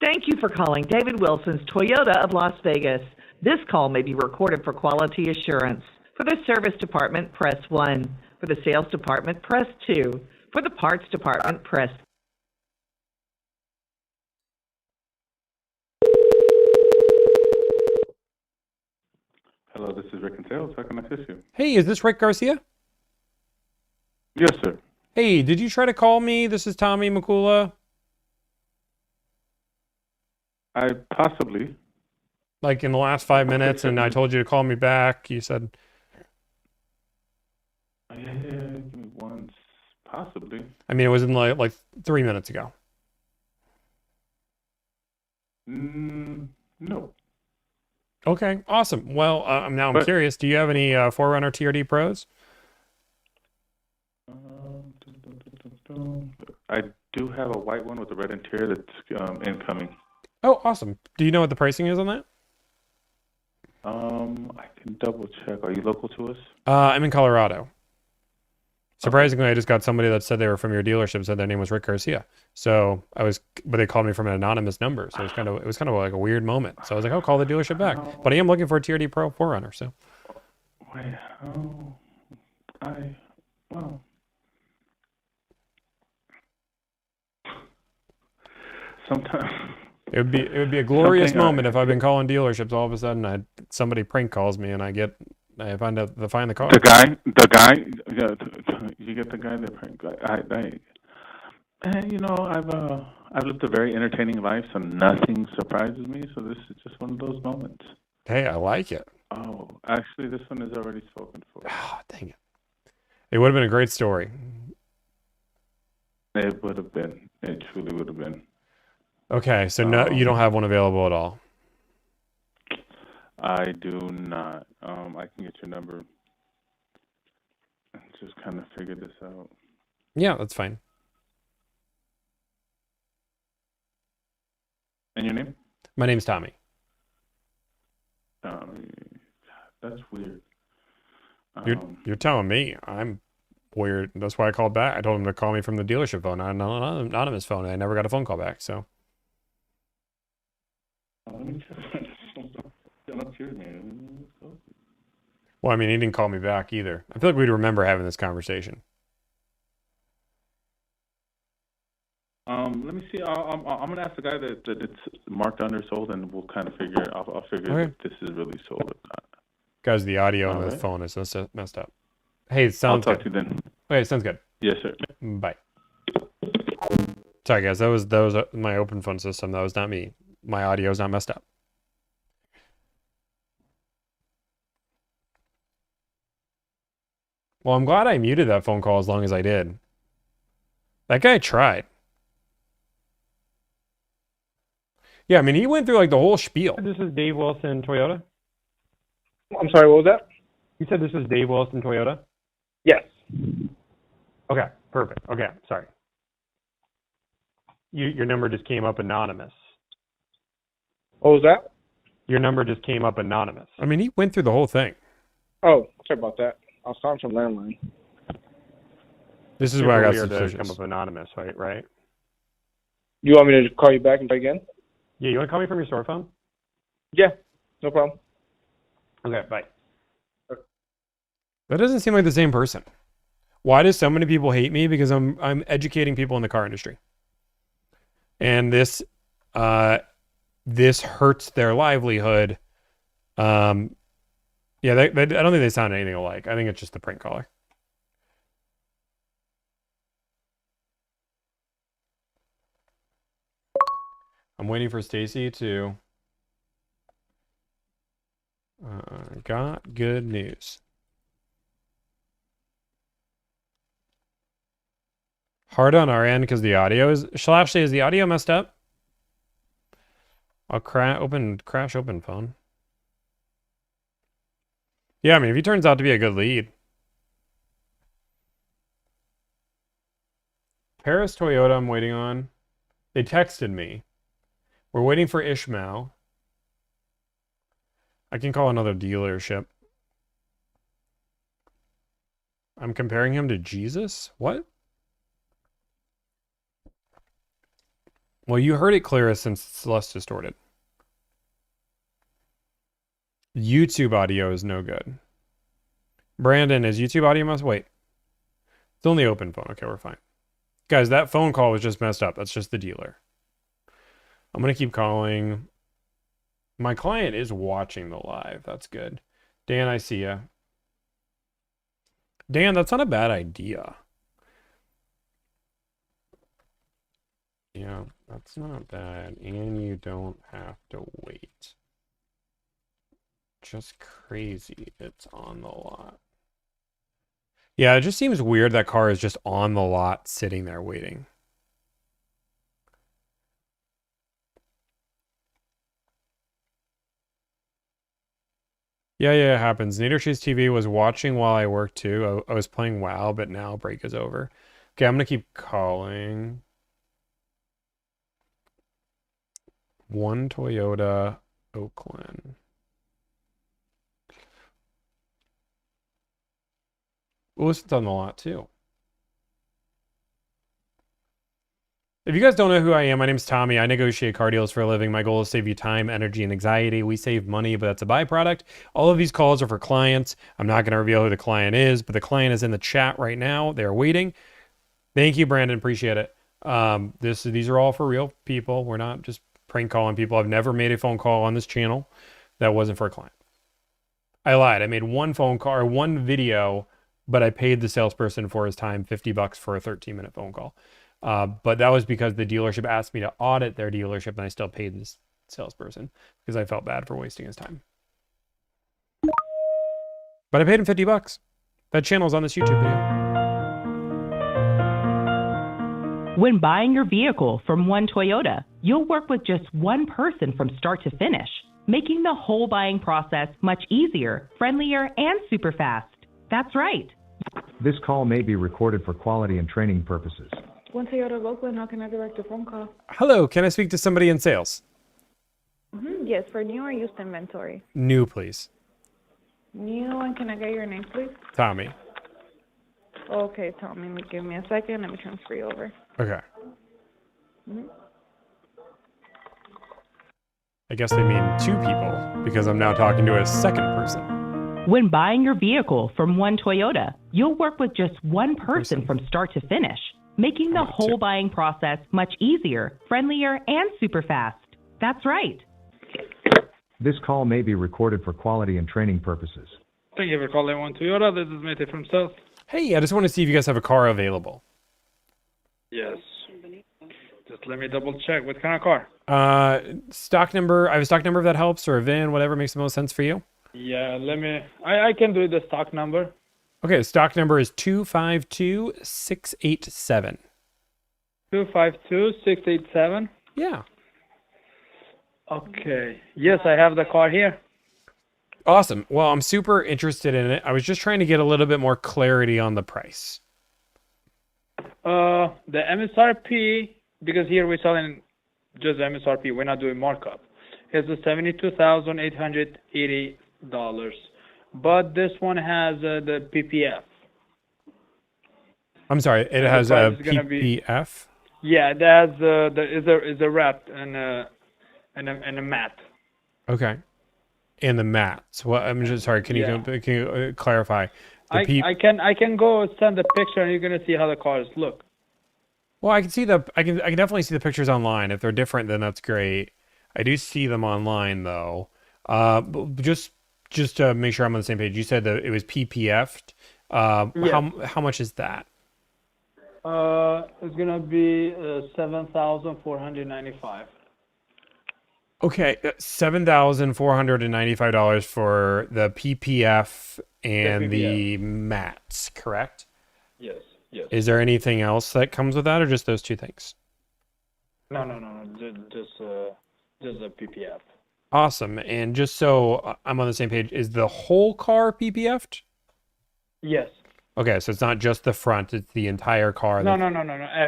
Thank you for calling David Wilson's Toyota of Las Vegas. This call may be recorded for quality assurance. For the service department, press 1. For the sales department, press 2. For the parts department, press. Hello, this is Rick in Sales. How can I assist you? Hey, is this Rick Garcia? Yes, sir. Hey, did you try to call me? This is Tommy Makula. Possibly. Like in the last 5 minutes, and I told you to call me back. You said... Yeah, give me once. Possibly. I mean, it was in like 3 minutes ago. No. Okay, awesome. Well, now I'm But curious. Do you have any Forerunner TRD Pros? I do have a white one with a red interior that's incoming. Oh, awesome. Do you know what the pricing is on that? I can double check. Are you local to us? I'm in Colorado. Surprisingly, I just got somebody that said they were from your dealership, said their name was Rick Garcia. So but they called me from an anonymous number. So it was kind of like a weird moment. So I was like, I'll call the dealership back. But I am looking for a TRD Pro 4Runner. So. Wait, well. Sometimes. It would be a glorious moment if I've been calling dealerships. All of a sudden, somebody prank calls me and I find the car. The guy, you get the guy that prank. I've lived a very entertaining life, so nothing surprises me. So this is just one of those moments. Hey, I like it. Oh, actually, this one is already spoken for. Oh, dang it! It would have been a great story. It would have been. It truly would have been. Okay, so no, you don't have one available at all. I do not. I can get your number and just kind of figure this out. Yeah, that's fine. And your name? My name's Tommy. That's weird. You're telling me I'm weird. That's why I called back. I told him to call me from the dealership phone, not an anonymous phone. I never got a phone call back. So. Let me check. Well, I mean, he didn't call me back either. I feel like we'd remember having this conversation. Let me see. I'm gonna ask the guy that it's marked undersold, and we'll kind of figure. I'll figure if this is really sold or not. Guys, the audio on the phone is messed up. Hey, it sounds good. I'll talk to you then. Okay, sounds good. Yes, sir. Bye. Sorry, guys. That was my open phone system. That was not me. My audio is not messed up. Well, I'm glad I muted that phone call as long as I did. That guy tried. Yeah, I mean, he went through like the whole spiel. This is Dave Wilson, Toyota. I'm sorry, what was that? You said this is Dave Wilson, Toyota? Yes. Okay, perfect. Okay, sorry. Your number just came up anonymous. What was that? Your number just came up anonymous. I mean, he went through the whole thing. Oh, sorry about that. I was calling from landline. This is where I got suspicious. Come up anonymous, right? You want me to call you back and try again? Yeah, you want to call me from your store phone? Yeah, no problem. Okay, bye. That doesn't seem like the same person. Why do so many people hate me? Because I'm educating people in the car industry, and this hurts their livelihood. Yeah, I don't think they sound anything alike. I think it's just the prank caller. I'm waiting for Stacy to. Got good news. Hard on our end because the audio is. Shalashly, is the audio messed up? I'll crash open phone. Yeah, I mean, if he turns out to be a good lead. Paris Toyota, I'm waiting on. They texted me. We're waiting for Ishmael. I can call another dealership. I'm comparing him to Jesus? What? Well, you heard it clearest since it's less distorted. YouTube audio is no good. Brandon, is YouTube audio must wait? It's only open phone. Okay, we're fine. Guys, that phone call was just messed up. That's just the dealer. I'm going to keep calling. My client is watching the live. That's good. Dan, I see ya. Dan, that's not a bad idea. Yeah, that's not bad. And you don't have to wait. Just crazy. It's on the lot. Yeah, it just seems weird that car is just on the lot sitting there waiting. Yeah, it happens. Nader Chase TV was watching while I worked too. I was playing WoW, but now break is over. Okay, I'm gonna keep calling. One Toyota, Oakland. Wilson's on the lot too. If you guys don't know who I am, my name's Tommy. I negotiate car deals for a living. My goal is to save you time, energy, and anxiety. We save money, but that's a byproduct. All of these calls are for clients. I'm not going to reveal who the client is, but the client is in the chat right now. They're waiting. Thank you, Brandon. Appreciate it. These are all for real people. We're not just prank calling people. I've never made a phone call on this channel that wasn't for a client. I lied. I made one phone call or one video, but I paid the salesperson for his time, $50 for a 13-minute phone call. But that was because the dealership asked me to audit their dealership, and I still paid this salesperson because I felt bad for wasting his time. But I paid him $50. That channel's on this YouTube video. When buying your vehicle from One Toyota, you'll work with just one person from start to finish, making the whole buying process much easier, friendlier, and super fast. That's right. This call may be recorded for quality and training purposes. One Toyota of Oakland, how can I direct a phone call? Hello, can I speak to somebody in sales? Yes, for new or used inventory? New, please. New, and can I get your name, please? Tommy. Okay, Tommy, give me a second. Let me transfer you over. Okay. Mhm. I guess they mean two people because I'm now talking to a second person. When buying your vehicle from One Toyota, you'll work with just one person from start to finish, making the whole buying process much easier, friendlier, and super fast. That's right. This call may be recorded for quality and training purposes. Thank you for calling One Toyota. This is Mate from South. Hey, I just want to see if you guys have a car available. Yes. Just let me double check. What kind of car? Stock number. I have a stock number if that helps, or a VIN, whatever makes the most sense for you. Yeah, let me. I can do the stock number. Okay, stock number is 252687. 252687. Yeah. Okay. Yes, I have the car here. Awesome. Well, I'm super interested in it. I was just trying to get a little bit more clarity on the price. The MSRP, because here we're selling just MSRP, we're not doing markup. It's $72,880, but this one has the PPF. I'm sorry, it has a PPF. Yeah, it has is a wrap and a mat. Okay. And the mats. Well, I'm just sorry. Can you clarify? I can go send a picture and you're gonna see how the cars look. Well, I can definitely see the pictures online. If they're different, then that's great. I do see them online though. Just to make sure I'm on the same page, you said that it was PPF'd. How much is that? It's gonna be $7,495. Okay, $7,495 for the PPF and the mats, correct? Yes. Yes. Is there anything else that comes with that, or just those two things? No. Just the PPF. Awesome. And just so I'm on the same page, is the whole car PPF'd? Yes. Okay, so it's not just the front; it's the entire car. No.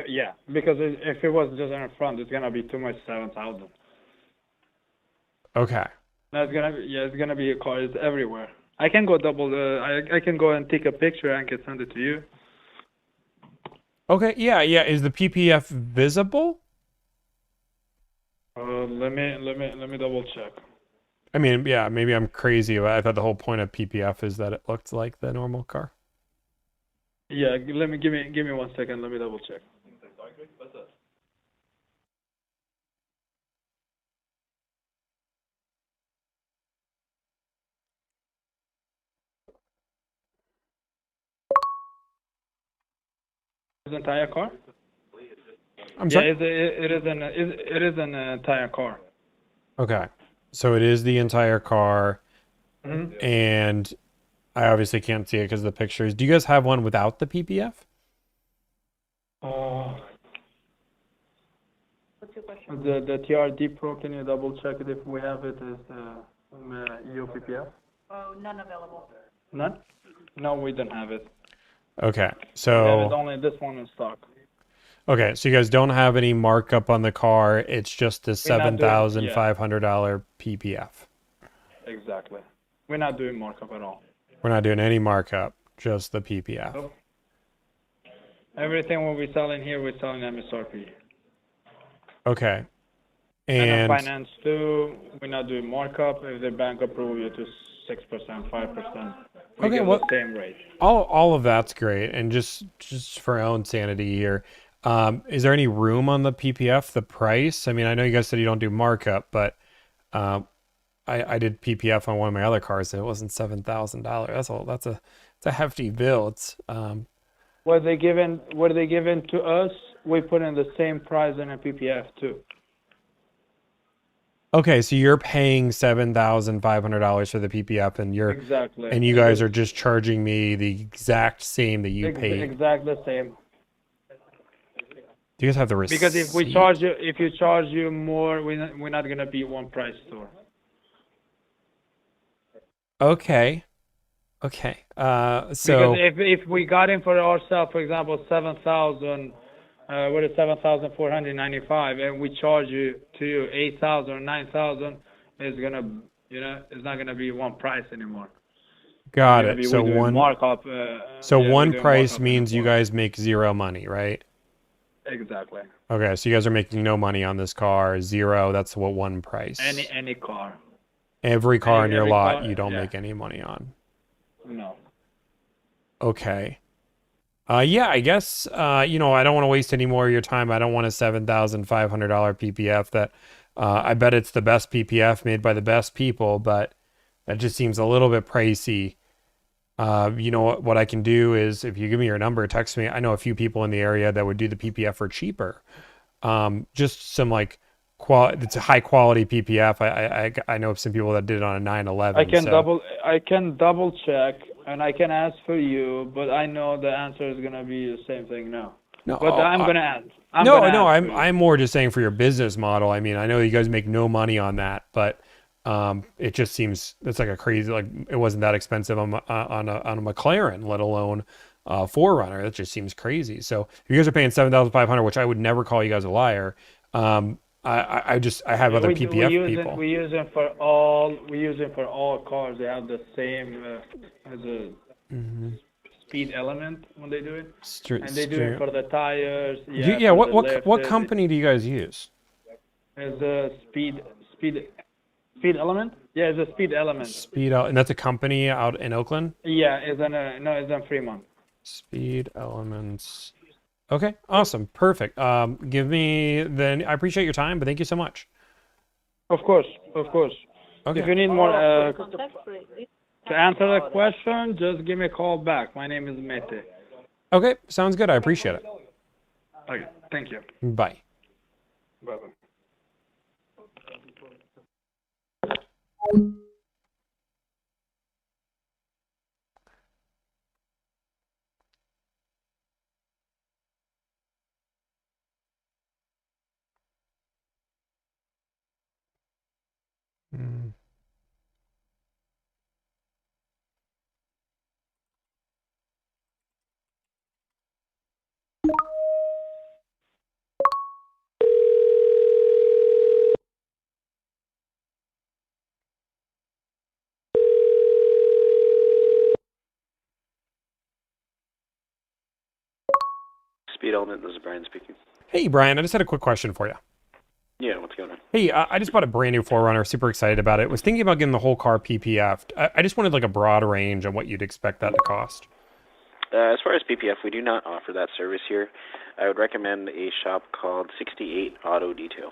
Yeah, because if it was just in the front, it's gonna be too much. 7,000. Okay. That's it's gonna be a car. It's everywhere. I can go I can go and take a picture and can send it to you. Okay. Yeah. Is the PPF visible? Let me double check. I mean, yeah, maybe I'm crazy, but I thought the whole point of PPF is that it looked like the normal car. Yeah. Give me 1 second. Let me double check. The entire car? I'm sorry? It is an entire car. Okay. So it is the entire car. Mhm. And I obviously can't see it because of the pictures. Do you guys have one without the PPF? The TRD Pro, can you double check it if we have it as EO PPF? None available. None? No, we don't have it. Okay, We have it so only this one in stock. okay, so you guys don't have any markup on the car. It's just the We're not doing, yeah, $7,500 PPF. exactly. We're not doing markup at all. We're not doing any markup, just the PPF. Nope. Everything what we sell in here, we sell in MSRP. Okay. And on And finance too, we're not doing markup. If the bank approve you to 6%, 5%, we okay, give well, the same rate. all of that's great. And just for our own sanity here, is there any room on the PPF, the price? I mean, I know you guys said you don't do markup, but I did PPF on one of my other cars and it wasn't $7,000. That's a hefty bill. It's What they given to us, we put in the same price in a PPF too. okay, so you're paying $7,500 for the PPF and Exactly. and you guys are just charging me the exact same that you paid. Exactly the same. Do you guys have the receipt? Because if you charge you more, we're not gonna be one price store. Okay. So Because if we got in for ourselves, for example, 7,000, what is 7,495, and we charge you 8,000 or 9,000, it's gonna, it's not gonna be one price anymore. got It's it. gonna be, we're doing markup. So yeah, we're one doing price markup means you anymore. guys make zero money, right? Exactly. Okay, so you guys are making no money on this car, zero. That's what one price. Any car. Every car in your every lot car, you don't yeah. make any money on. No. Okay. Yeah, I guess I don't want to waste any more of your time. I don't want a $7,500 PPF that I bet it's the best PPF made by the best people, but that just seems a little bit pricey. What I can do is if you give me your number, text me. I know a few people in the area that would do the PPF for cheaper. Just some it's a high quality PPF. I know some people that did it on a 911. I can double check and I can ask for you, but I know the answer is gonna be the same thing now. No, But I'm gonna ask. I'm more just saying for your business model. I mean, I know you guys make no money on that, but it just seems it's like a crazy, it wasn't that expensive on a McLaren, let alone 4Runner. That just seems crazy. So if you guys are paying $7,500, which I would never call you guys a liar. I have other PPF people. We use it for all. We use it for all cars. They have the same as a speed element when they do it, and they do it for the tires. Yeah. What company do you guys use? Is a speed element? Yeah, it's a speed element. And that's a company out in Oakland. Yeah, it's in Fremont. Speed Elements. Okay, awesome, perfect. I appreciate your time, but thank you so much. Of course. Okay. If you need more to answer the question, just give me a call back. My name is Mete. Okay, sounds good. I appreciate it. Okay, thank you. Bye. Bye. Speed Element, this is Brian speaking. Hey, Brian, I just had a quick question for you. Yeah, what's going on? Hey, I just bought a brand new 4Runner. Super excited about it. Was thinking about getting the whole car PPF'd. I just wanted a broad range on what you'd expect that to cost. As far as PPF, we do not offer that service here. I would recommend a shop called 68 Auto Detail.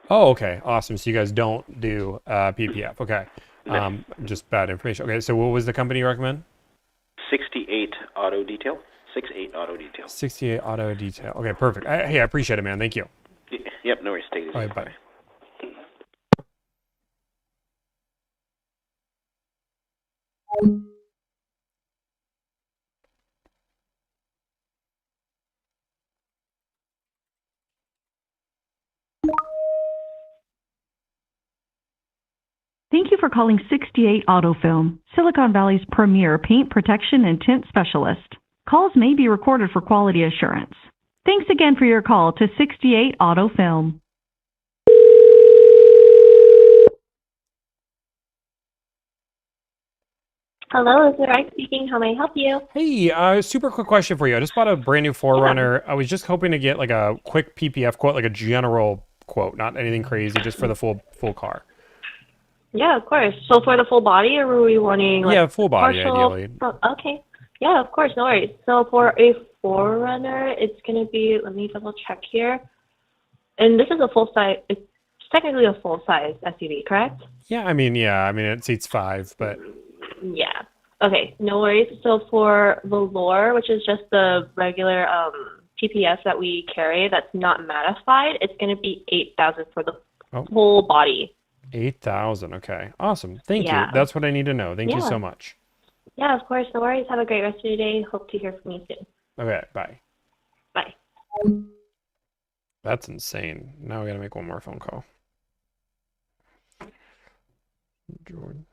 Oh, okay, awesome. So you guys don't do PPF. Okay, No. just bad information. Okay, so what was the company you recommend? 68 Auto Detail. 68 Auto Detail. 68 Auto Detail. Okay, perfect. I appreciate it, man. Thank you. Yep, no worries. Take it easy. All right, bye. Thank Thank you for calling 68 Autofilm, Silicon Valley's premier paint protection and tint specialist. Calls may be recorded for quality assurance. Thanks again for your call to 68 Autofilm. Hello, this is Ryan speaking. How may I help you? Hey, super quick question for you. I just bought a brand new 4Runner. I was just hoping to get like a quick PPF quote, like a general quote, not anything crazy, just for the full car. Yeah, of course. So for the full body, or were we wanting like Yeah, full body, partial? ideally. Okay. Yeah, of course, no worries. So for a 4Runner, it's gonna be. Let me double check here. And this is a full size. It's technically a full size SUV, correct? Yeah, I mean, it seats 5, but Yeah. Okay, no worries. So for Velour, which is just the regular PPF that we carry that's not mattified, it's going to be $8,000 for the whole body. 8,000. Okay, awesome. Thank you. Yeah. That's what I need to know. Thank you Yeah. so much. Yeah, of course. No worries. Have a great rest of your day. Hope to hear from you soon. Okay, bye. Bye. That's insane. Now we gotta make one more phone call. Jordan.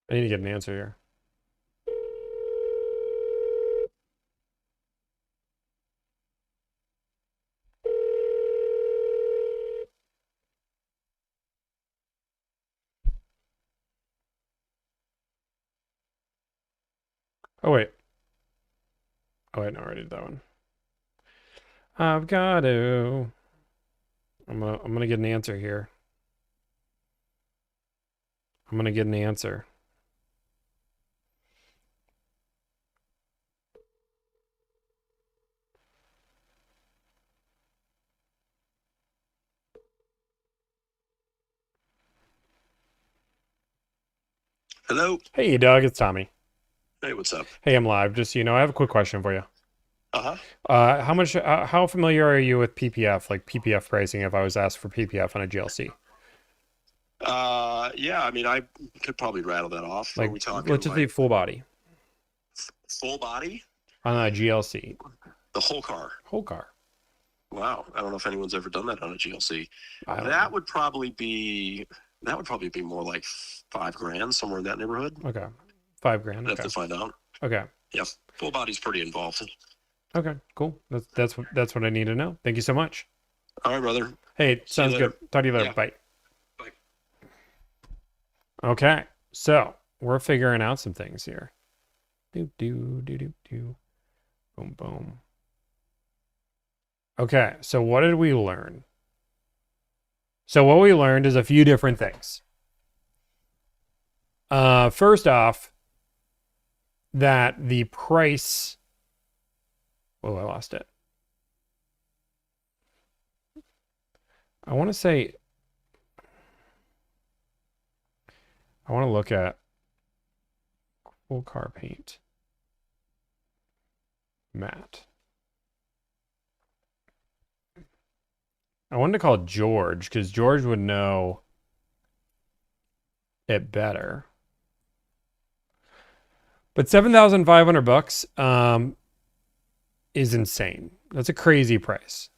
I need to get an answer here. Oh wait. Oh wait, no, I already did that one. I've got to. I'm gonna get an answer here. I'm gonna get an answer. Hello. Hey, Doug, it's Tommy. Hey, what's up? Hey, I'm live. Just so you know, I have a quick question for you. Uh-huh. How much? How familiar are you with PPF, like PPF pricing? If I was asked for PPF on a GLC, Yeah, I mean, I could probably rattle that off. Are like we talking let's just like leave full body full body? on a GLC, The whole car? whole car. Wow. I don't know if anyone's ever done that on a GLC. I don't That would probably be more like $5,000, somewhere in that neighborhood. Okay, $5,000. I'd have Okay. to find out. Okay. Yeah, full body's pretty involved. Okay. Cool. That's what I need to know. Thank you so much. All right, brother. Hey, See you sounds later. good. Talk to you later. Yeah. Bye. Bye. Okay, so we're figuring out some things here. Do do do do do. Boom boom. Okay, so what did we learn? So what we learned is a few different things. First off, that the price. Oh, I lost it. I want to say. I want to look at full car paint. Matte. I wanted to call it George because George would know it better. But $7,500 is insane. That's a crazy price.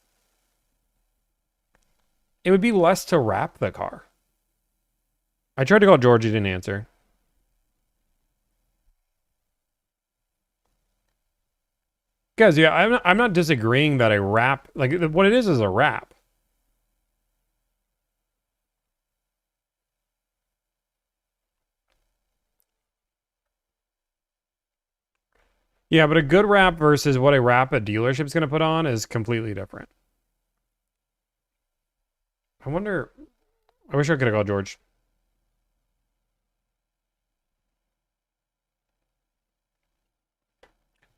It would be less to wrap the car. I tried to call George, he didn't answer. Guys, yeah, I'm not disagreeing that a wrap, like what it is a wrap. Yeah, but a good wrap versus what a wrap a dealership's going to put on is completely different. I wonder. I wish I could have called George.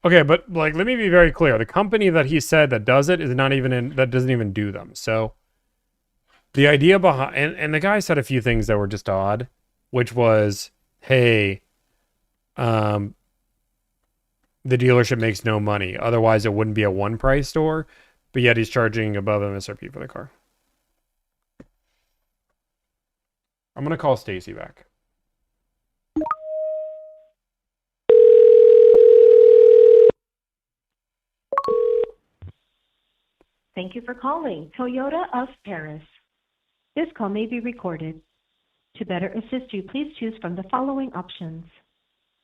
Okay, but like, let me be very clear. The company that he said that does it is not even in. That doesn't even do them. So the idea behind and the guy said a few things that were just odd, which was, hey, the dealership makes no money. Otherwise, it wouldn't be a one price store. But yet he's charging above MSRP for the car. I'm gonna call Stacy back. Thank you for calling Toyota of Paris. This call may be recorded. To better assist you, please choose from the following options.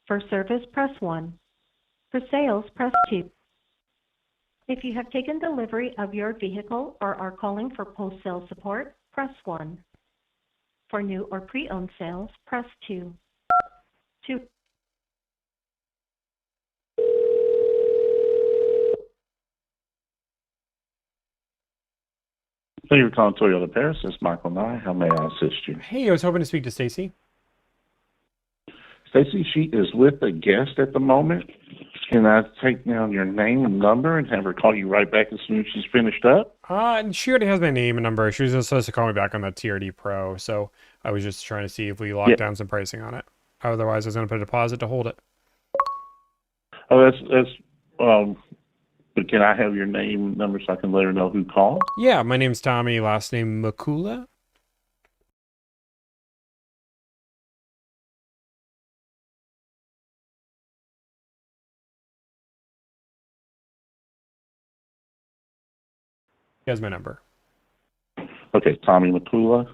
For service, press 1. For sales, press 2. If you have taken delivery of your vehicle or are calling for post-sale support, press 1. For new or pre-owned sales, press 2. To Thank you for calling Toyota Paris. This is Michael Nye. How may I assist you? Hey, I was hoping to speak to Stacy. Stacy, she is with a guest at the moment. Can I take down your name and number and have her call you right back as soon as she's finished up? And she already has my name and number. She was just supposed to call me back on that TRD Pro, so I was just trying to see if we locked down some pricing on it. Otherwise, I was going to put a deposit to hold it. Oh, but can I have your name and number so I can let her know who called? Yeah, my name's Tommy, last name Makula. He has my number. Okay, Tommy Makula.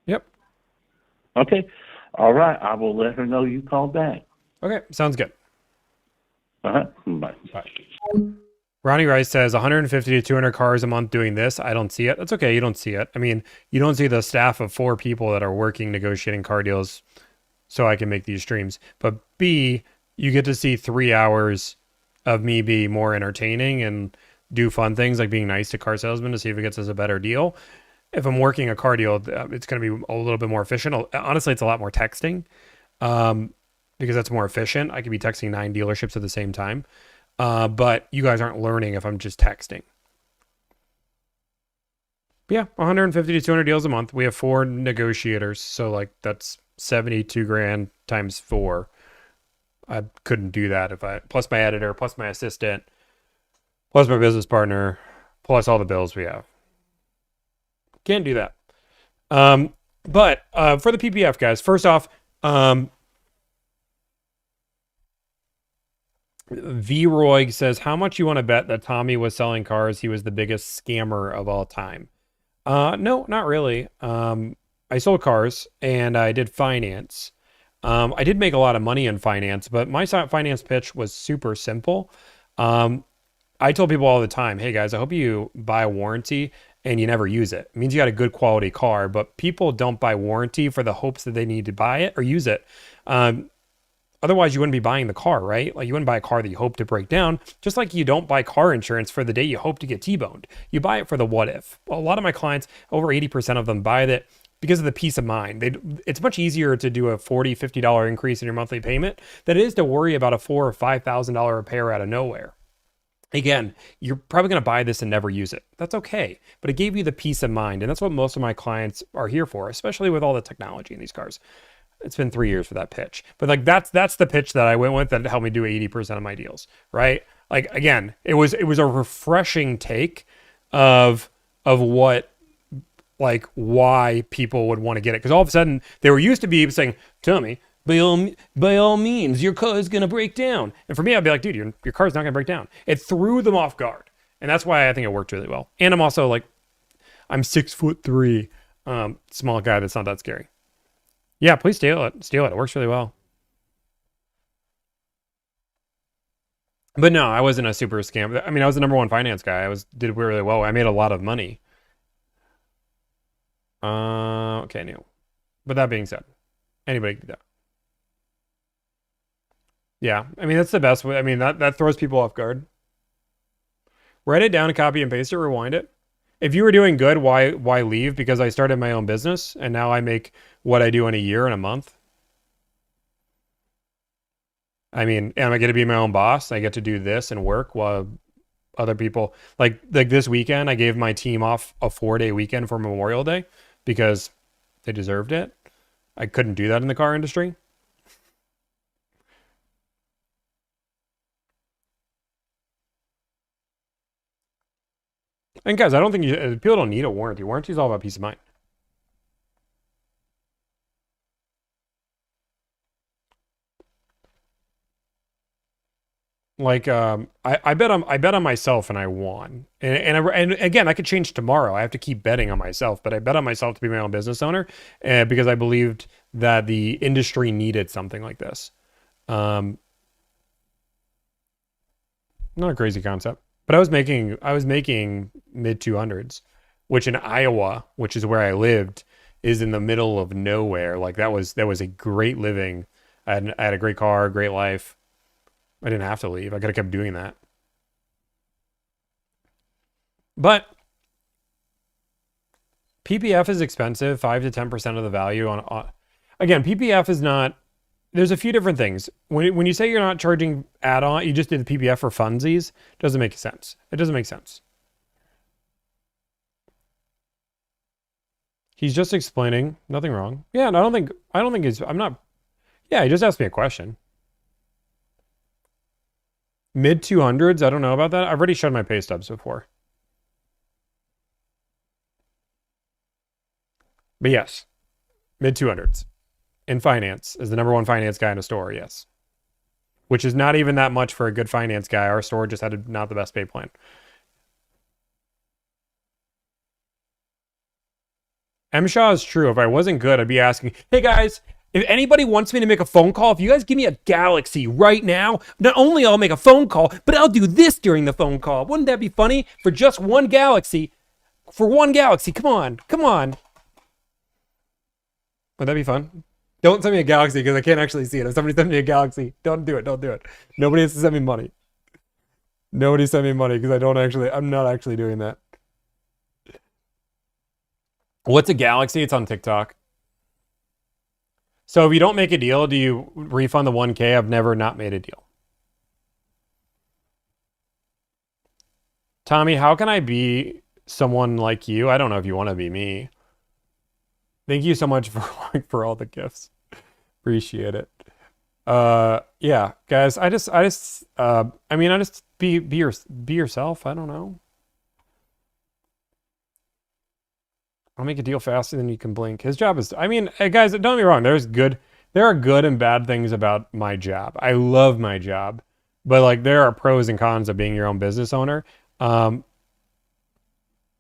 Yep. Okay. All right. I will let her know you called back. Okay, sounds good. Uh-huh. Bye. Bye. Ronnie Rice says 150 to 200 cars a month doing this. I don't see it. That's okay. You don't see it. I mean, you don't see the staff of 4 people that are working negotiating car deals so I can make these streams. But B, you get to see 3 hours of me be more entertaining and do fun things like being nice to car salesmen to see if it gets us a better deal. If I'm working a car deal, it's going to be a little bit more efficient. Honestly, it's a lot more texting because that's more efficient. I could be texting 9 dealerships at the same time. But you guys aren't learning if I'm just texting. But yeah, 150 to 200 deals a month. We have 4 negotiators. So like that's 72 grand times 4. I couldn't do that if plus my editor, plus my assistant, plus my business partner, plus all the bills we have. Can't do that. But for the PPF guys, first off, V-Roy says, how much you want to bet that Tommy was selling cars? He was the biggest scammer of all time. No, not really. I sold cars and I did finance. I did make a lot of money in finance, but my finance pitch was super simple. I told people all the time, hey guys, I hope you buy a warranty and you never use it. It means you got a good quality car, but people don't buy warranty for the hopes that they need to buy it or use it. Otherwise, you wouldn't be buying the car, right? Like you wouldn't buy a car that you hope to break down, just like you don't buy car insurance for the day you hope to get T-boned. You buy it for the what if. Well, a lot of my clients, over 80% of them buy that because of the peace of mind. It's much easier to do a $40, $50 increase in your monthly payment than it is to worry about a $4,000 or $5,000 repair out of nowhere. Again, you're probably going to buy this and never use it. That's okay. But it gave you the peace of mind. And that's what most of my clients are here for, especially with all the technology in these cars. It's been 3 years for that pitch. But like that's the pitch that I went with that helped me do 80% of my deals, right? Like again, it was a refreshing take of what like why people would want to get it. Because all of a sudden they were used to be saying, Tommy, by all means, your car is going to break down. And for me, I'd be like, dude, your car's not going to break down. It threw them off guard. And that's why I think it worked really well. And I'm also like, I'm 6'3", small guy that's not that scary. Yeah, please steal it. Steal it. It works really well. But no, I wasn't a super scam. I mean, I was the number 1 finance guy. Did really well. I made a lot of money. Okay, no. But that being said, anybody can do that. Yeah, I mean, that's the best way. I mean, that throws people off guard. Write it down, copy and paste it, rewind it. If you were doing good, why leave? Because I started my own business and now I make what I do in a year and a month. I mean, am I going to be my own boss? I get to do this and work while other people like this weekend I gave my team off a 4-day weekend for Memorial Day because they deserved it. I couldn't do that in the car industry. And guys, I don't think people don't need a warranty. Warranty is all about peace of mind. Like I bet on myself and I won. And again, I could change tomorrow. I have to keep betting on myself, but I bet on myself to be my own business owner because I believed that the industry needed something like this. Not a crazy concept, but I was making mid 200s, which in Iowa, which is where I lived, is in the middle of nowhere. Like that was a great living. I had a great car, great life. I didn't have to leave. I could have kept doing that. But PPF is expensive, 5 to 10% of the value on again, PPF is not, there's a few different things. When you say you're not charging add-on, you just did the PPF for funsies, doesn't make sense. It doesn't make sense. He's just explaining, nothing wrong. Yeah, and I don't think he's, I'm not, yeah, he just asked me a question. Mid 200s, I don't know about that. I've already shown my pay stubs before. But yes, mid 200s. In finance, as the #1 finance guy in a store, yes. Which is not even that much for a good finance guy. Our store just had not the best pay plan. M-Shaw is true. If I wasn't good, I'd be asking, hey guys, if anybody wants me to make a phone call, if you guys give me a Galaxy right now, not only I'll make a phone call, but I'll do this during the phone call. Wouldn't that be funny? For just one Galaxy. For one Galaxy. Come on. Come on. Would that be fun? Don't send me a Galaxy because I can't actually see it. If somebody sends me a Galaxy, don't do it. Don't do it. Nobody has to send me money. Nobody send me money because I'm not actually doing that. What's a Galaxy? It's on TikTok. So if you don't make a deal, do you refund the 1K? I've never not made a deal. Tommy, how can I be someone like you? I don't know if you want to be me. Thank you so much for all the gifts. Appreciate it. Yeah, guys, I just be yourself. I don't know. I'll make a deal faster than you can blink. His job is, guys, don't get me wrong. There are good and bad things about my job. I love my job, but like there are pros and cons of being your own business owner.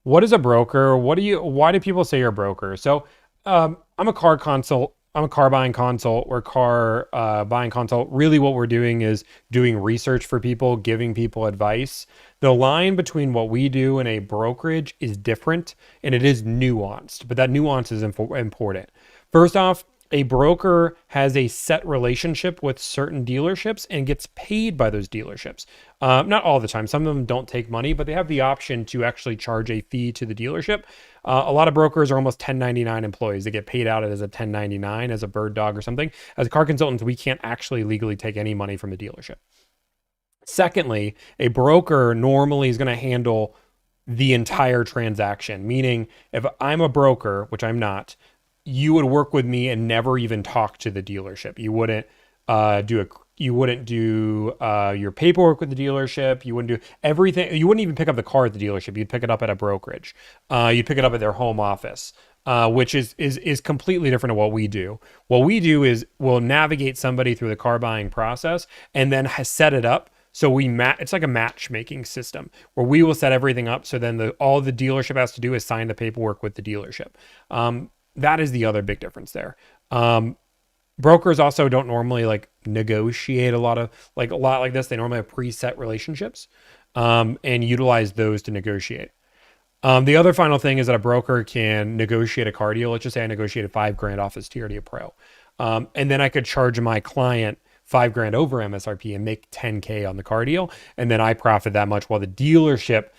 What is a broker? Why do people say you're a broker? So, I'm a car consult. I'm a car buying consult or car buying consult. Really what we're doing is doing research for people, giving people advice. The line between what we do and a brokerage is different and it is nuanced, but that nuance is important. First off, a broker has a set relationship with certain dealerships and gets paid by those dealerships. Not all the time. Some of them don't take money, but they have the option to actually charge a fee to the dealership. A lot of brokers are almost 1099 employees. They get paid out as a 1099, as a bird dog or something. As car consultants, we can't actually legally take any money from the dealership. Secondly, a broker normally is going to handle the entire transaction, meaning if I'm a broker, which I'm not, you would work with me and never even talk to the dealership. You wouldn't do your paperwork with the dealership. You wouldn't do everything. You wouldn't even pick up the car at the dealership. You'd pick it up at a brokerage. You'd pick it up at their home office, which is completely different to what we do. What we do is we'll navigate somebody through the car buying process and then set it up. So it's like a matchmaking system where we will set everything up. So then all the dealership has to do is sign the paperwork with the dealership. That is the other big difference there. Brokers also don't normally like negotiate a lot like this. They normally have preset relationships and utilize those to negotiate. The other final thing is that a broker can negotiate a car deal. Let's just say I negotiated $5,000 off his TRD Pro. And then I could charge my client $5,000 over MSRP and make $10K on the car deal. And then I profit that much while the dealership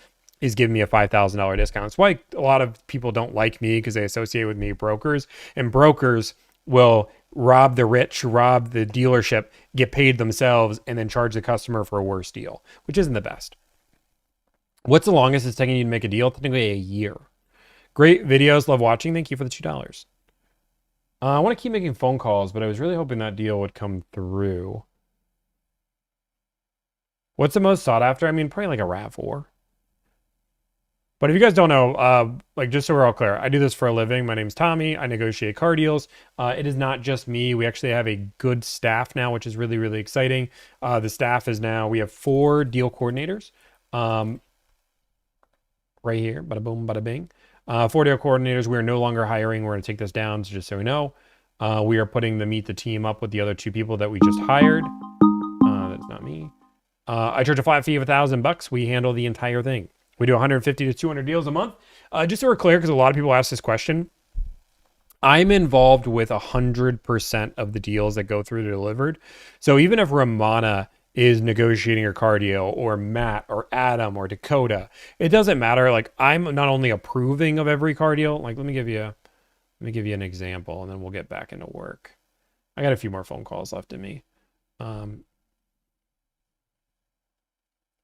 is giving me a $5,000 discount. That's why a lot of people don't like me, because they associate with me brokers, and brokers will rob the rich, rob the dealership, get paid themselves, and then charge the customer for a worse deal, which isn't the best. What's the longest it's taking you to make a deal? Technically a year. Great videos. Love watching. Thank you for the $2. I want to keep making phone calls, but I was really hoping that deal would come through. What's the most sought after? I mean, probably like a RAV4. But if you guys don't know, like, just so we're all clear, I do this for a living. My name's Tommy. I negotiate car deals. It is not just me. We actually have a good staff now, which is really, really exciting. The staff is now, we have 4 deal coordinators. Right here, bada boom, bada bing. 4 deal coordinators. We are no longer hiring. We're going to take this down, so just so we know. We are putting the Meet the Team up with the other 2 people that we just hired. That's not me. I charge a flat fee of $1,000. We handle the entire thing. We do 150 to 200 deals a month. Just so we're clear, because a lot of people ask this question, I'm involved with 100% of the deals that go through to delivered. So even if Ramana is negotiating your car deal, or Matt or Adam or Dakota, it doesn't matter. Like, I'm not only approving of every car deal. Like, let me give you an example, and then we'll get back into work. I got a few more phone calls left in me.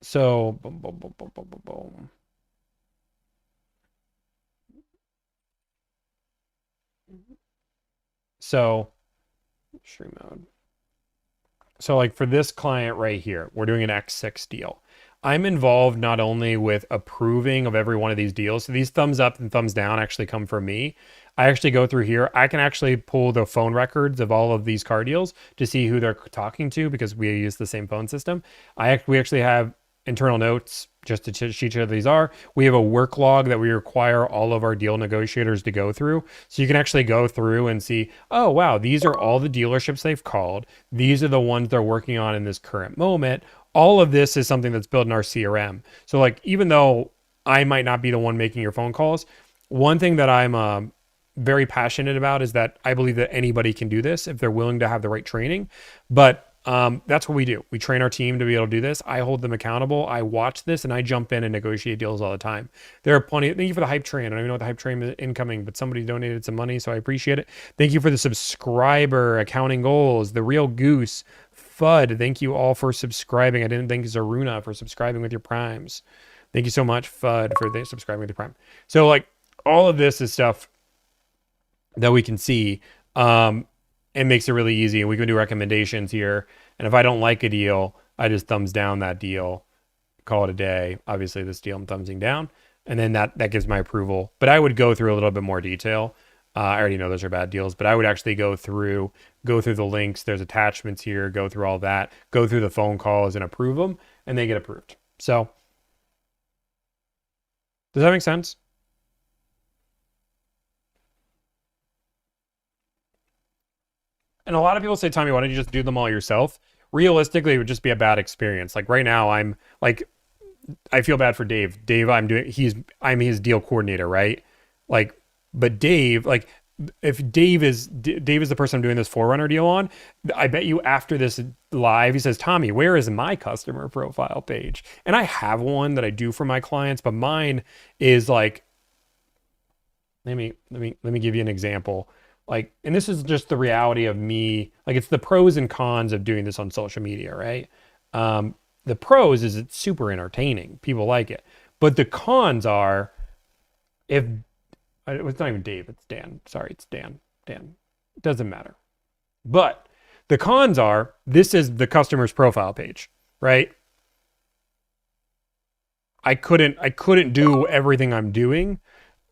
So, boom, boom, boom, boom, boom, boom, boom. So, stream mode. So, like, for this client right here, we're doing an X6 deal. I'm involved not only with approving of every one of these deals. So these thumbs up and thumbs down actually come from me. I actually go through here. I can actually pull the phone records of all of these car deals to see who they're talking to, because we use the same phone system. We actually have internal notes just to sheet who these are. We have a work log that we require all of our deal negotiators to go through. So you can actually go through and see, oh, wow, these are all the dealerships they've called. These are the ones they're working on in this current moment. All of this is something that's built in our CRM. So, like, even though I might not be the one making your phone calls, one thing that I'm very passionate about is that I believe that anybody can do this if they're willing to have the right training. But that's what we do. We train our team to be able to do this. I hold them accountable. I watch this, and I jump in and negotiate deals all the time. There are plenty. Thank you for the hype train. I don't even know what the hype train is incoming, but somebody donated some money, so I appreciate it. Thank you for the subscriber, accounting goals, the real goose, FUD. Thank you all for subscribing. I didn't thank Zaruna for subscribing with your primes. Thank you so much, FUD, for subscribing with your prime. So, like, all of this is stuff that we can see. It makes it really easy, and we can do recommendations here. And if I don't like a deal, I just thumbs down that deal, call it a day. Obviously, this deal I'm thumbsing down, and then that gives my approval. But I would go through a little bit more detail. I already know those are bad deals, but I would actually go through the links. There's attachments here. Go through all that. Go through the phone calls and approve them, and they get approved. So, does that make sense? And a lot of people say, Tommy, why don't you just do them all yourself? Realistically, it would just be a bad experience. Like right now, I'm like, I feel bad for Dave. Dave, I'm his deal coordinator, right? Like, but Dave, like, if Dave is the person I'm doing this Forerunner deal on, I bet you after this live, he says, Tommy, where is my customer profile page? And I have one that I do for my clients, but mine is like, let me give you an example. Like, and this is just the reality of me. Like, it's the pros and cons of doing this on social media, right? The pros is it's super entertaining. People like it. But the cons are, it's not even Dave, it's Dan. Sorry, it's Dan. Dan. It doesn't matter. But the cons are, this is the customer's profile page, right? I couldn't do everything I'm doing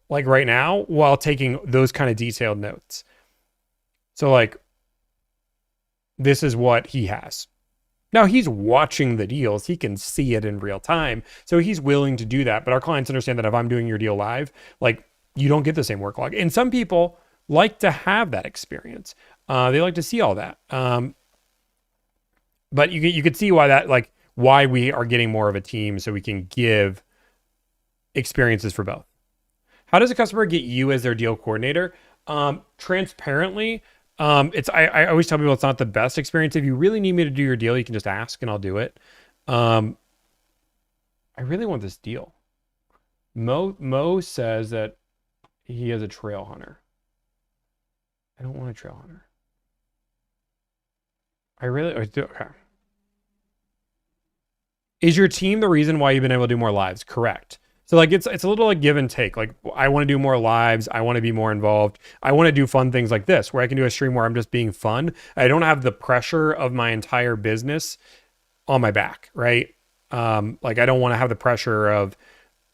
like right now while taking those kind of detailed notes. So like, this is what he has. Now he's watching the deals. He can see it in real time. So he's willing to do that. But our clients understand that if I'm doing your deal live, like, you don't get the same work log. And some people like to have that experience. They like to see all that. But you could see why we are getting more of a team, so we can give experiences for both. How does a customer get you as their deal coordinator? Transparently, I always tell people it's not the best experience. If you really need me to do your deal, you can just ask and I'll do it. I really want this deal. Mo says that he has a trail hunter. I don't want a trail hunter. I do. Okay. Is your team the reason why you've been able to do more lives? Correct. So like it's a little like give and take. Like I want to do more lives. I want to be more involved. I want to do fun things like this where I can do a stream where I'm just being fun. I don't have the pressure of my entire business on my back, right? Like I don't want to have the pressure of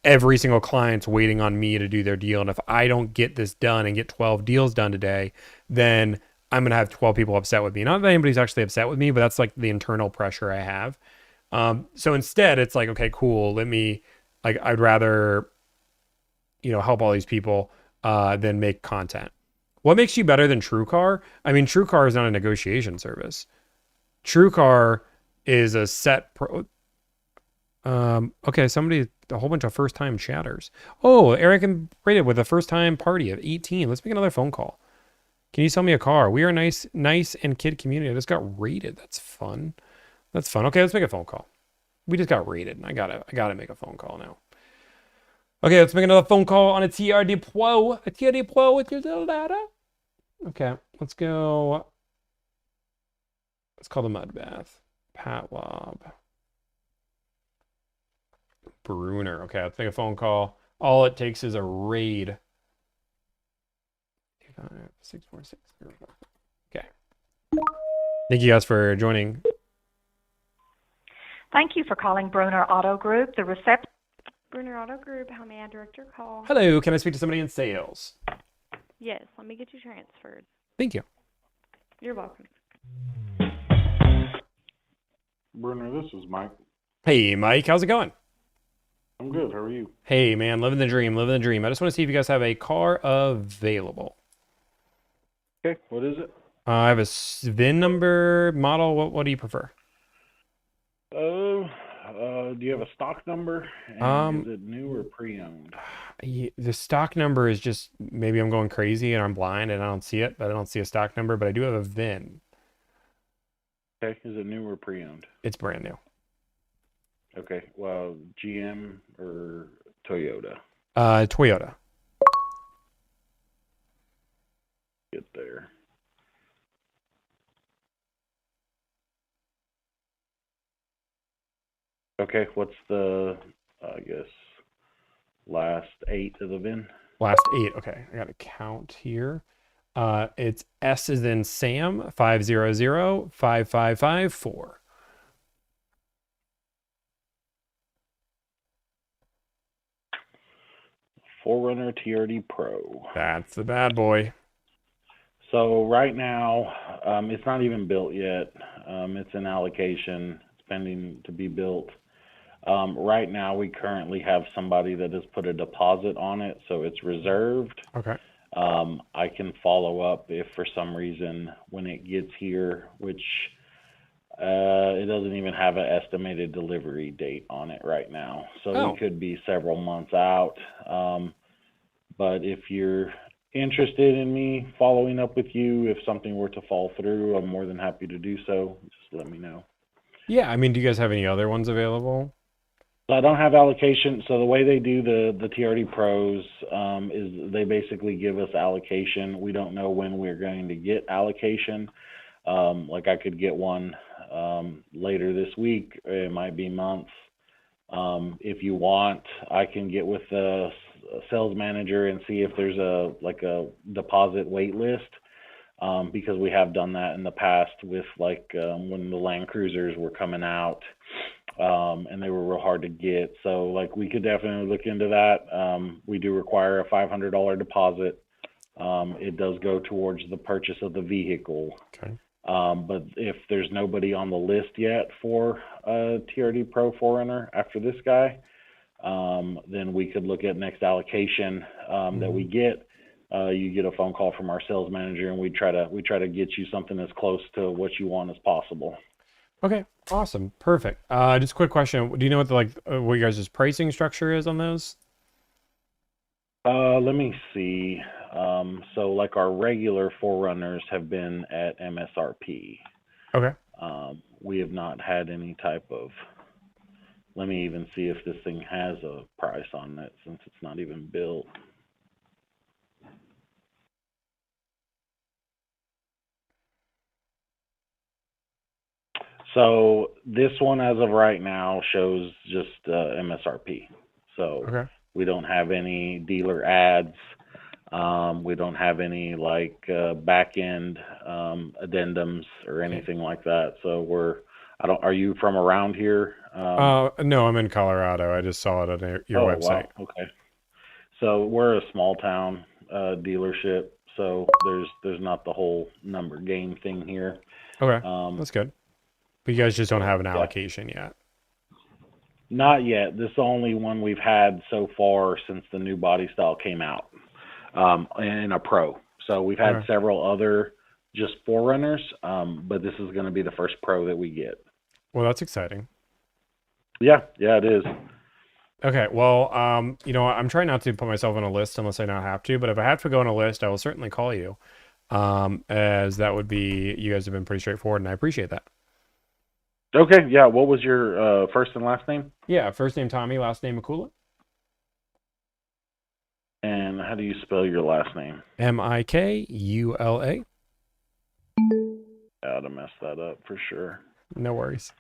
every single client's waiting on me to do their deal. And if I don't get this done and get 12 deals done today, then I'm going to have 12 people upset with me. Not that anybody's actually upset with me, but that's like the internal pressure I have. So instead it's like, okay, cool. I'd rather, help all these people, than make content. What makes you better than TrueCar? I mean, TrueCar is not a negotiation service. TrueCar is a set pro. Okay, a whole bunch of first-time chatters. Oh, Eric and rated with a first-time party of 18. Let's make another phone call. Can you sell me a car? We are nice and kid community. I just got rated. That's fun. Okay, let's make a phone call. We just got rated, and I gotta make a phone call now. Okay, let's make another phone call on a TRD Pro. A TRD Pro with your little data. Okay, let's go. Let's call the mud bath. Pat Lob. Bruner. Okay, let's make a phone call. All it takes is a raid. 646. Okay. Thank you guys for joining. Thank you for calling Brunner Auto Group. The reception. Brunner Auto Group, how may I direct your call? Hello, can I speak to somebody in sales? Yes, let me get you transferred. Thank you. You're welcome. Brunner, this is Mike. Hey, Mike, how's it going? I'm good. How are you? Hey, man, living the dream. I just want to see if you guys have a car available. Okay, what is it? I have a VIN number, model. What do you prefer? Do you have a stock number? And is it new or pre-owned? The stock number is just, maybe I'm going crazy and I'm blind and I don't see it, but I don't see a stock number, but I do have a VIN. Okay, is it new or pre-owned? It's brand new. Okay, well, GM or Toyota? Toyota. Get there. Okay, what's the, last 8 of the VIN? Last 8. Okay, I got to count here. It's S as in Sam, 500-5554. Forerunner TRD Pro. That's the bad boy. So right now, it's not even built yet. It's in allocation. It's pending to be built. Right now, we currently have somebody that has put a deposit on it, so it's reserved. Okay. I can follow up if for some reason when it gets here, which it doesn't even have an estimated delivery date on it right now. So it could be several months out. But if you're interested in me following up with you, if something were to fall through, I'm more than happy to do so. Just let me know. Yeah, I mean, do you guys have any other ones available? I don't have allocation. So the way they do the TRD Pros is they basically give us allocation. We don't know when we're going to get allocation. Like I could get one later this week. It might be months. If you want, I can get with the sales manager and see if there's a deposit wait list. Because we have done that in the past with when the Land Cruisers were coming out, and they were real hard to get. So we could definitely look into that. We do require a $500 deposit. It does go towards the purchase of the vehicle. Okay. But if there's nobody on the list yet for a TRD Pro Forerunner after this guy, then we could look at next allocation that we get. You get a phone call from our sales manager, and we try to get you something as close to what you want as possible. Okay, awesome, perfect. Just a quick question: do you know what what your guys' pricing structure is on those? Let me see. So our regular Forerunners have been at MSRP. Okay. We have not had any type of Let me even see if this thing has a price on it since it's not even built. So this one, as of right now, shows just MSRP. So Okay. we don't have any dealer ads. We don't have any like back end addendums or anything like that. So Are you from around here? No, I'm in Colorado. I just saw it on your website. Wow. Okay. So we're a small town dealership. So there's not the whole number game thing here. Okay, that's good. But you guys just don't have an yeah. allocation yet. Not yet. This is the only one we've had so far since the new body style came out in a pro. So we've had Okay. several other just forerunners, but this is going to be the first pro that we get. Well, that's exciting. Yeah, it is. Okay, well, I'm trying not to put myself on a list unless I not have to, but if I have to go on a list, I will certainly call you. As that would be, you guys have been pretty straightforward, and I appreciate that. Okay, yeah. What was your first and last name? Yeah, first name Tommy, last name Mikula. And how do you spell your last name? Mikula. I'd have messed that up for sure. No worries.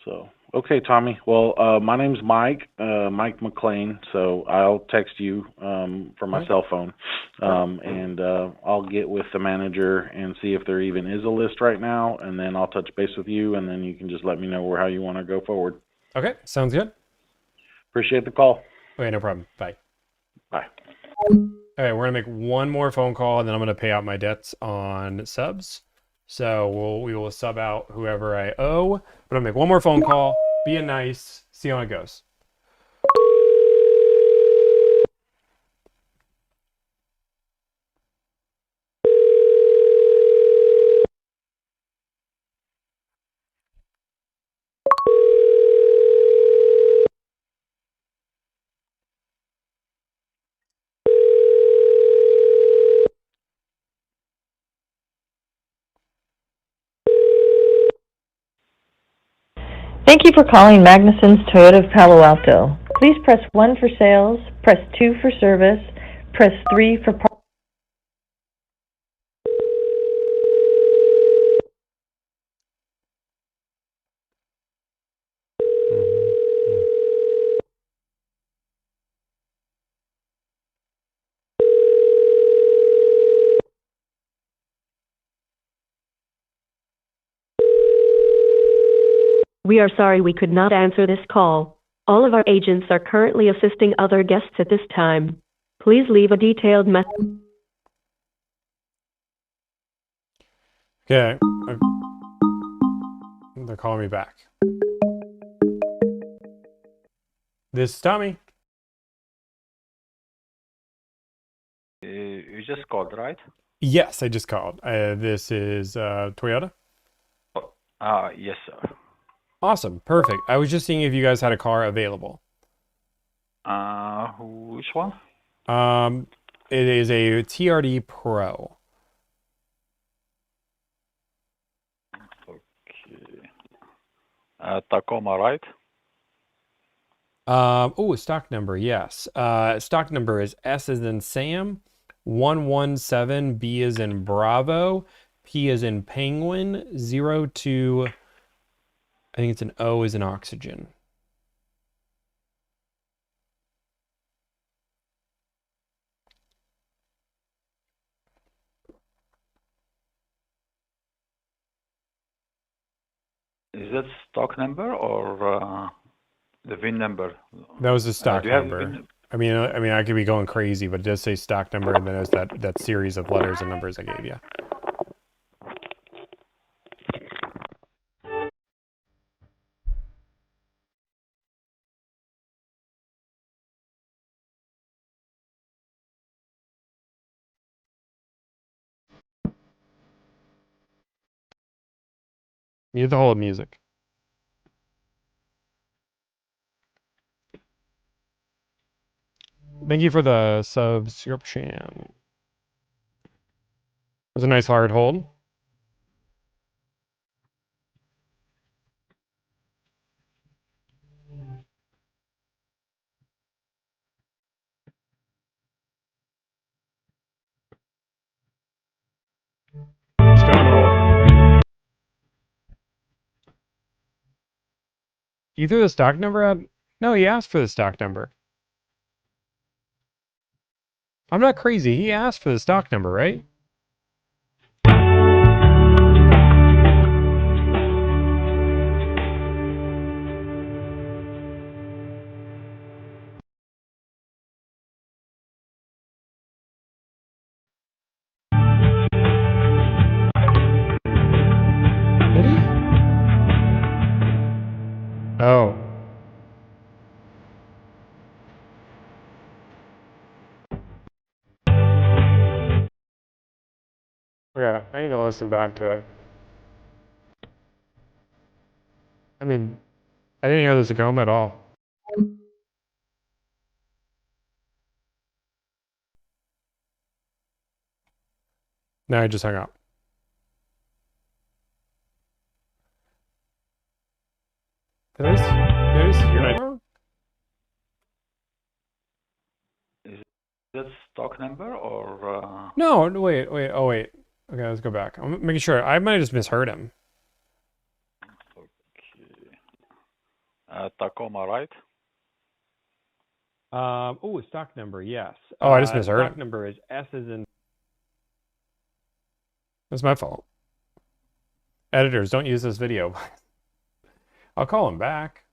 So, okay, Tommy. Well, my name's Mike, Mike McLean. So I'll text you from my cell phone, and I'll get with the manager and see if there even is a list right now, and then I'll touch base with you, and then you can just let me know how you want to go forward. Okay, sounds good. Appreciate the call. Okay, no problem. Bye. Bye. Okay, we're gonna make one more phone call, and then I'm gonna pay out my debts on subs. So we will sub out whoever I owe. But I'll make one more phone call, being nice, see how it goes. Thank you for calling Magnuson's Toyota of Palo Alto. Please press 1 for sales, press 2 for service, press 3 for parts. We are sorry we could not answer this call. All of our agents are currently assisting other guests at this time. Please leave a detailed message. Okay, they're calling me back. This is Tommy. You just called, right? Yes, I just called. This is Toyota. Yes, sir. Awesome, perfect. I was just seeing if you guys had a car available. Which one? It is a TRD Pro. Okay. Tacoma, right? Stock number, yes. Stock number is S as in Sam, 117, B as in Bravo, P as in Penguin, 02, I think it's an O as in Oxygen. Is that stock number or the VIN number? That was the stock do you have the number. VIN? I mean, I could be going crazy, but it does say stock number, and then there's that series of letters and numbers I gave you. Mute the whole music. Thank you for the subscription. It was a nice hard hold. You threw the stock number out? No, he asked for the stock number. I'm not crazy. He asked for the stock number, right? Did he? Oh. Yeah, I need to listen back to it. I mean, I didn't hear the Tacoma at all. No, I just hung up. Did I just hear it wrong? Is that stock number or? No, wait. Oh, wait. Okay, let's go back. I'm making sure. I might have just misheard him. Tacoma, right? Oh, stock number, yes. Oh, I just misheard stock him. Number is S as in... That's my fault. Editors, don't use this video. I'll call him back.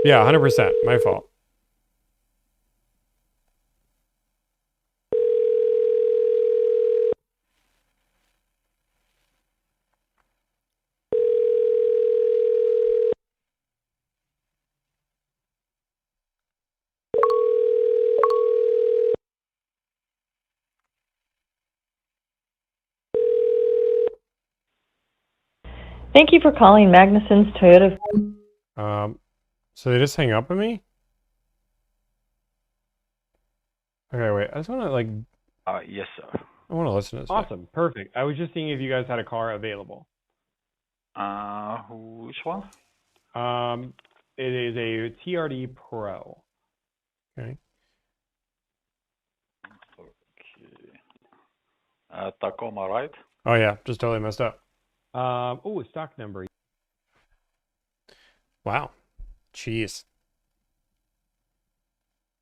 Yeah, 100%. My fault. Thank you for calling Magnuson's Toyota. So they just hang up on me? Okay, wait. I just want to, like... Yes, sir. I want to listen to this. Awesome. Perfect. I was just seeing if you guys had a car available. Which one? It is a TRD Pro. Okay. Tacoma, right? Oh, yeah. Just totally messed up. Oh, stock number. Wow. Jeez.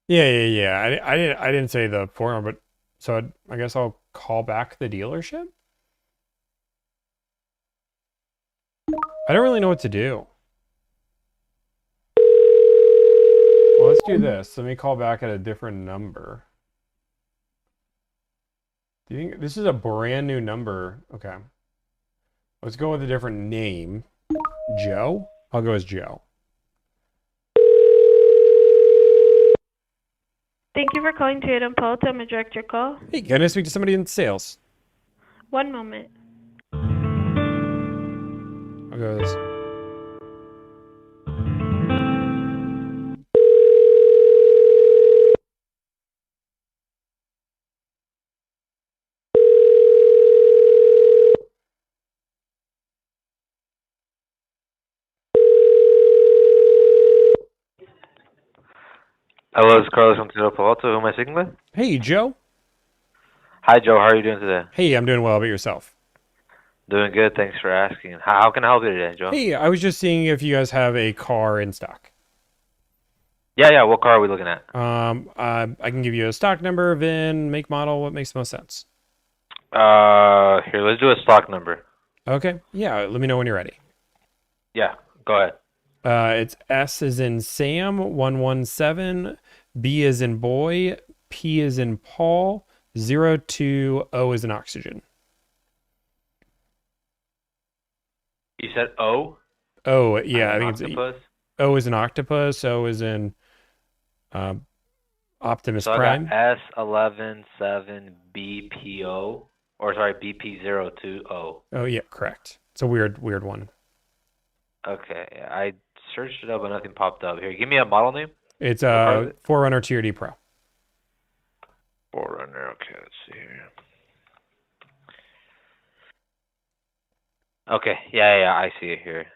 Yeah. I didn't say the forum, but so I guess I'll call back the dealership. I don't really know what to do. Well, let's do this. Let me call back at a different number. Do you think this is a brand new number? Okay. Let's go with a different name. Joe? I'll go as Joe. Thank you for calling Toyota Impulse. I'm going to direct your call. Hey, can I speak to somebody in sales? One moment. I'll go with this. Hello, it's Carlos from Toyota Palazzo. Who am I speaking with? Hey, Joe. Hi, Joe. How are you doing today? Hey, I'm doing well. How about yourself? Doing good. Thanks for asking. How can I help you today, Joe? Hey, I was just seeing if you guys have a car in stock. Yeah. What car are we looking at? I can give you a stock number, VIN, make, model. What makes the most sense? Here, let's do a stock number. Okay. Yeah. Let me know when you're ready. Yeah. Go ahead. It's S as in Sam 117, B as in boy, P as in Paul, 02, O as in oxygen. You said O? Oh, yeah. I think octopus? it's O as in octopus, O as in Optimus So Prime. I got S117BPO, or sorry, BP02O. Oh, yeah, correct. It's a weird one. Okay, I searched it up but nothing popped up. Here, give me a model name. It's What car is it? 4Runner TRD Pro. 4Runner, okay, let's see here. Okay, yeah, I see it here.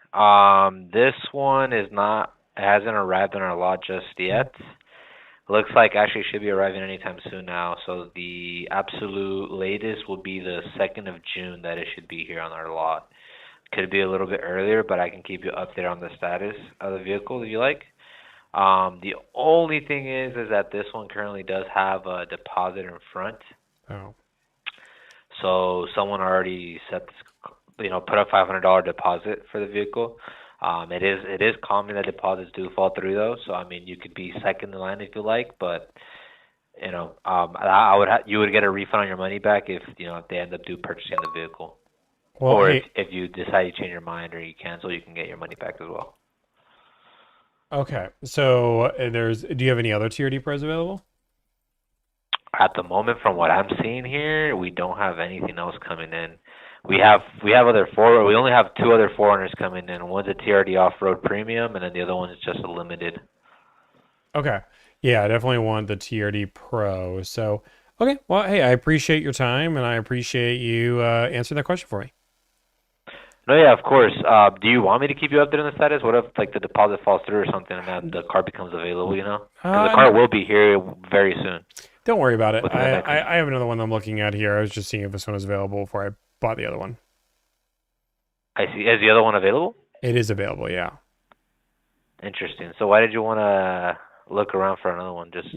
This one is not, it hasn't arrived on our lot just yet. Looks like actually it should be arriving anytime soon now. So the absolute latest will be the 2nd of June that it should be here on our lot. could be a little bit earlier, but I can keep you updated on the status of the vehicle if you like. The only thing is that this one currently does have a deposit in front. Oh. So someone already put a $500 deposit for the vehicle. It is common that deposits do fall through though. So I mean, you could be second in line if you like, but you would get a refund on your money back if they end up purchasing the vehicle. Well, Or hey, if you decide to change your mind or you cancel, you can get your money back as well. okay. So do you have any other TRD pros available? At the moment, from what I'm seeing here, we don't have anything else coming in. We only have two other foreigners coming in. One's a TRD off-road premium, and then the other one is just a limited. Okay. Yeah, I definitely want the TRD Pro. So, okay. Well, hey, I appreciate your time, and I appreciate you answering that question for me. No, yeah, of course. Do you want me to keep you updated on the status? What if the deposit falls through or something, and then the car becomes available? Because the car will be here very soon. Don't worry about it. I have another one I'm looking at here. I was just seeing if this one was available before I bought the other one. I see. Is the other one available? It is available, yeah. Interesting. So why did you want to look around for another one? Just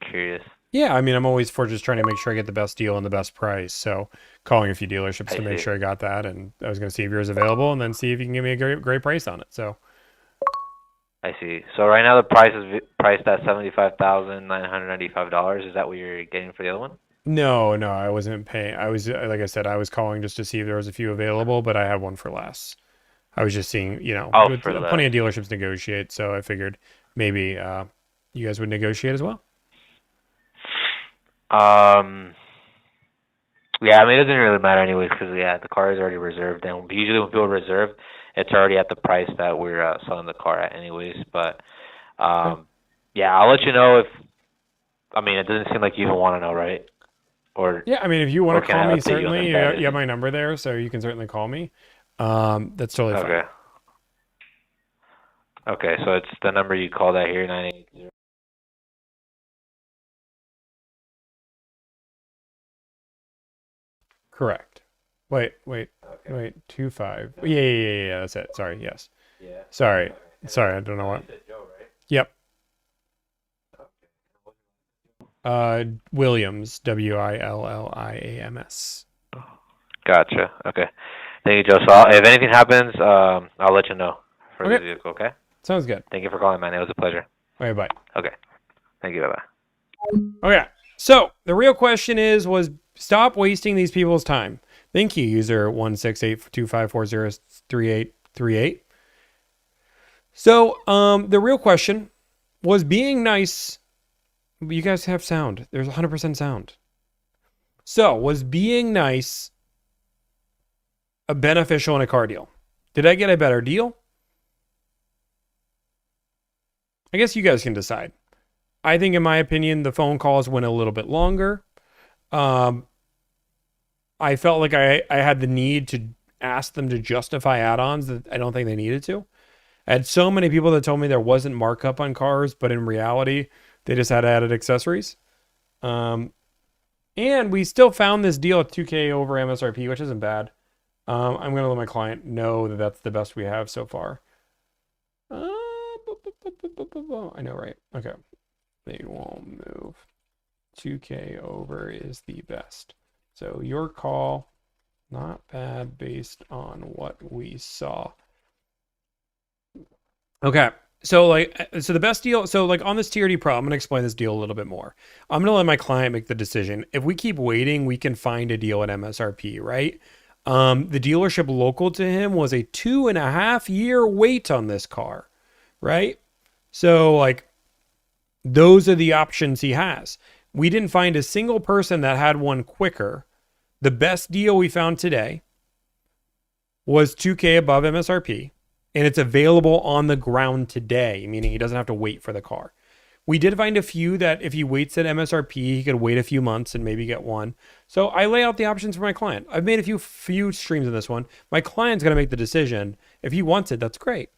curious. Yeah, I mean, I'm always for just trying to make sure I get the best deal and the best price. So calling a few dealerships to make sure I got that, and I was going to see if yours is available, and then see if you can give me a great price on it. So. I see. So right now the price is priced at $75,995. Is that what you're getting for the other one? No, I wasn't paying. I was, like I said, I was calling just to see if there was a few available, but I had one for less. I was just seeing, plenty of dealerships negotiate, so I figured maybe you guys would negotiate as well. Yeah, I mean, it doesn't really matter anyways because, the car is already reserved. And usually when people reserve, it's already at the price that we're selling the car at anyways. But, I'll let you know if, it doesn't seem like you even want to know, right? Or yeah, I mean, if you want to call me, certainly, you have my number there, so you can certainly call me. That's totally fine. Okay, so it's the number you called out here, 980. Correct. Wait, 25. Yeah, that's it. Sorry, yes. Yeah. Sorry, I don't know what. Yep. Williams, Williams. Gotcha. Okay. Thank you, Joe. So if anything happens, I'll let you know for the vehicle, okay? Sounds good. Thank you for calling, man. It was a pleasure. Okay, bye. Okay. Thank you. Bye-bye. Okay. So the real question was stop wasting these people's time. Thank you, user 16825403838. So the real question was being nice. You guys have sound. There's 100% sound. So was being nice a beneficial in a car deal? Did I get a better deal? I guess you guys can decide. I think, in my opinion, the phone calls went a little bit longer. I felt like I had the need to ask them to justify add-ons that I don't think they needed to. I had so many people that told me there wasn't markup on cars, but in reality, they just had added accessories. And we still found this deal at $2,000 over MSRP, which isn't bad. I'm going to let my client know that that's the best we have so far. I know, right? Okay. They won't move. $2,000 over is the best. So your call, not bad based on what we saw. Okay. So the best deal. So on this TRD Pro, I'm going to explain this deal a little bit more. I'm going to let my client make the decision. If we keep waiting, we can find a deal at MSRP, right? The dealership local to him was a 2.5-year wait on this car, right? So those are the options he has. We didn't find a single person that had one quicker. The best deal we found today was $2,000 above MSRP, and it's available on the ground today, meaning he doesn't have to wait for the car. We did find a few that if he waits at MSRP, he could wait a few months and maybe get one. So I lay out the options for my client. I've made a few streams in this one. My client's going to make the decision. If he wants it, that's great.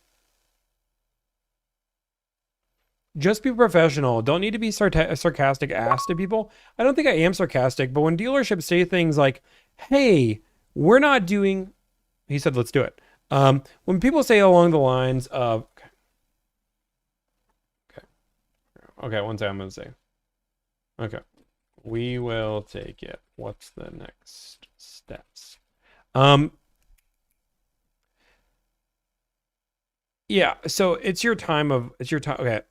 Just be professional. Don't need to be sarcastic ass to people. I don't think I am sarcastic, but when dealerships say things like, hey, we're not doing, he said, let's do it. When people say along the lines of, okay, one second, I'm gonna say, okay, we will take it. What's the next steps? Yeah, so it's your time. Okay.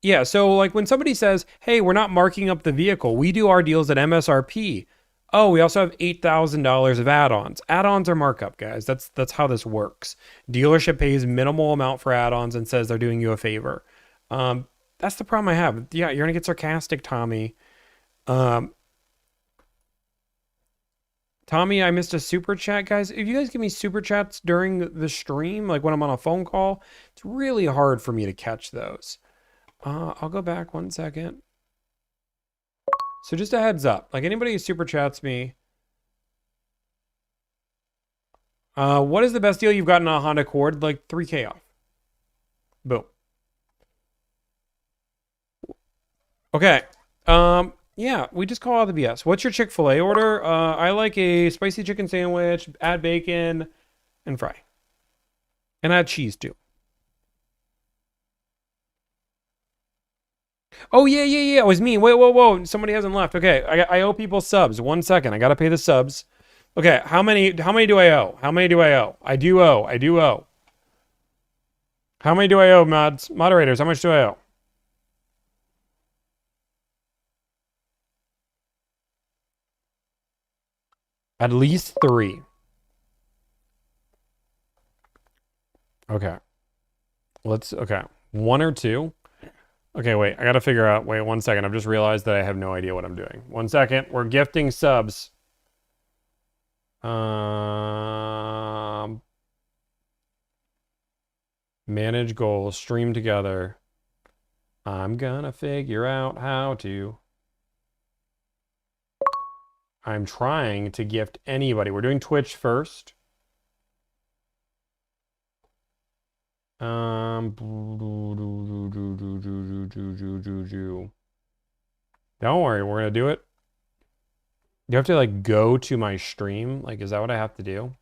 Yeah, so like when somebody says, "Hey, we're not marking up the vehicle. We do our deals at MSRP." Oh, we also have $8,000 of add-ons. Add-ons are markup, guys. That's how this works. Dealership pays minimal amount for add-ons and says they're doing you a favor. That's the problem I have. Yeah, you're gonna get sarcastic, Tommy. Tommy, I missed a super chat, guys. If you guys give me super chats during the stream, like when I'm on a phone call, it's really hard for me to catch those. I'll go back 1 second. So just a heads up, like anybody who super chats me, what is the best deal you've gotten on a Honda Accord? Like 3K off. Boom. Okay. Yeah, we just call out the BS. What's your Chick-fil-A order? I like a spicy chicken sandwich, add bacon, and fry. And add cheese too. Oh, yeah, it was me. Wait, whoa. Somebody hasn't left. Okay, I owe people subs. 1 second. I got to pay the subs. Okay, how many do I owe? I do owe. How many do I owe, moderators? How much do I owe? At least 3. Okay. Okay. 1 or 2? Okay, wait. I gotta figure out. Wait 1 second. I've just realized that I have no idea what I'm doing. 1 second. We're gifting subs. Manage goals. Stream together. I'm gonna figure out how to. I'm trying to gift anybody. We're doing Twitch first. Don't worry, we're gonna do it. You have to like go to my stream. Like, is that what I have to do?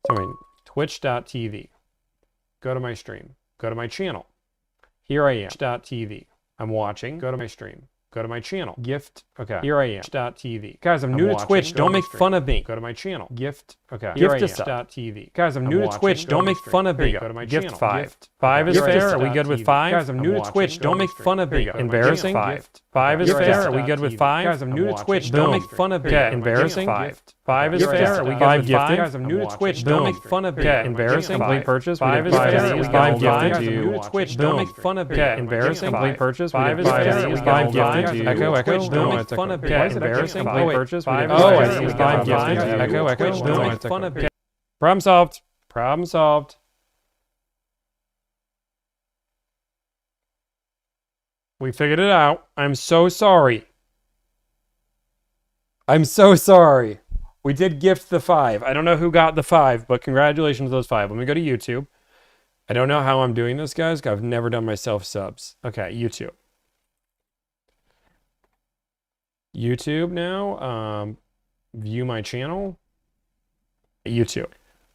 So I mean, twitch.tv. Go to my stream. Go to my channel. Here I am. Twitch.tv. I'm watching. Go to my stream. Go to my channel. Gift. Okay. Here I am. Twitch.tv. Guys, I'm new to Twitch. Don't make fun of me. Go to my channel. Gift. Okay. Gift to Twitch.tv. Guys, I'm new to Twitch. Don't make fun of me. Go to my channel. Gift 5. 5 is fair. Are we good with 5? Guys, I'm new to Twitch. Don't make fun of me. Embarrassing. 5 is fair. Are we good with 5? Guys, I'm new to Twitch. Don't make fun of me. Embarrassing. 5 is fair. Are we good with 5? Guys, I'm new to Twitch. Don't make fun of me. Embarrassing. Complete purchase. 5 is fair. Are we good with 5? Guys, I'm new to Twitch. Don't make fun of me. Embarrassing. Complete purchase. 5 is fair. Are we good with 5? Echo. Don't make fun of me. Embarrassing. Complete purchase. 5 is fair. Are we good with 5? Echo. Don't make fun of me. Problem solved. Problem solved. We figured it out. I'm so sorry. I'm so sorry. We did gift the 5. I don't know who got the 5, but congratulations to those 5. Let me go to YouTube. I don't know how I'm doing this, guys. I've never done myself subs. Okay, YouTube. YouTube now. View my channel. YouTube.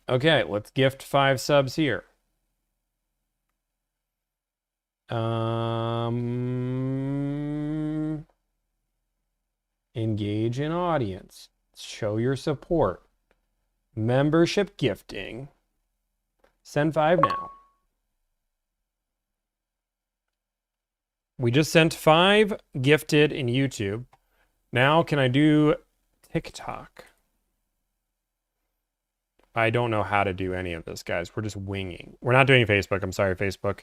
Okay, let's gift 5 subs here. Engage in audience. Show your support. Membership gifting. Send 5 now. We just sent 5 gifted in YouTube. Now can I do TikTok? I don't know how to do any of this, guys. We're just winging. We're not doing Facebook. I'm sorry, Facebook.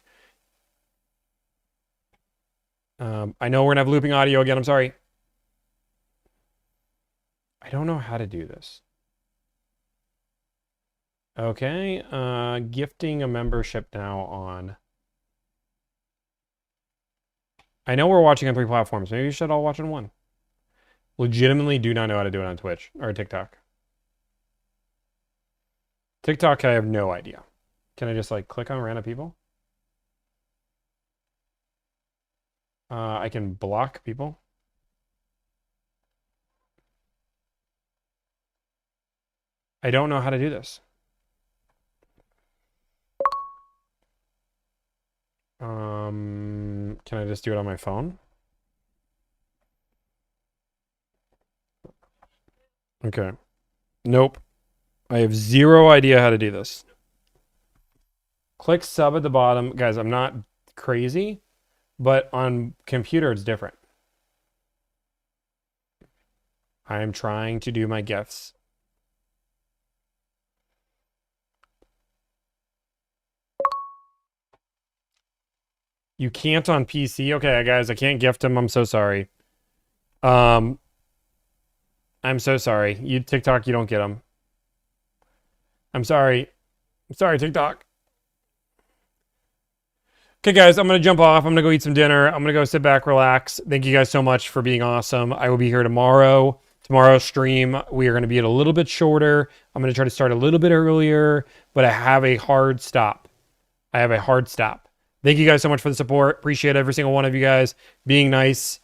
I know we're gonna have looping audio again. I'm sorry. I don't know how to do this. Okay, gifting a membership now on. I know we're watching on 3 platforms. Maybe you should all watch on 1. Legitimately do not know how to do it on Twitch or TikTok. TikTok, I have no idea. Can I just like click on random people? I can block people. I don't know how to do this. Can I just do it on my phone? Okay. Nope. I have zero idea how to do this. Click sub at the bottom. Guys, I'm not crazy, but on computer it's different. I am trying to do my gifts. You can't on PC? Okay, guys, I can't gift them. I'm so sorry. I'm so sorry. You TikTok, you don't get them. I'm sorry. I'm sorry, TikTok. Okay, guys, I'm going to jump off. I'm going to go eat some dinner. I'm going to go sit back, relax. Thank you guys so much for being awesome. I will be here tomorrow. Tomorrow's stream, we are going to be a little bit shorter. I'm going to try to start a little bit earlier, but I have a hard stop. Thank you guys so much for the support. Appreciate every single one of you guys being nice.